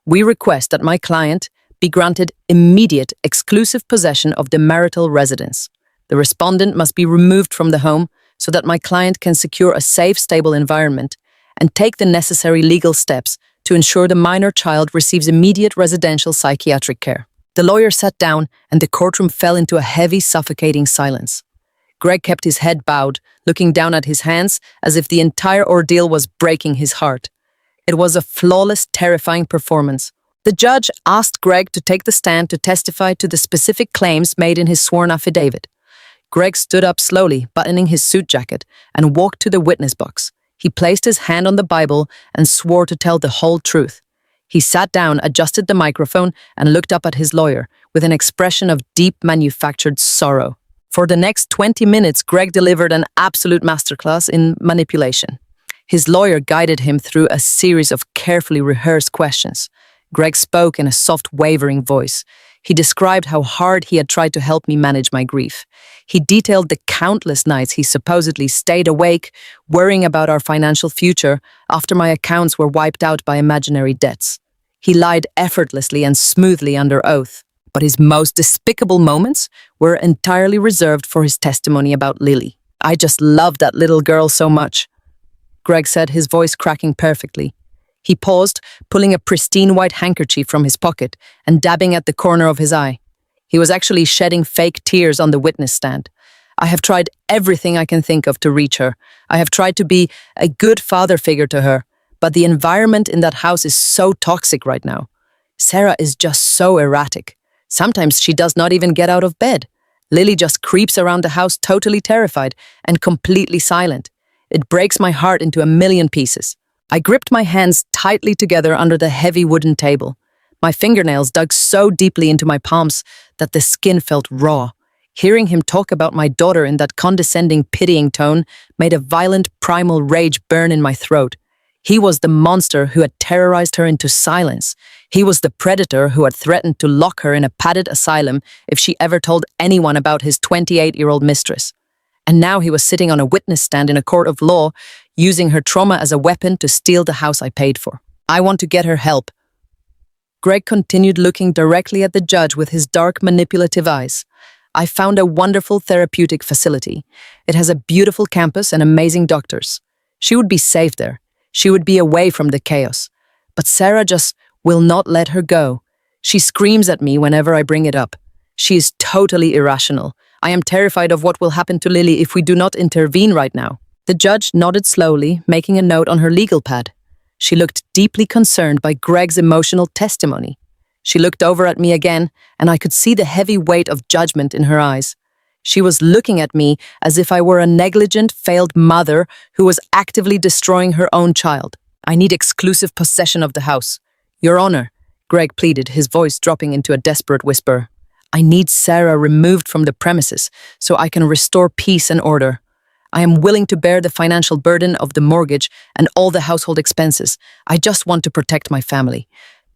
we request that my client be granted immediate, exclusive possession of the marital residence. The respondent must be removed from the home so that my client can secure a safe, stable environment and take the necessary legal steps to ensure the minor child receives immediate residential psychiatric care. The lawyer sat down and the courtroom fell into a heavy, suffocating silence. Greg kept his head bowed, looking down at his hands as if the entire ordeal was breaking his heart. It was a flawless, terrifying performance. The judge asked Greg to take the stand to testify to the specific claims made in his sworn affidavit. Greg stood up slowly, buttoning his suit jacket, and walked to the witness box. He placed his hand on the Bible and swore to tell the whole truth. He sat down, adjusted the microphone, and looked up at his lawyer with an expression of deep manufactured sorrow. For the next 20 minutes, Greg delivered an absolute masterclass in manipulation. His lawyer guided him through a series of carefully rehearsed questions. Greg spoke in a soft, wavering voice. He described how hard he had tried to help me manage my grief. He detailed the countless nights he supposedly stayed awake, worrying about our financial future after my accounts were wiped out by imaginary debts. He lied effortlessly and smoothly under oath, but his most despicable moments were entirely reserved for his testimony about Lily. I just love that little girl so much, Greg said, his voice cracking perfectly. He paused, pulling a pristine white handkerchief from his pocket and dabbing at the corner of his eye. He was actually shedding fake tears on the witness stand. I have tried everything I can think of to reach her. I have tried to be a good father figure to her, but the environment in that house is so toxic right now. Sarah is just so erratic. Sometimes she does not even get out of bed. Lily just creeps around the house totally terrified and completely silent. It breaks my heart into a million pieces. I gripped my hands tightly together under the heavy wooden table. My fingernails dug so deeply into my palms that the skin felt raw. Hearing him talk about my daughter in that condescending, pitying tone made a violent, primal rage burn in my throat. He was the monster who had terrorized her into silence. He was the predator who had threatened to lock her in a padded asylum if she ever told anyone about his 28-year-old mistress. And now he was sitting on a witness stand in a court of law, using her trauma as a weapon to steal the house I paid for. I want to get her help. Greg continued looking directly at the judge with his dark, manipulative eyes. I found a wonderful therapeutic facility. It has a beautiful campus and amazing doctors. She would be safe there. She would be away from the chaos. But Sarah just will not let her go. She screams at me whenever I bring it up. She is totally irrational. I am terrified of what will happen to Lily if we do not intervene right now. The judge nodded slowly, making a note on her legal pad. She looked deeply concerned by Greg's emotional testimony. She looked over at me again, and I could see the heavy weight of judgment in her eyes. She was looking at me as if I were a negligent, failed mother who was actively destroying her own child. I need exclusive possession of the house. Your Honor, Greg pleaded, his voice dropping into a desperate whisper. I need Sarah removed from the premises so I can restore peace and order. I am willing to bear the financial burden of the mortgage and all the household expenses. I just want to protect my family.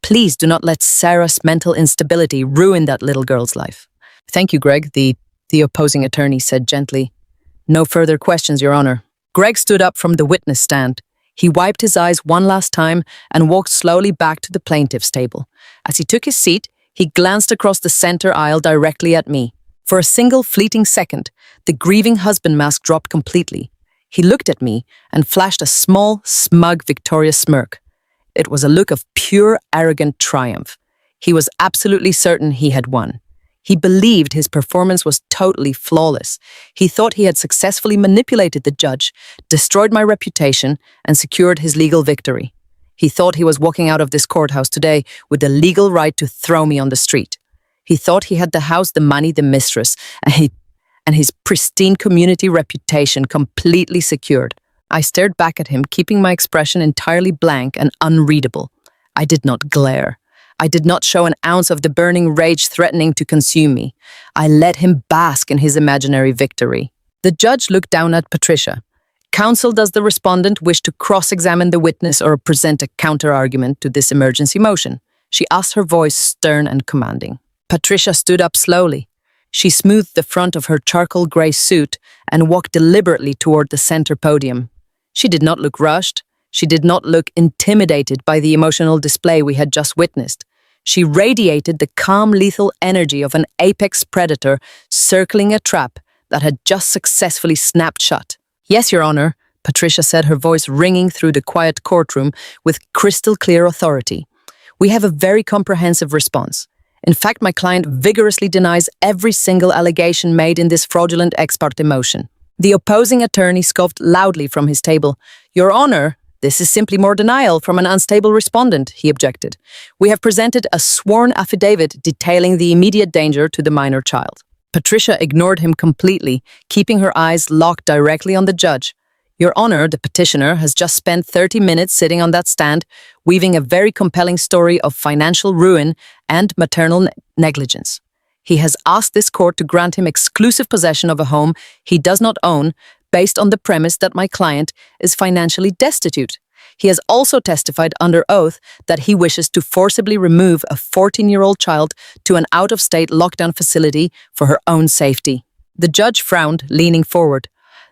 Please do not let Sarah's mental instability ruin that little girl's life. Thank you, Greg, the opposing attorney said gently. No further questions, Your Honor. Greg stood up from the witness stand. He wiped his eyes one last time and walked slowly back to the plaintiff's table. As he took his seat, he glanced across the center aisle directly at me. For a single fleeting second, the grieving husband mask dropped completely. He looked at me and flashed a small, smug, victorious smirk. It was a look of pure, arrogant triumph. He was absolutely certain he had won. He believed his performance was totally flawless. He thought he had successfully manipulated the judge, destroyed my reputation, and secured his legal victory. He thought he was walking out of this courthouse today with the legal right to throw me on the street. He thought he had the house, the money, the mistress, and his pristine community reputation completely secured. I stared back at him, keeping my expression entirely blank and unreadable. I did not glare. I did not show an ounce of the burning rage threatening to consume me. I let him bask in his imaginary victory. The judge looked down at Patricia. Counsel, does the respondent wish to cross-examine the witness or present a counter-argument to this emergency motion? She asked, her voice stern and commanding. Patricia stood up slowly. She smoothed the front of her charcoal gray suit and walked deliberately toward the center podium. She did not look rushed. She did not look intimidated by the emotional display we had just witnessed. She radiated the calm, lethal energy of an apex predator circling a trap that had just successfully snapped shut. Yes, Your Honor, Patricia said, her voice ringing through the quiet courtroom with crystal-clear authority. We have a very comprehensive response. In fact, my client vigorously denies every single allegation made in this fraudulent ex parte motion. The opposing attorney scoffed loudly from his table. Your Honor, this is simply more denial from an unstable respondent, he objected. We have presented a sworn affidavit detailing the immediate danger to the minor child. Patricia ignored him completely, keeping her eyes locked directly on the judge. Your Honor, the petitioner has just spent 30 minutes sitting on that stand, weaving a very compelling story of financial ruin and maternal negligence. He has asked this court to grant him exclusive possession of a home he does not own, based on the premise that my client is financially destitute. He has also testified under oath that he wishes to forcibly remove a 14-year-old child to an out-of-state lockdown facility for her own safety. The judge frowned, leaning forward.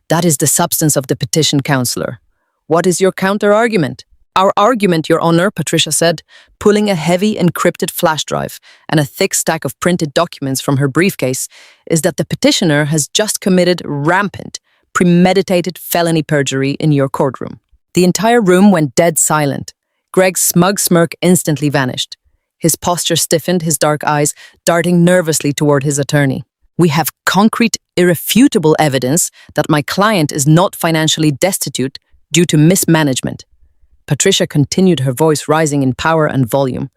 That is the substance of the petition, Counselor. What is your counter-argument? Our argument, Your Honor, Patricia said, pulling a heavy encrypted flash drive and a thick stack of printed documents from her briefcase, is that the petitioner has just committed rampant, premeditated felony perjury in your courtroom." The entire room went dead silent. Greg's smug smirk instantly vanished. His posture stiffened, his dark eyes darting nervously toward his attorney. "We have concrete, irrefutable evidence that my client is not financially destitute due to mismanagement." Patricia continued, her voice rising in power and volume.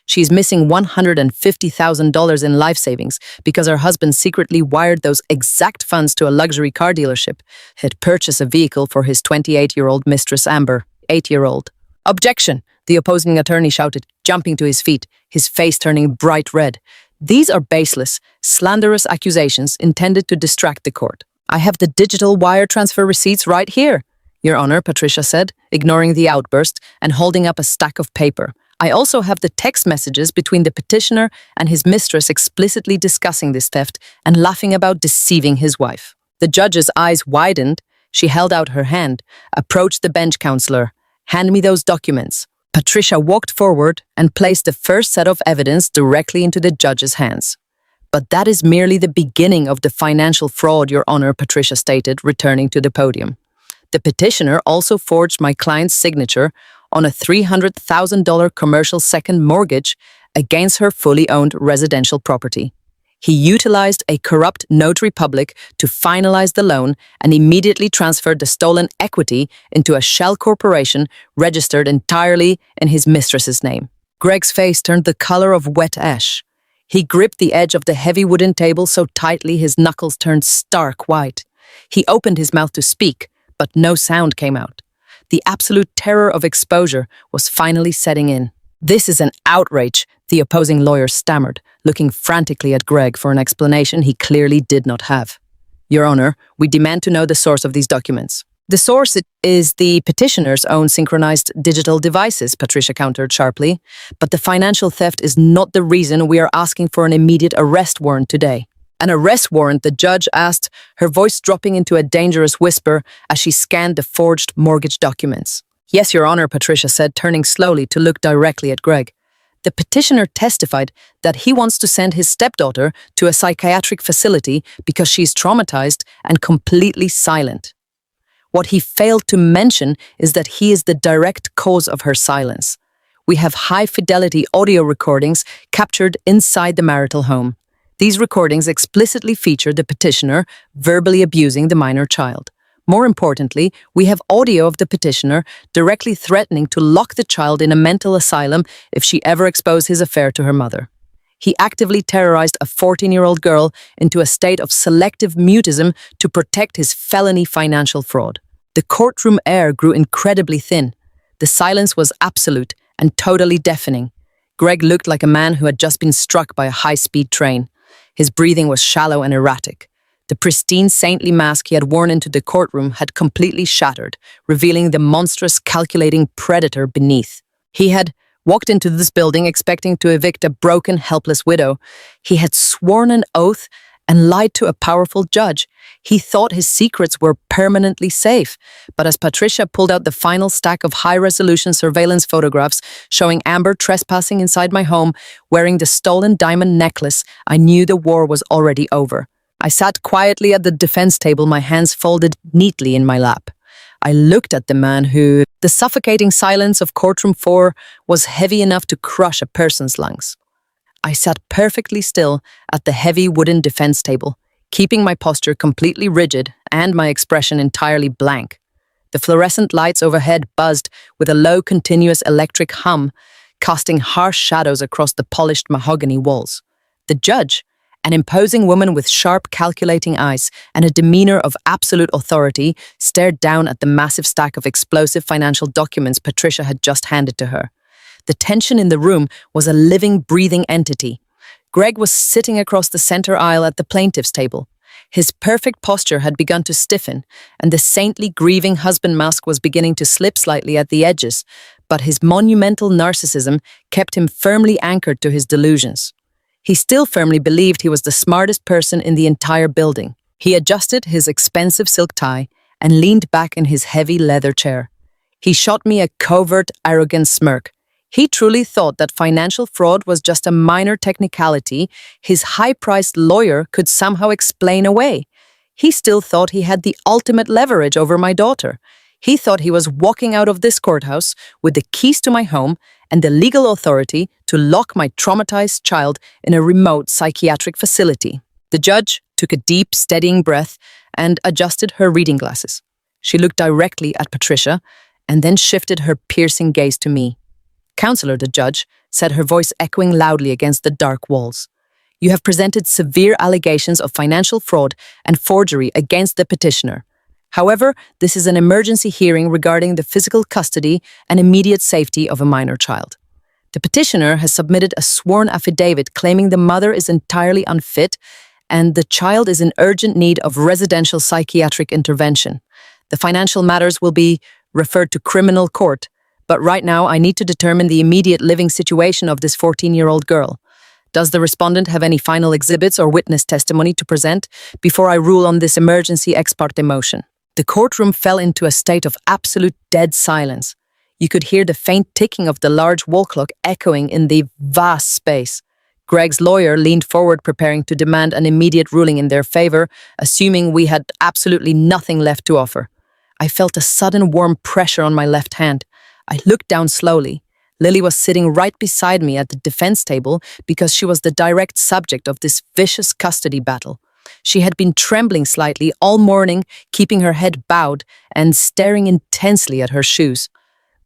"She's missing $150,000 in life savings because her husband secretly wired those exact funds to a luxury car dealership. He'd purchased a vehicle for his 28-year-old mistress Amber, 8-year-old. "Objection!" the opposing attorney shouted, jumping to his feet, his face turning bright red. "These are baseless, slanderous accusations intended to distract the court. I have the digital wire transfer receipts right here, Your Honor," Patricia said, ignoring the outburst and holding up a stack of paper. "I also have the text messages between the petitioner and his mistress explicitly discussing this theft and laughing about deceiving his wife." The judge's eyes widened. She held out her hand, approached the bench counselor. "Hand me those documents." Patricia walked forward and placed the first set of evidence directly into the judge's hands. "But that is merely the beginning of the financial fraud, Your Honor," Patricia stated, returning to the podium. "The petitioner also forged my client's signature on a $300,000 commercial second mortgage against her fully owned residential property. He utilized a corrupt notary public to finalize the loan and immediately transferred the stolen equity into a shell corporation registered entirely in his mistress's name." Greg's face turned the color of wet ash. He gripped the edge of the heavy wooden table so tightly his knuckles turned stark white. He opened his mouth to speak, but no sound came out. The absolute terror of exposure was finally setting in. "This is an outrage," the opposing lawyer stammered, looking frantically at Greg for an explanation he clearly did not have. "Your Honor, we demand to know the source of these documents." "The source is the petitioner's own synchronized digital devices," Patricia countered sharply. "But the financial theft is not the reason we are asking for an immediate arrest warrant today." "An arrest warrant?" the judge asked, her voice dropping into a dangerous whisper as she scanned the forged mortgage documents. "Yes, Your Honor," Patricia said, turning slowly to look directly at Greg. "The petitioner testified that he wants to send his stepdaughter to a psychiatric facility because she's traumatized and completely silent. What he failed to mention is that he is the direct cause of her silence. We have high-fidelity audio recordings captured inside the marital home. These recordings explicitly feature the petitioner verbally abusing the minor child. More importantly, we have audio of the petitioner directly threatening to lock the child in a mental asylum if she ever exposed his affair to her mother. He actively terrorized a 14-year-old girl into a state of selective mutism to protect his felony financial fraud." The courtroom air grew incredibly thin. The silence was absolute and totally deafening. Greg looked like a man who had just been struck by a high-speed train. His breathing was shallow and erratic. The pristine saintly mask he had worn into the courtroom had completely shattered, revealing the monstrous, calculating predator beneath. He had walked into this building expecting to evict a broken, helpless widow. He had sworn an oath and lied to a powerful judge. He thought his secrets were permanently safe. But as Patricia pulled out the final stack of high-resolution surveillance photographs showing Amber trespassing inside my home, wearing the stolen diamond necklace, I knew the war was already over. I sat quietly at the defense table, my hands folded neatly in my lap. I looked at the man who, the suffocating silence of courtroom 4 was heavy enough to crush a person's lungs. I sat perfectly still at the heavy wooden defense table, keeping my posture completely rigid and my expression entirely blank. The fluorescent lights overhead buzzed with a low, continuous electric hum, casting harsh shadows across the polished mahogany walls. The judge, an imposing woman with sharp, calculating eyes and a demeanor of absolute authority, stared down at the massive stack of explosive financial documents Patricia had just handed to her. The tension in the room was a living, breathing entity. Greg was sitting across the center aisle at the plaintiff's table. His perfect posture had begun to stiffen, and the saintly, grieving husband mask was beginning to slip slightly at the edges, but his monumental narcissism kept him firmly anchored to his delusions. He still firmly believed he was the smartest person in the entire building. He adjusted his expensive silk tie and leaned back in his heavy leather chair. He shot me a covert, arrogant smirk. He truly thought that financial fraud was just a minor technicality his high-priced lawyer could somehow explain away. He still thought he had the ultimate leverage over my daughter. He thought he was walking out of this courthouse with the keys to my home and the legal authority to lock my traumatized child in a remote psychiatric facility. The judge took a deep, steadying breath and adjusted her reading glasses. She looked directly at Patricia and then shifted her piercing gaze to me. "Counselor," the judge said, her voice echoing loudly against the dark walls. "You have presented severe allegations of financial fraud and forgery against the petitioner. However, this is an emergency hearing regarding the physical custody and immediate safety of a minor child. The petitioner has submitted a sworn affidavit claiming the mother is entirely unfit and the child is in urgent need of residential psychiatric intervention. The financial matters will be referred to criminal court, but right now I need to determine the immediate living situation of this 14-year-old girl. Does the respondent have any final exhibits or witness testimony to present before I rule on this emergency ex parte motion?" The courtroom fell into a state of absolute dead silence. You could hear the faint ticking of the large wall clock echoing in the vast space. Greg's lawyer leaned forward, preparing to demand an immediate ruling in their favor, assuming we had absolutely nothing left to offer. I felt a sudden warm pressure on my left hand. I looked down slowly. Lily was sitting right beside me at the defense table because she was the direct subject of this vicious custody battle. She had been trembling slightly all morning, keeping her head bowed and staring intensely at her shoes.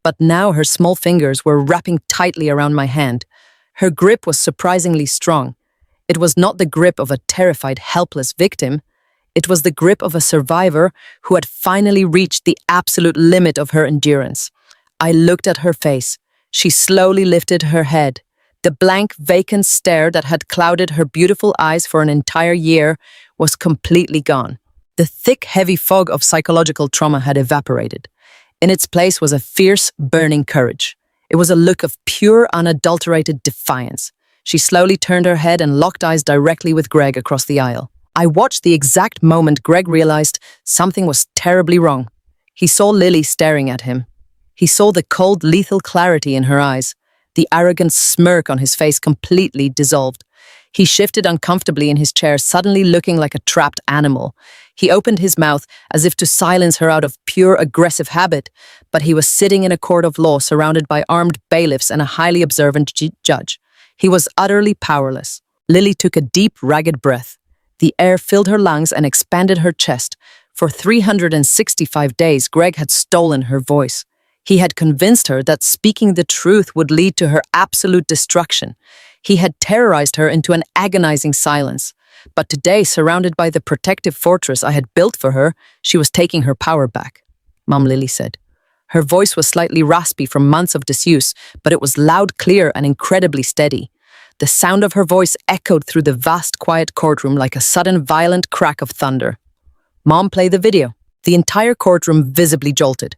But now her small fingers were wrapping tightly around my hand. Her grip was surprisingly strong. It was not the grip of a terrified, helpless victim. It was the grip of a survivor who had finally reached the absolute limit of her endurance. I looked at her face. She slowly lifted her head. The blank, vacant stare that had clouded her beautiful eyes for an entire year was completely gone. The thick, heavy fog of psychological trauma had evaporated. In its place was a fierce, burning courage. It was a look of pure, unadulterated defiance. She slowly turned her head and locked eyes directly with Greg across the aisle. I watched the exact moment Greg realized something was terribly wrong. He saw Lily staring at him. He saw the cold, lethal clarity in her eyes. The arrogant smirk on his face completely dissolved. He shifted uncomfortably in his chair, suddenly looking like a trapped animal. He opened his mouth as if to silence her out of pure aggressive habit, but he was sitting in a court of law surrounded by armed bailiffs and a highly observant judge. He was utterly powerless. Lily took a deep, ragged breath. The air filled her lungs and expanded her chest. For 365 days, Greg had stolen her voice. He had convinced her that speaking the truth would lead to her absolute destruction. He had terrorized her into an agonizing silence. But today, surrounded by the protective fortress I had built for her, she was taking her power back. "Mom," Lily said. Her voice was slightly raspy from months of disuse, but it was loud, clear, and incredibly steady. The sound of her voice echoed through the vast, quiet courtroom like a sudden, violent crack of thunder. "Mom, play the video." The entire courtroom visibly jolted.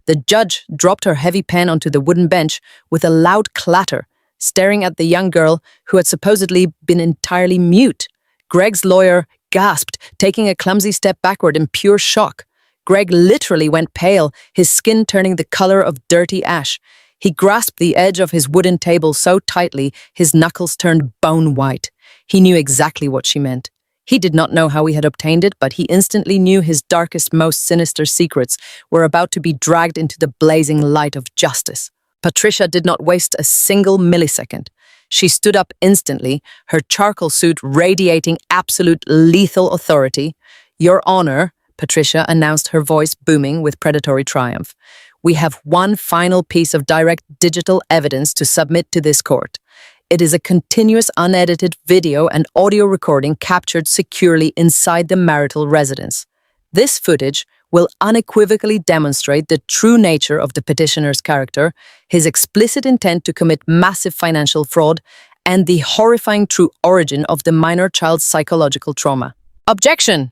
The judge dropped her heavy pen onto the wooden bench with a loud clatter, staring at the young girl who had supposedly been entirely mute. Greg's lawyer gasped, taking a clumsy step backward in pure shock. Greg literally went pale, his skin turning the color of dirty ash. He grasped the edge of his wooden table so tightly, his knuckles turned bone white. He knew exactly what she meant. He did not know how he had obtained it, but he instantly knew his darkest, most sinister secrets were about to be dragged into the blazing light of justice. Patricia did not waste a single millisecond. She stood up instantly, her charcoal suit radiating absolute lethal authority. "Your Honor," Patricia announced, her voice booming with predatory triumph. "We have one final piece of direct digital evidence to submit to this court. It is a continuous unedited video and audio recording captured securely inside the marital residence. This footage will unequivocally demonstrate the true nature of the petitioner's character, his explicit intent to commit massive financial fraud, and the horrifying true origin of the minor child's psychological trauma." "Objection!"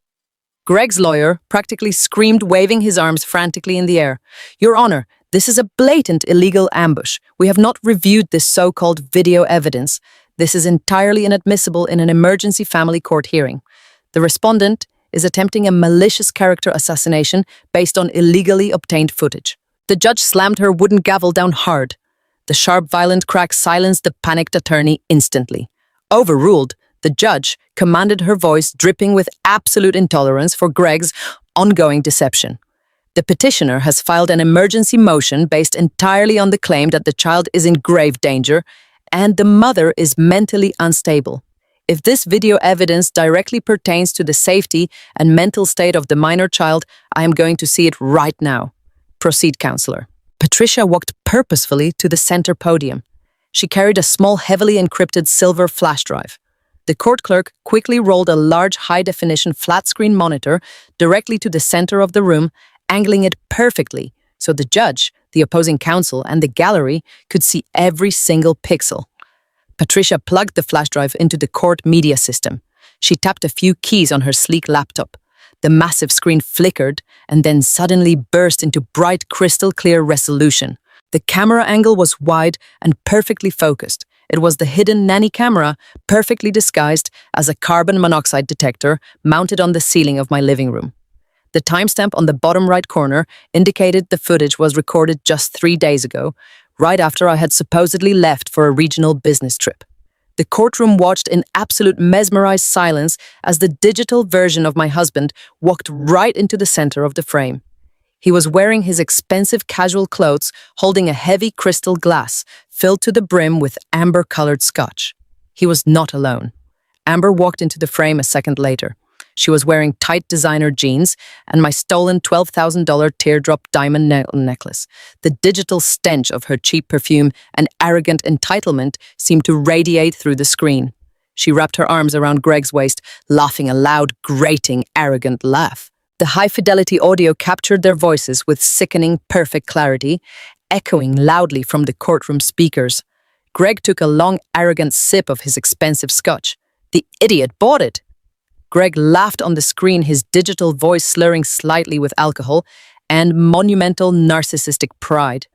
Greg's lawyer practically screamed, waving his arms frantically in the air. "Your Honor, this is a blatant illegal ambush. We have not reviewed this so-called video evidence. This is entirely inadmissible in an emergency family court hearing. The respondent is attempting a malicious character assassination based on illegally obtained footage." The judge slammed her wooden gavel down hard. The sharp, violent crack silenced the panicked attorney instantly. Overruled, The judge commanded, her voice dripping with absolute intolerance for Greg's ongoing deception. The petitioner has filed an emergency motion based entirely on the claim that the child is in grave danger and the mother is mentally unstable. If this video evidence directly pertains to the safety and mental state of the minor child, I am going to see it right now. Proceed, counselor. Patricia walked purposefully to the center podium. She carried a small, heavily encrypted silver flash drive. The court clerk quickly rolled a large, high-definition flat-screen monitor directly to the center of the room, angling it perfectly so the judge, the opposing counsel, and the gallery could see every single pixel. Patricia plugged the flash drive into the court media system. She tapped a few keys on her sleek laptop. The massive screen flickered and then suddenly burst into bright, crystal-clear resolution. The camera angle was wide and perfectly focused. It was the hidden nanny camera, perfectly disguised as a carbon monoxide detector mounted on the ceiling of my living room. The timestamp on the bottom right corner indicated the footage was recorded just 3 days ago, right after I had supposedly left for a regional business trip. The courtroom watched in absolute mesmerized silence as the digital version of my husband walked right into the center of the frame. He was wearing his expensive casual clothes, holding a heavy crystal glass filled to the brim with amber-colored scotch. He was not alone. Amber walked into the frame a second later. She was wearing tight designer jeans and my stolen $12,000 teardrop diamond necklace. The digital stench of her cheap perfume and arrogant entitlement seemed to radiate through the screen. She wrapped her arms around Greg's waist, laughing a loud, grating, arrogant laugh. The high-fidelity audio captured their voices with sickening, perfect clarity, echoing loudly from the courtroom speakers. Greg took a long, arrogant sip of his expensive scotch. The idiot bought it! Greg laughed on the screen, his digital voice slurring slightly with alcohol and monumental narcissistic pride.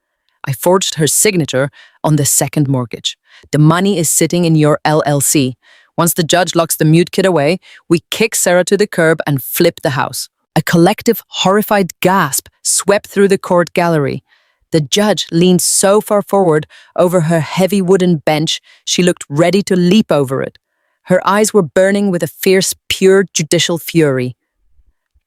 I forged her signature on the second mortgage. The money is sitting in your LLC. Once the judge locks the mute kid away, we kick Sarah to the curb and flip the house. A collective, horrified gasp swept through the court gallery. The judge leaned so far forward over her heavy wooden bench, she looked ready to leap over it. Her eyes were burning with a fierce, pure judicial fury.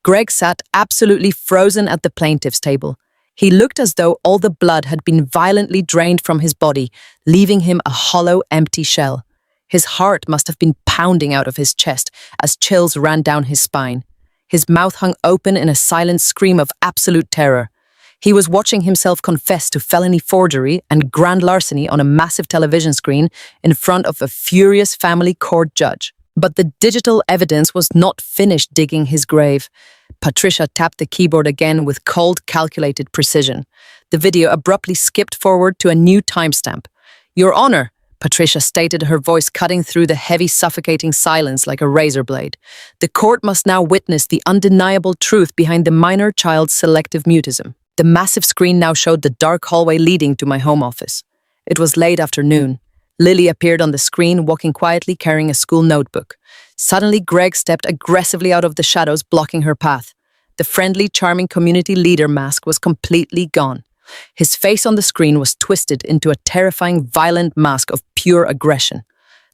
Greg sat absolutely frozen at the plaintiff's table. He looked as though all the blood had been violently drained from his body, leaving him a hollow, empty shell. His heart must have been pounding out of his chest as chills ran down his spine. His mouth hung open in a silent scream of absolute terror. He was watching himself confess to felony forgery and grand larceny on a massive television screen in front of a furious family court judge. But the digital evidence was not finished digging his grave. Patricia tapped the keyboard again with cold, calculated precision. The video abruptly skipped forward to a new timestamp. "Your Honor," Patricia stated, her voice cutting through the heavy, suffocating silence like a razor blade. "The court must now witness the undeniable truth behind the minor child's selective mutism." The massive screen now showed the dark hallway leading to my home office. It was late afternoon. Lily appeared on the screen, walking quietly, carrying a school notebook. Suddenly, Greg stepped aggressively out of the shadows, blocking her path. The friendly, charming community leader mask was completely gone. His face on the screen was twisted into a terrifying, violent mask of pure aggression.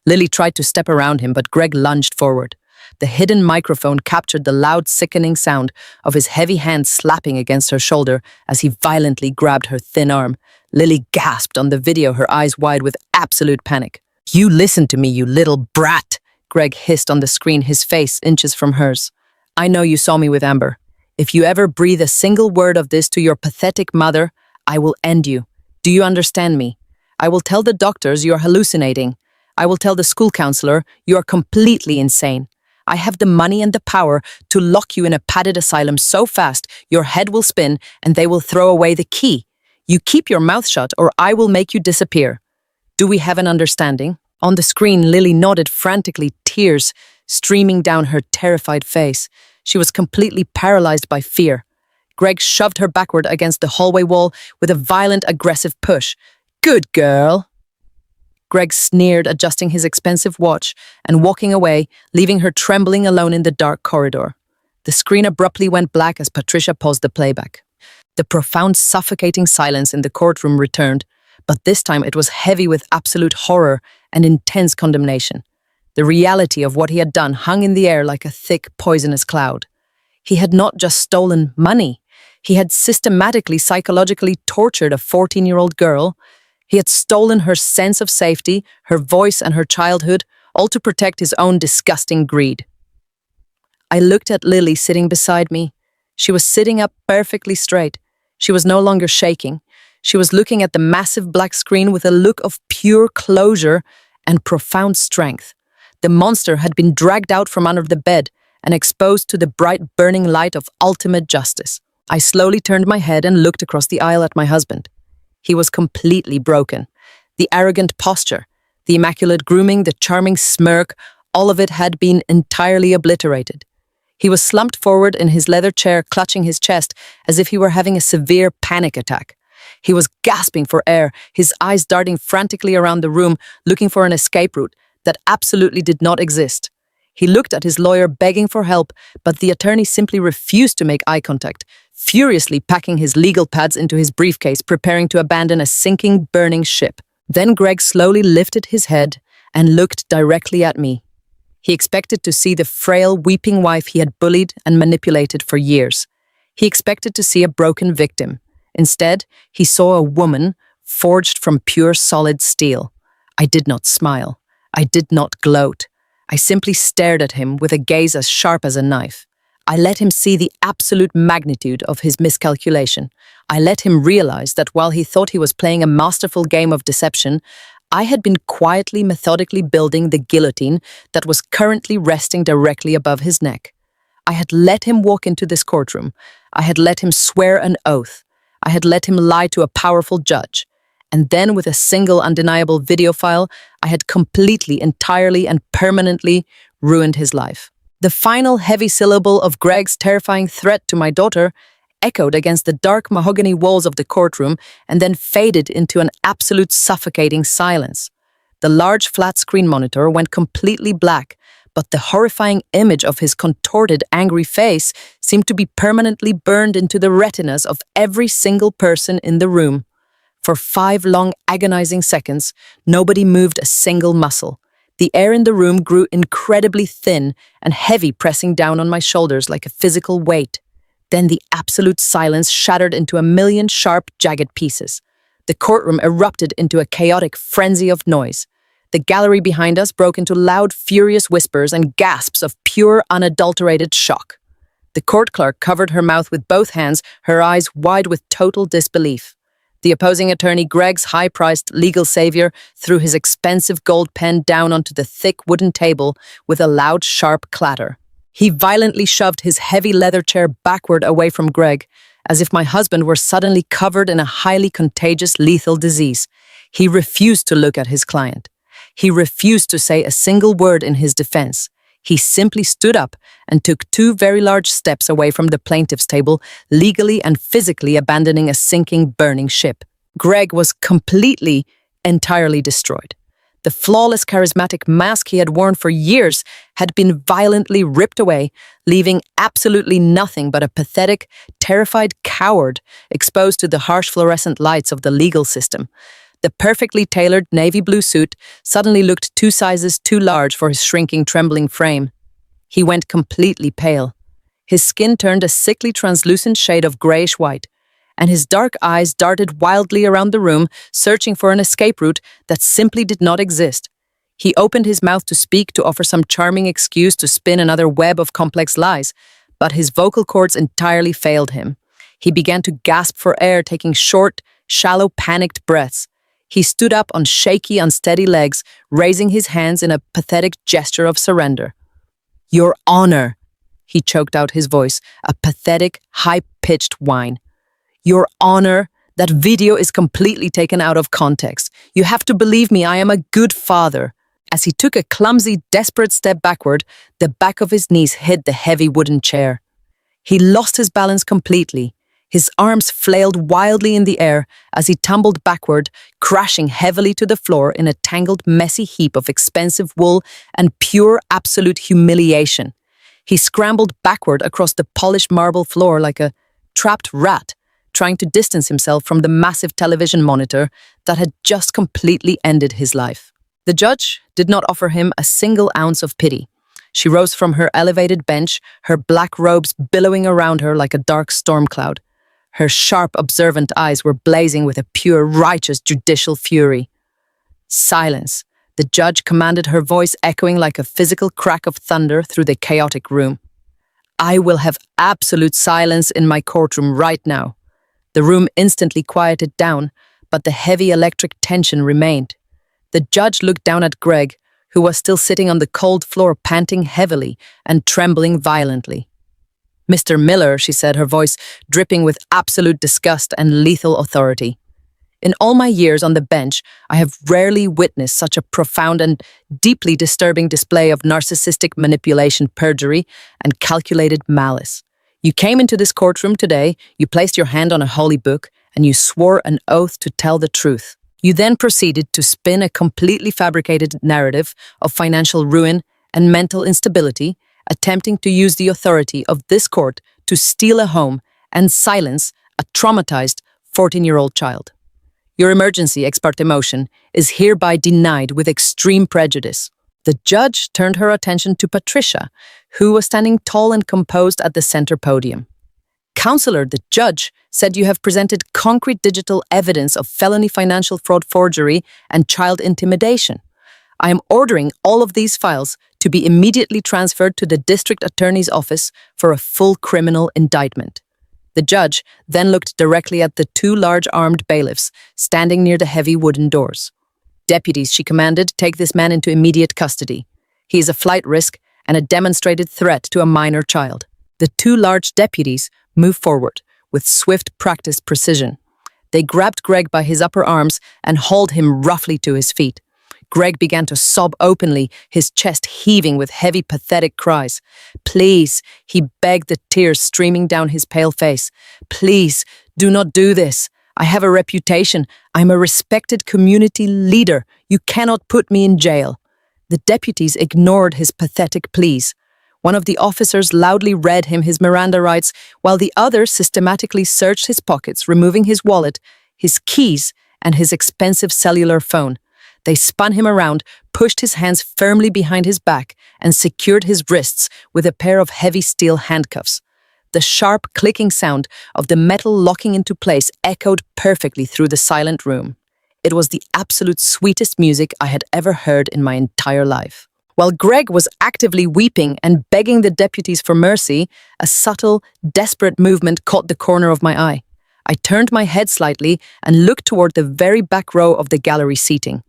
Lily tried to step around him, but Greg lunged forward. The hidden microphone captured the loud, sickening sound of his heavy hand slapping against her shoulder as he violently grabbed her thin arm. Lily gasped on the video, her eyes wide with absolute panic. "You listen to me, you little brat," Greg hissed on the screen, his face inches from hers. "I know you saw me with Amber. If you ever breathe a single word of this to your pathetic mother, I will end you. Do you understand me? I will tell the doctors you are hallucinating. I will tell the school counselor you are completely insane. I have the money and the power to lock you in a padded asylum so fast your head will spin and they will throw away the key. You keep your mouth shut or I will make you disappear. Do we have an understanding?" On the screen, Lily nodded frantically, tears streaming down her terrified face. She was completely paralyzed by fear. Greg shoved her backward against the hallway wall with a violent, aggressive push. "Good girl." Greg sneered, adjusting his expensive watch and walking away, leaving her trembling alone in the dark corridor. The screen abruptly went black as Patricia paused the playback. The profound, suffocating silence in the courtroom returned, but this time it was heavy with absolute horror and intense condemnation. The reality of what he had done hung in the air like a thick, poisonous cloud. He had not just stolen money. He had systematically, psychologically tortured a 14-year-old girl. He had stolen her sense of safety, her voice, and her childhood, all to protect his own disgusting greed. I looked at Lily sitting beside me. She was sitting up perfectly straight. She was no longer shaking. She was looking at the massive black screen with a look of pure closure and profound strength. The monster had been dragged out from under the bed and exposed to the bright, burning light of ultimate justice. I slowly turned my head and looked across the aisle at my husband. He was completely broken. The arrogant posture, the immaculate grooming, the charming smirk, all of it had been entirely obliterated. He was slumped forward in his leather chair, clutching his chest as if he were having a severe panic attack. He was gasping for air, his eyes darting frantically around the room, looking for an escape route that absolutely did not exist. He looked at his lawyer begging for help, but the attorney simply refused to make eye contact, furiously packing his legal pads into his briefcase, preparing to abandon a sinking, burning ship. Then Greg slowly lifted his head and looked directly at me. He expected to see the frail, weeping wife he had bullied and manipulated for years. He expected to see a broken victim. Instead, he saw a woman forged from pure solid steel. I did not smile. I did not gloat. I simply stared at him with a gaze as sharp as a knife. I let him see the absolute magnitude of his miscalculation. I let him realize that while he thought he was playing a masterful game of deception, I had been quietly, methodically building the guillotine that was currently resting directly above his neck. I had let him walk into this courtroom. I had let him swear an oath. I had let him lie to a powerful judge. And then with a single undeniable video file, I had completely, entirely, and permanently ruined his life. The final heavy syllable of Greg's terrifying threat to my daughter echoed against the dark mahogany walls of the courtroom and then faded into an absolute suffocating silence. The large flat screen monitor went completely black, but the horrifying image of his contorted, angry face seemed to be permanently burned into the retinas of every single person in the room. For 5 long, agonizing seconds, nobody moved a single muscle. The air in the room grew incredibly thin and heavy, pressing down on my shoulders like a physical weight. Then the absolute silence shattered into a million sharp, jagged pieces. The courtroom erupted into a chaotic frenzy of noise. The gallery behind us broke into loud, furious whispers and gasps of pure, unadulterated shock. The court clerk covered her mouth with both hands, her eyes wide with total disbelief. The opposing attorney, Greg's high-priced legal savior, threw his expensive gold pen down onto the thick wooden table with a loud, sharp clatter. He violently shoved his heavy leather chair backward away from Greg, as if my husband were suddenly covered in a highly contagious, lethal disease. He refused to look at his client. He refused to say a single word in his defense. He simply stood up and took 2 very large steps away from the plaintiff's table, legally and physically abandoning a sinking, burning ship. Greg was completely, entirely destroyed. The flawless, charismatic mask he had worn for years had been violently ripped away, leaving absolutely nothing but a pathetic, terrified coward exposed to the harsh fluorescent lights of the legal system. The perfectly tailored navy blue suit suddenly looked 2 sizes too large for his shrinking, trembling frame. He went completely pale. His skin turned a sickly, translucent shade of grayish-white, and his dark eyes darted wildly around the room, searching for an escape route that simply did not exist. He opened his mouth to speak, to offer some charming excuse to spin another web of complex lies, but his vocal cords entirely failed him. He began to gasp for air, taking short, shallow, panicked breaths. He stood up on shaky, unsteady legs, raising his hands in a pathetic gesture of surrender. "Your Honor," he choked out his voice, a pathetic, high-pitched whine. "Your Honor, that video is completely taken out of context. You have to believe me, I am a good father." As he took a clumsy, desperate step backward, the back of his knees hit the heavy wooden chair. He lost his balance completely. His arms flailed wildly in the air as he tumbled backward, crashing heavily to the floor in a tangled, messy heap of expensive wool and pure, absolute humiliation. He scrambled backward across the polished marble floor like a trapped rat, trying to distance himself from the massive television monitor that had just completely ended his life. The judge did not offer him a single ounce of pity. She rose from her elevated bench, her black robes billowing around her like a dark storm cloud. Her sharp, observant eyes were blazing with a pure, righteous, judicial fury. Silence. The judge commanded, her voice echoing like a physical crack of thunder through the chaotic room. I will have absolute silence in my courtroom right now. The room instantly quieted down, but the heavy electric tension remained. The judge looked down at Greg, who was still sitting on the cold floor panting heavily and trembling violently. Mr. Miller, she said, her voice dripping with absolute disgust and lethal authority. In all my years on the bench, I have rarely witnessed such a profound and deeply disturbing display of narcissistic manipulation, perjury, and calculated malice. You came into this courtroom today, you placed your hand on a holy book, and you swore an oath to tell the truth. You then proceeded to spin a completely fabricated narrative of financial ruin and mental instability, attempting to use the authority of this court to steal a home and silence a traumatized 14-year-old child. Your emergency ex parte motion is hereby denied with extreme prejudice. The judge turned her attention to Patricia, who was standing tall and composed at the center podium. Counselor, the judge said you have presented concrete digital evidence of felony financial fraud, forgery, and child intimidation. I am ordering all of these files to be immediately transferred to the district attorney's office for a full criminal indictment. The judge then looked directly at the two large armed bailiffs standing near the heavy wooden doors. Deputies, she commanded, take this man into immediate custody. He is a flight risk and a demonstrated threat to a minor child. The two large deputies moved forward with swift, practiced precision. They grabbed Greg by his upper arms and hauled him roughly to his feet. Greg began to sob openly, his chest heaving with heavy, pathetic cries. Please, he begged, the tears streaming down his pale face. Please, do not do this. I have a reputation. I'm a respected community leader. You cannot put me in jail. The deputies ignored his pathetic pleas. One of the officers loudly read him his Miranda rights, while the other systematically searched his pockets, removing his wallet, his keys, and his expensive cellular phone. They spun him around, pushed his hands firmly behind his back, and secured his wrists with a pair of heavy steel handcuffs. The sharp clicking sound of the metal locking into place echoed perfectly through the silent room. It was the absolute sweetest music I had ever heard in my entire life. While Greg was actively weeping and begging the deputies for mercy, a subtle, desperate movement caught the corner of my eye. I turned my head slightly and looked toward the very back row of the gallery seating.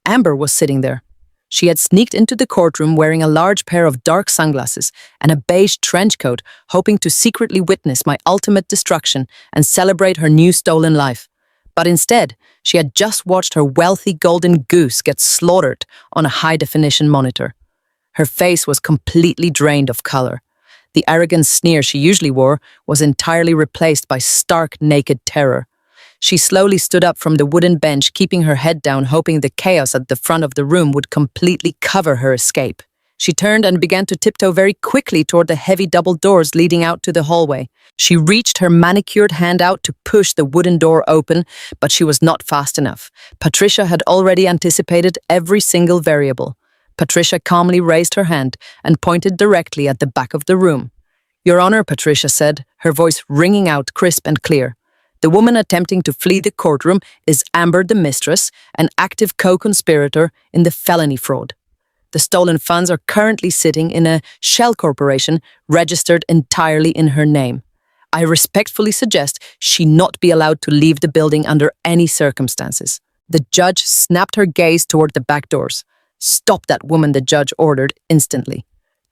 Amber was sitting there. She had sneaked into the courtroom wearing a large pair of dark sunglasses and a beige trench coat, hoping to secretly witness my ultimate destruction and celebrate her new stolen life. But instead, she had just watched her wealthy golden goose get slaughtered on a high-definition monitor. Her face was completely drained of color. The arrogant sneer she usually wore was entirely replaced by stark, naked terror. She slowly stood up from the wooden bench, keeping her head down, hoping the chaos at the front of the room would completely cover her escape. She turned and began to tiptoe very quickly toward the heavy double doors leading out to the hallway. She reached her manicured hand out to push the wooden door open, but she was not fast enough. Patricia had already anticipated every single variable. Patricia calmly raised her hand and pointed directly at the back of the room. Your Honor, Patricia said, her voice ringing out crisp and clear. The woman attempting to flee the courtroom is Amber the mistress, an active co-conspirator in the felony fraud. The stolen funds are currently sitting in a shell corporation registered entirely in her name. I respectfully suggest she not be allowed to leave the building under any circumstances. The judge snapped her gaze toward the back doors. Stop that woman, the judge ordered instantly.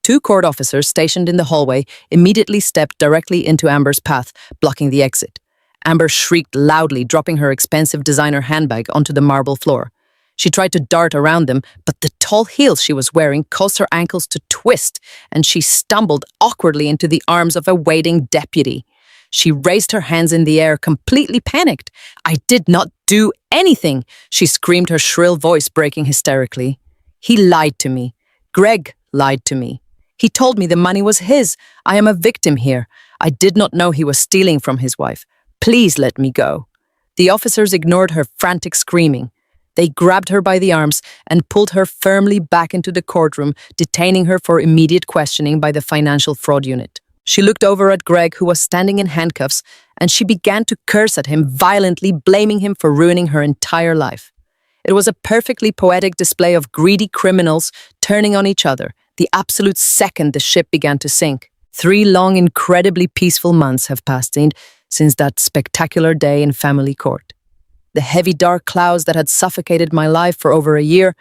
Two court officers stationed in the hallway immediately stepped directly into Amber's path, blocking the exit. Amber shrieked loudly, dropping her expensive designer handbag onto the marble floor. She tried to dart around them, but the tall heels she was wearing caused her ankles to twist, and she stumbled awkwardly into the arms of a waiting deputy. She raised her hands in the air, completely panicked. I did not do anything, she screamed, her shrill voice breaking hysterically. He lied to me. Greg lied to me. He told me the money was his. I am a victim here. I did not know he was stealing from his wife. Please let me go. The officers ignored her frantic screaming. They grabbed her by the arms and pulled her firmly back into the courtroom, detaining her for immediate questioning by the financial fraud unit. She looked over at Greg, who was standing in handcuffs, and she began to curse at him violently, blaming him for ruining her entire life. It was a perfectly poetic display of greedy criminals turning on each other, the absolute second the ship began to sink. 3 long, incredibly peaceful months have passed since that spectacular day in family court. The heavy dark clouds that had suffocated my life for over a year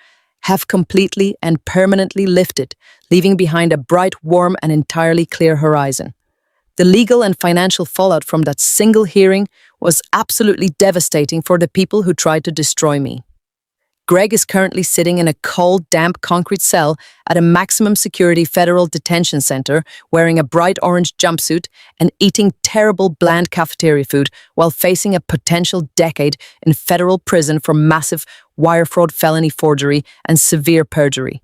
have completely and permanently lifted, leaving behind a bright, warm, and entirely clear horizon. The legal and financial fallout from that single hearing was absolutely devastating for the people who tried to destroy me. Greg is currently sitting in a cold, damp concrete cell at a maximum security federal detention center, wearing a bright orange jumpsuit and eating terrible, bland cafeteria food while facing a potential decade in federal prison for massive wire fraud, felony forgery, and severe perjury.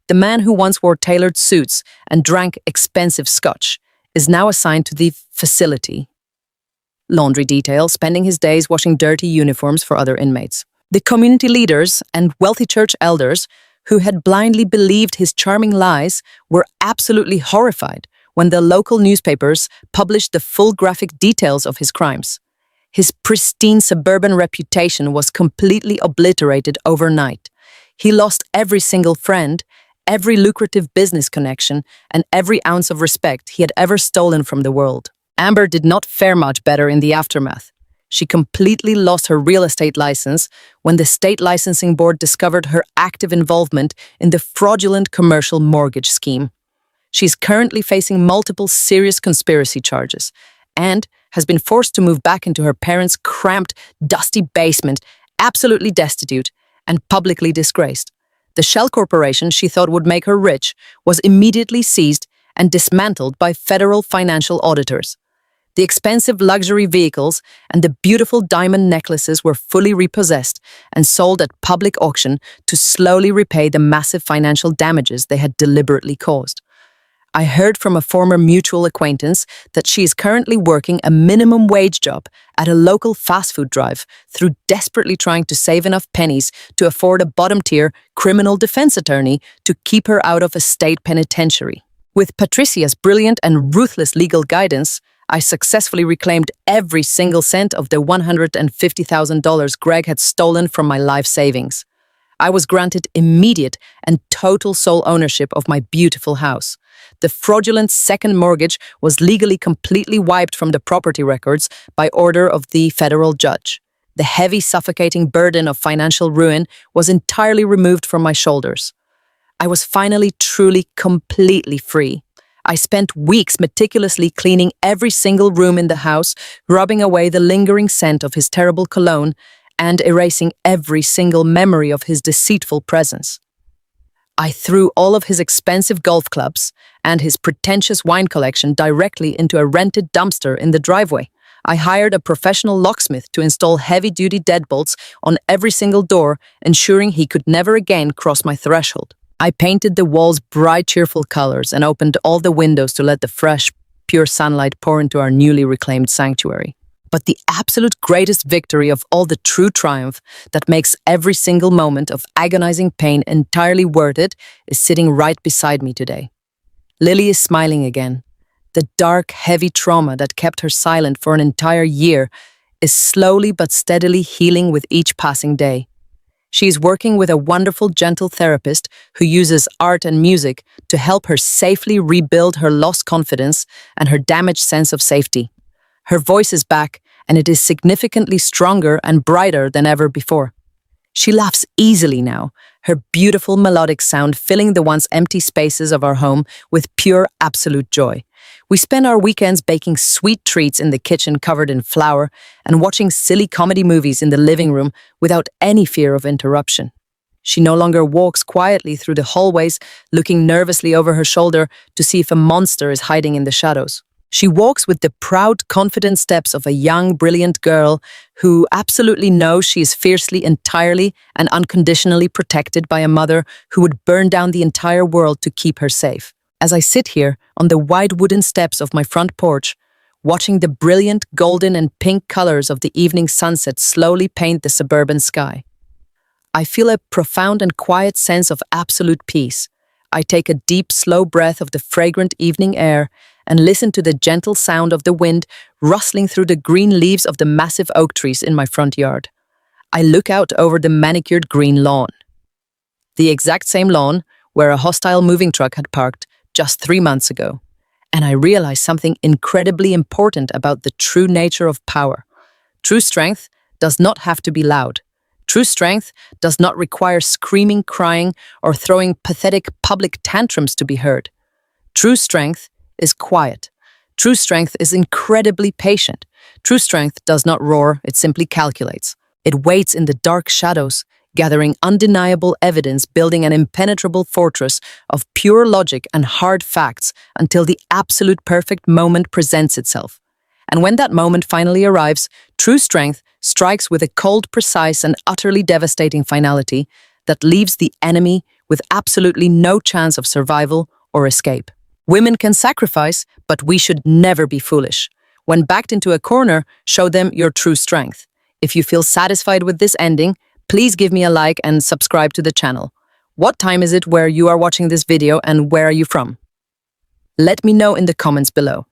The man who once wore tailored suits and drank expensive scotch is now assigned to the facility laundry detail, spending his days washing dirty uniforms for other inmates. The community leaders and wealthy church elders who had blindly believed his charming lies were absolutely horrified when the local newspapers published the full graphic details of his crimes. His pristine suburban reputation was completely obliterated overnight. He lost every single friend, every lucrative business connection, and every ounce of respect he had ever stolen from the world. Amber did not fare much better in the aftermath. She completely lost her real estate license when the state licensing board discovered her active involvement in the fraudulent commercial mortgage scheme. She's currently facing multiple serious conspiracy charges and has been forced to move back into her parents' cramped, dusty basement, absolutely destitute and publicly disgraced. The shell corporation she thought would make her rich was immediately seized and dismantled by federal financial auditors. The expensive luxury vehicles and the beautiful diamond necklaces were fully repossessed and sold at public auction to slowly repay the massive financial damages they had deliberately caused. I heard from a former mutual acquaintance that she is currently working a minimum wage job at a local fast food drive through desperately trying to save enough pennies to afford a bottom-tier criminal defense attorney to keep her out of a state penitentiary. With Patricia's brilliant and ruthless legal guidance, I successfully reclaimed every single cent of the $150,000 Greg had stolen from my life savings. I was granted immediate and total sole ownership of my beautiful house. The fraudulent second mortgage was legally completely wiped from the property records by order of the federal judge. The heavy, suffocating burden of financial ruin was entirely removed from my shoulders. I was finally, truly, completely free. I spent weeks meticulously cleaning every single room in the house, rubbing away the lingering scent of his terrible cologne, and erasing every single memory of his deceitful presence. I threw all of his expensive golf clubs and his pretentious wine collection directly into a rented dumpster in the driveway. I hired a professional locksmith to install heavy-duty deadbolts on every single door, ensuring he could never again cross my threshold. I painted the walls bright, cheerful colors and opened all the windows to let the fresh, pure sunlight pour into our newly reclaimed sanctuary. But the absolute greatest victory of all, the true triumph that makes every single moment of agonizing pain entirely worth it, is sitting right beside me today. Lily is smiling again. The dark, heavy trauma that kept her silent for an entire year is slowly but steadily healing with each passing day. She is working with a wonderful, gentle therapist who uses art and music to help her safely rebuild her lost confidence and her damaged sense of safety. Her voice is back, and it is significantly stronger and brighter than ever before. She laughs easily now, her beautiful melodic sound filling the once empty spaces of our home with pure, absolute joy. We spend our weekends baking sweet treats in the kitchen covered in flour and watching silly comedy movies in the living room without any fear of interruption. She no longer walks quietly through the hallways, looking nervously over her shoulder to see if a monster is hiding in the shadows. She walks with the proud, confident steps of a young, brilliant girl who absolutely knows she is fiercely, entirely, and unconditionally protected by a mother who would burn down the entire world to keep her safe. As I sit here on the wide wooden steps of my front porch, watching the brilliant golden and pink colors of the evening sunset slowly paint the suburban sky, I feel a profound and quiet sense of absolute peace. I take a deep, slow breath of the fragrant evening air and listen to the gentle sound of the wind rustling through the green leaves of the massive oak trees in my front yard. I look out over the manicured green lawn. The exact same lawn where a hostile moving truck had parked just 3 months ago. And I realize something incredibly important about the true nature of power. True strength does not have to be loud. True strength does not require screaming, crying, or throwing pathetic public tantrums to be heard. True strength is quiet. True strength is incredibly patient. True strength does not roar, it simply calculates. It waits in the dark shadows, gathering undeniable evidence, building an impenetrable fortress of pure logic and hard facts until the absolute perfect moment presents itself. And when that moment finally arrives, true strength strikes with a cold, precise, and utterly devastating finality that leaves the enemy with absolutely no chance of survival or escape. Women can sacrifice, but we should never be foolish. When backed into a corner, show them your true strength. If you feel satisfied with this ending, please give me a like and subscribe to the channel. What time is it where you are watching this video and where are you from? Let me know in the comments below.